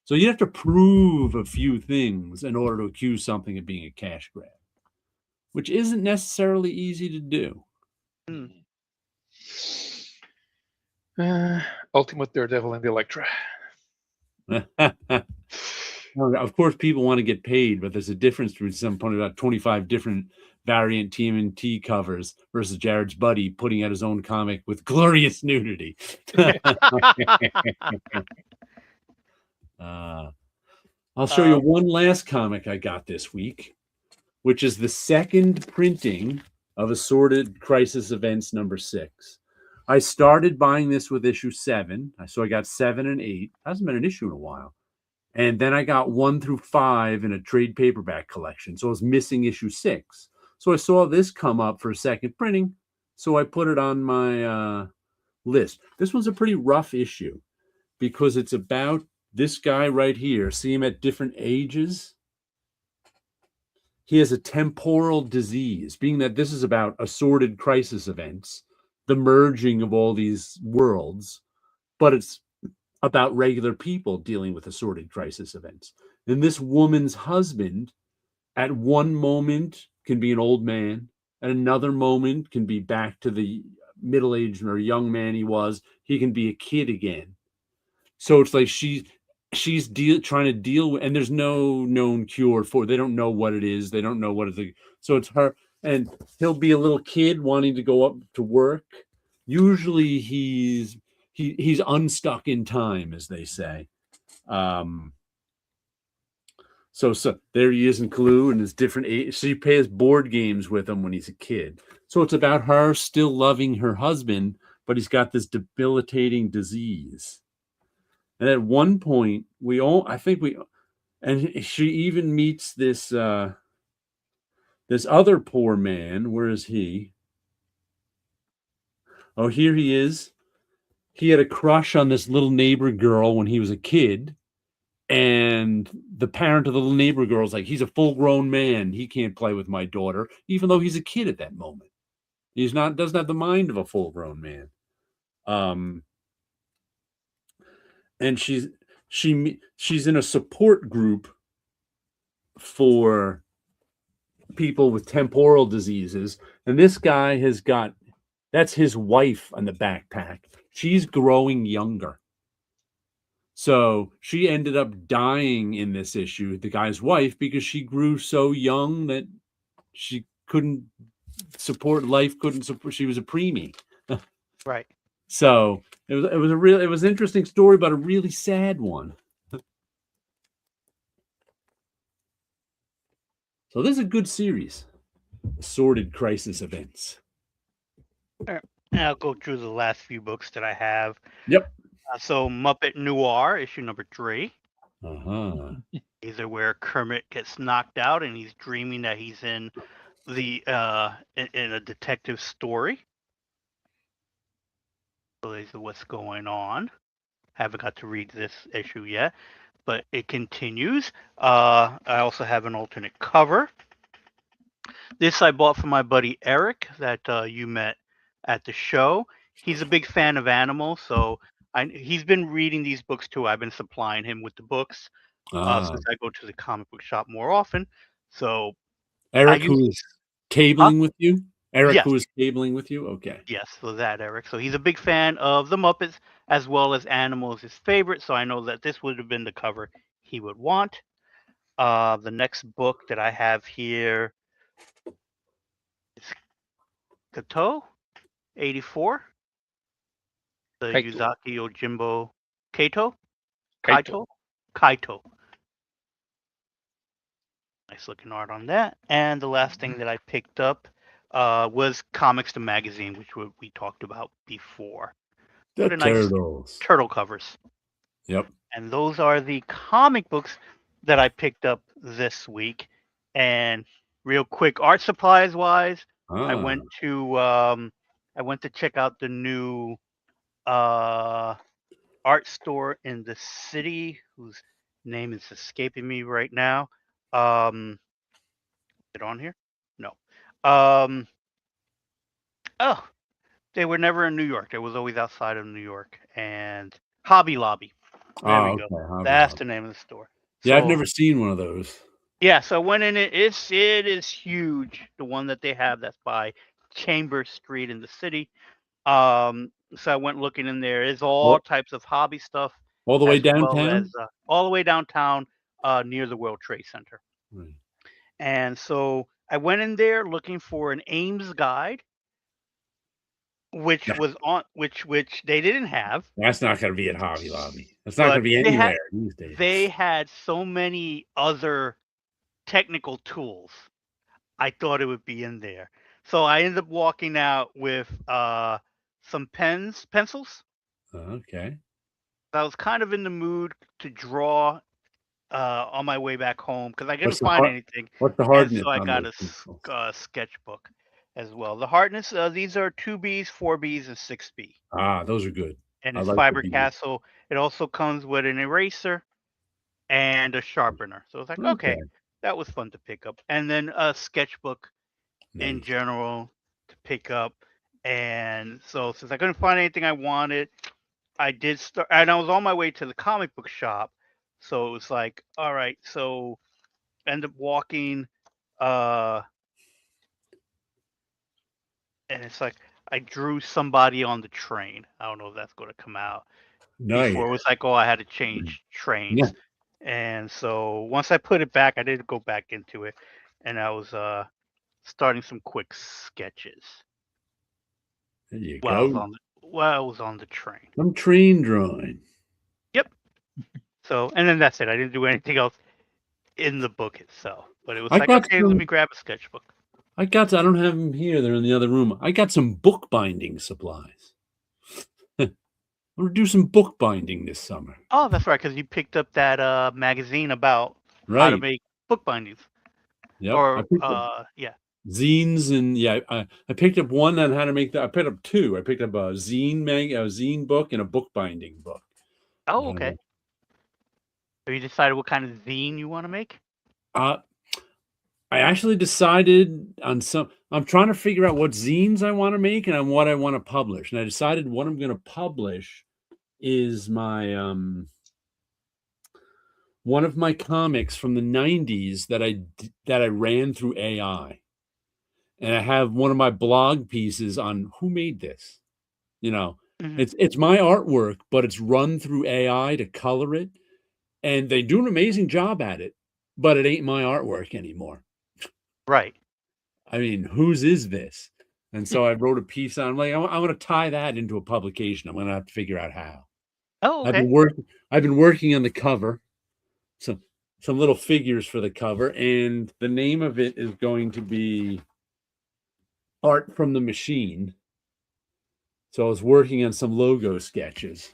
So you have to prove a few things in order to accuse something of being a cash grab, which isn't necessarily easy to do. Ultimate Daredevil and Elektra. Of course, people want to get paid, but there's a difference between some point about 25 different variant TMNT covers versus Jared's buddy putting out his own comic with glorious nudity. I'll show you one last comic I got this week, which is the second printing of Assorted Crisis Events number 6. I started buying this with issue 7, so I got 7 and 8. Hasn't been an issue in a while. And then I got 1 through 5 in a trade paperback collection. So I was missing issue 6. So I saw this come up for a second printing. So I put it on my list. This one's a pretty rough issue because it's about this guy right here. See him at different ages? He has a temporal disease, being that this is about assorted crisis events, the merging of all these worlds, but it's about regular people dealing with assorted crisis events. And this woman's husband, at one moment, can be an old man. At another moment, can be back to the middle-aged or young man he was. He can be a kid again. So it's like she's trying to deal with, and there's no known cure for it. They don't know what it is. They don't know what it is. So it's her, and he'll be a little kid wanting to go up to work. Usually he's unstuck in time, as they say. So there he is in Clue, and his different age. She plays board games with him when he's a kid. So it's about her still loving her husband, but he's got this debilitating disease. And at one point, and she even meets this this other poor man. Where is he? Oh, here he is. He had a crush on this little neighbor girl when he was a kid. And the parent of the little neighbor girl is like, he's a full-grown man. He can't play with my daughter, even though he's a kid at that moment. Doesn't have the mind of a full-grown man. And she's in a support group for people with temporal diseases. And this guy that's his wife on the backpack. She's growing younger. So she ended up dying in this issue, the guy's wife, because she grew so young that she couldn't support life, she was a preemie. Right. So it was an interesting story, but a really sad one. So this is a good series. Assorted Crisis Events. I'll go through the last few books that I have. Yep. So Muppet Noir, issue number 3. These are where Kermit gets knocked out and he's dreaming that he's in in a detective story. So these are what's going on. Haven't got to read this issue yet, but it continues. I also have an alternate cover. This I bought from my buddy Eric that you met at the show. He's a big fan of animals, so he's been reading these books too. I've been supplying him with the books. since I go to the comic book shop more often. So Eric, I who use is cabling with you? Eric, yes, who is cabling with you? Okay. yes, so that Eric. So he's a big fan of the Muppets as well as animals, his favorite. So I know that this would have been the cover he would want. The next book that I have here is Kato 84, the Kaito. Yuzaki Ojimbo Kaito. Kaito. Kaito. Nice looking art on that. And the last thing that I picked up was Comics the Magazine, which we talked about before. The What a nice Turtles. turtle covers. Yep. And those are the comic books that I picked up this week. And real quick, art supplies wise, I went to check out the new art store in the city whose name is escaping me right now. Is it on here? No. Oh, they were never in New York. It was always outside of New York. And Hobby Lobby. There we go. Okay. That's the name of the store. Yeah, I've So, never seen one of those. yeah, so I went in it. It is huge. The one that they have that's by Chambers Street in the city. So I went looking in there. It's all types of hobby stuff, All the way as well downtown? as all the way downtown near the World Trade Center. Right. And so I went in there looking for an Ames guide, which No. was on which they didn't have. That's not going to be at Hobby Lobby. That's not going to But be anywhere these days. they had so many other technical tools. I thought it would be in there. So I ended up walking out with some pencils. Okay. I was kind of in the mood to draw on my way back home because I couldn't What's the find anything. What's the And hardness so I on got those a pencils? sketchbook as well. The hardness, these are 2Bs, 4Bs, and 6B. Those are good. And I it's like the Fiber Bs. Castle. It also comes with an eraser and a sharpener. So it's like, okay, that was fun to pick up. And then a sketchbook in Nice. general to pick up. And so since I couldn't find anything I wanted, I did start, and I was on my way to the comic book shop. So it was like, all right, so end up walking, and it's like I drew somebody on the train. I don't know if that's going to come out. Nice. Before it was like, oh, I had to change trains. Yeah. And so once I put it back, I did go back into it, and I was starting some quick sketches. There you While go. I was on the train. Some train drawing. Yep. So, and then that's it. I didn't do anything else in the book itself. But it was like, okay, let me grab a sketchbook. I don't have them here. They're in the other room. I got some bookbinding supplies. I'm going to do some bookbinding this summer. Oh, that's right, because you picked up that magazine about how to make bookbindings. Yep. Or, yeah. Zines, and yeah, I picked up one on how to make that. I picked up two. I picked up a zine book, and a bookbinding book. Oh, okay. Have you decided what kind of zine you want to make? I actually decided on some. I'm trying to figure out what zines I want to make and on what I want to publish. And I decided what I'm going to publish is my one of my comics from the 90s that I ran through AI. And I have one of my blog pieces on who made this. You know, it's my artwork, but it's run through AI to color it. And they do an amazing job at it, but it ain't my artwork anymore. Right. I mean, whose is this? And so I wrote a piece on, like, I want to tie that into a publication. I'm going to have to figure out how. Oh, okay. I've been working on the cover, some little figures for the cover, and the name of it is going to be Art from the Machine. So I was working on some logo sketches.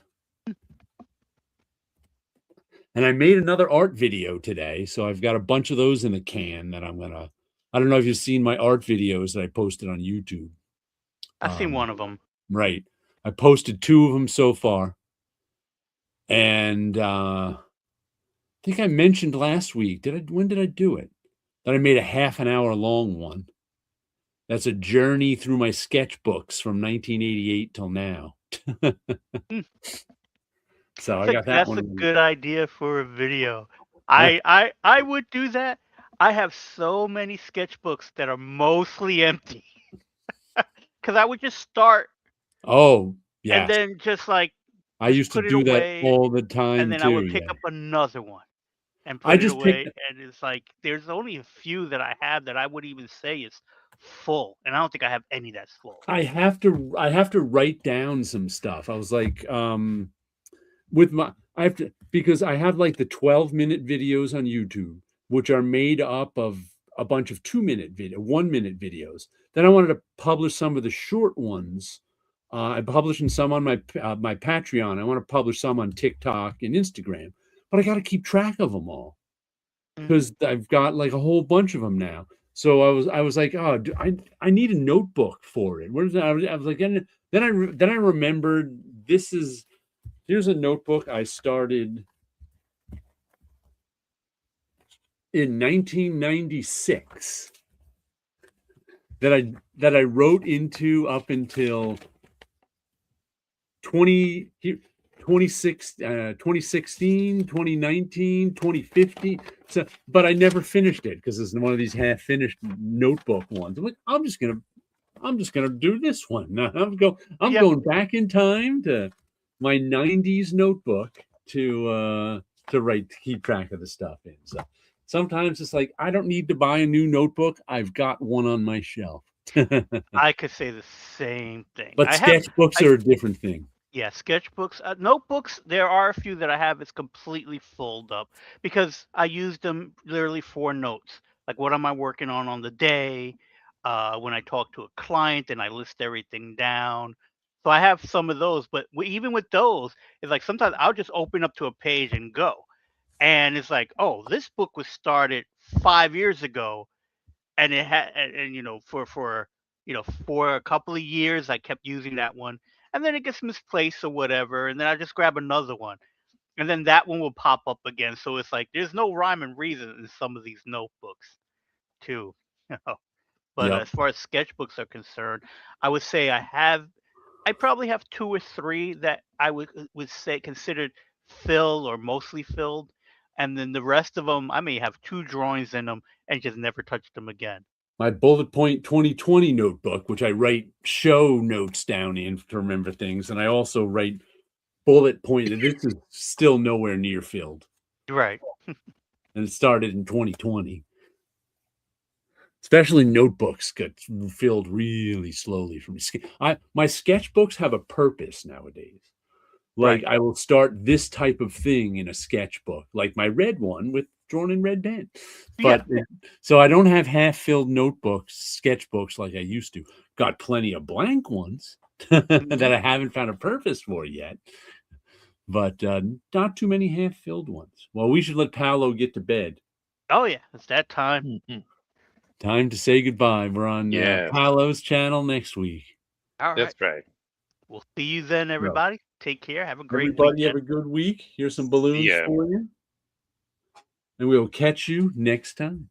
And I made another art video today. So I've got a bunch of those in the can that I'm going to, I don't know if you've seen my art videos that I posted on YouTube. I've seen one of them. Right. I posted 2 of them so far. And I think I mentioned last week, when did I do it? That I made a half an hour long one. That's a journey through my sketchbooks from 1988 till now. So I got that one. That's a good idea for a video. I would do that. I have so many sketchbooks that are mostly empty because I would just start Oh, and yes. then just I used to put it do that away, all the and time then I too. would pick Yeah. up another one and I put it just picked. away. And it's like there's only a few that I have that I would even say is full, and I don't think I have any that's full. I have to write down some stuff. I was like, with my I have to, because I have like the 12-minute videos on YouTube, which are made up of a bunch of 2-minute 1-minute videos. Then I wanted to publish some of the short ones. I'm publishing some on my Patreon. I want to publish some on TikTok and Instagram, but I got to keep track of them all because I've got like a whole bunch of them now. So I was like, oh, I need a notebook for it. Where's that? I was like, then I remembered here's a notebook I started in 1996 that I wrote into up until 2016, 2019, 2050. So, but I never finished it because it's one of these Mm-hmm. half-finished notebook ones. I'm like, I'm just gonna do this one. I'm Yep. going back in time to my 90s notebook to keep track of the stuff in. So sometimes it's like I don't need to buy a new notebook. I've got one on my shelf. I could say the same thing. But sketchbooks are a different thing. Yeah, sketchbooks, notebooks. There are a few that I have. It's completely filled up because I use them literally for notes. Like, what am I working on the day? When I talk to a client and I list everything down. So I have some of those, but even with those, it's like sometimes I'll just open up to a page and go, and it's like, oh, this book was started 5 years ago, and it had and for a couple of years I kept using that one, and then it gets misplaced or whatever, and then I just grab another one, and then that one will pop up again. So it's like there's no rhyme and reason in some of these notebooks too. you know. But Yep. as far as sketchbooks are concerned, I would say I probably have two or three that I would say considered filled or mostly filled, and then the rest of them I may have two drawings in them and just never touched them again. My bullet point 2020 notebook, which I write show notes down in to remember things, and I also write bullet point. This is still nowhere near filled, Right. and it started in 2020. Especially notebooks get filled really slowly for me. My sketchbooks have a purpose nowadays. Like Right. I will start this type of thing in a sketchbook, like my red one with drawn in red pen. Yeah. But so I don't have half-filled notebooks, sketchbooks like I used to. Got plenty of blank ones that I haven't found a purpose for yet. But not too many half-filled ones. Well, we should let Paolo get to bed. Oh yeah, it's that time. Time to say goodbye. We're on Yes. Paolo's channel next week. All right. That's right. We'll see you then, everybody. Take care. Have a great Everybody have weekend. a good week. Here's some balloons Yeah. for you. And we'll catch you next time.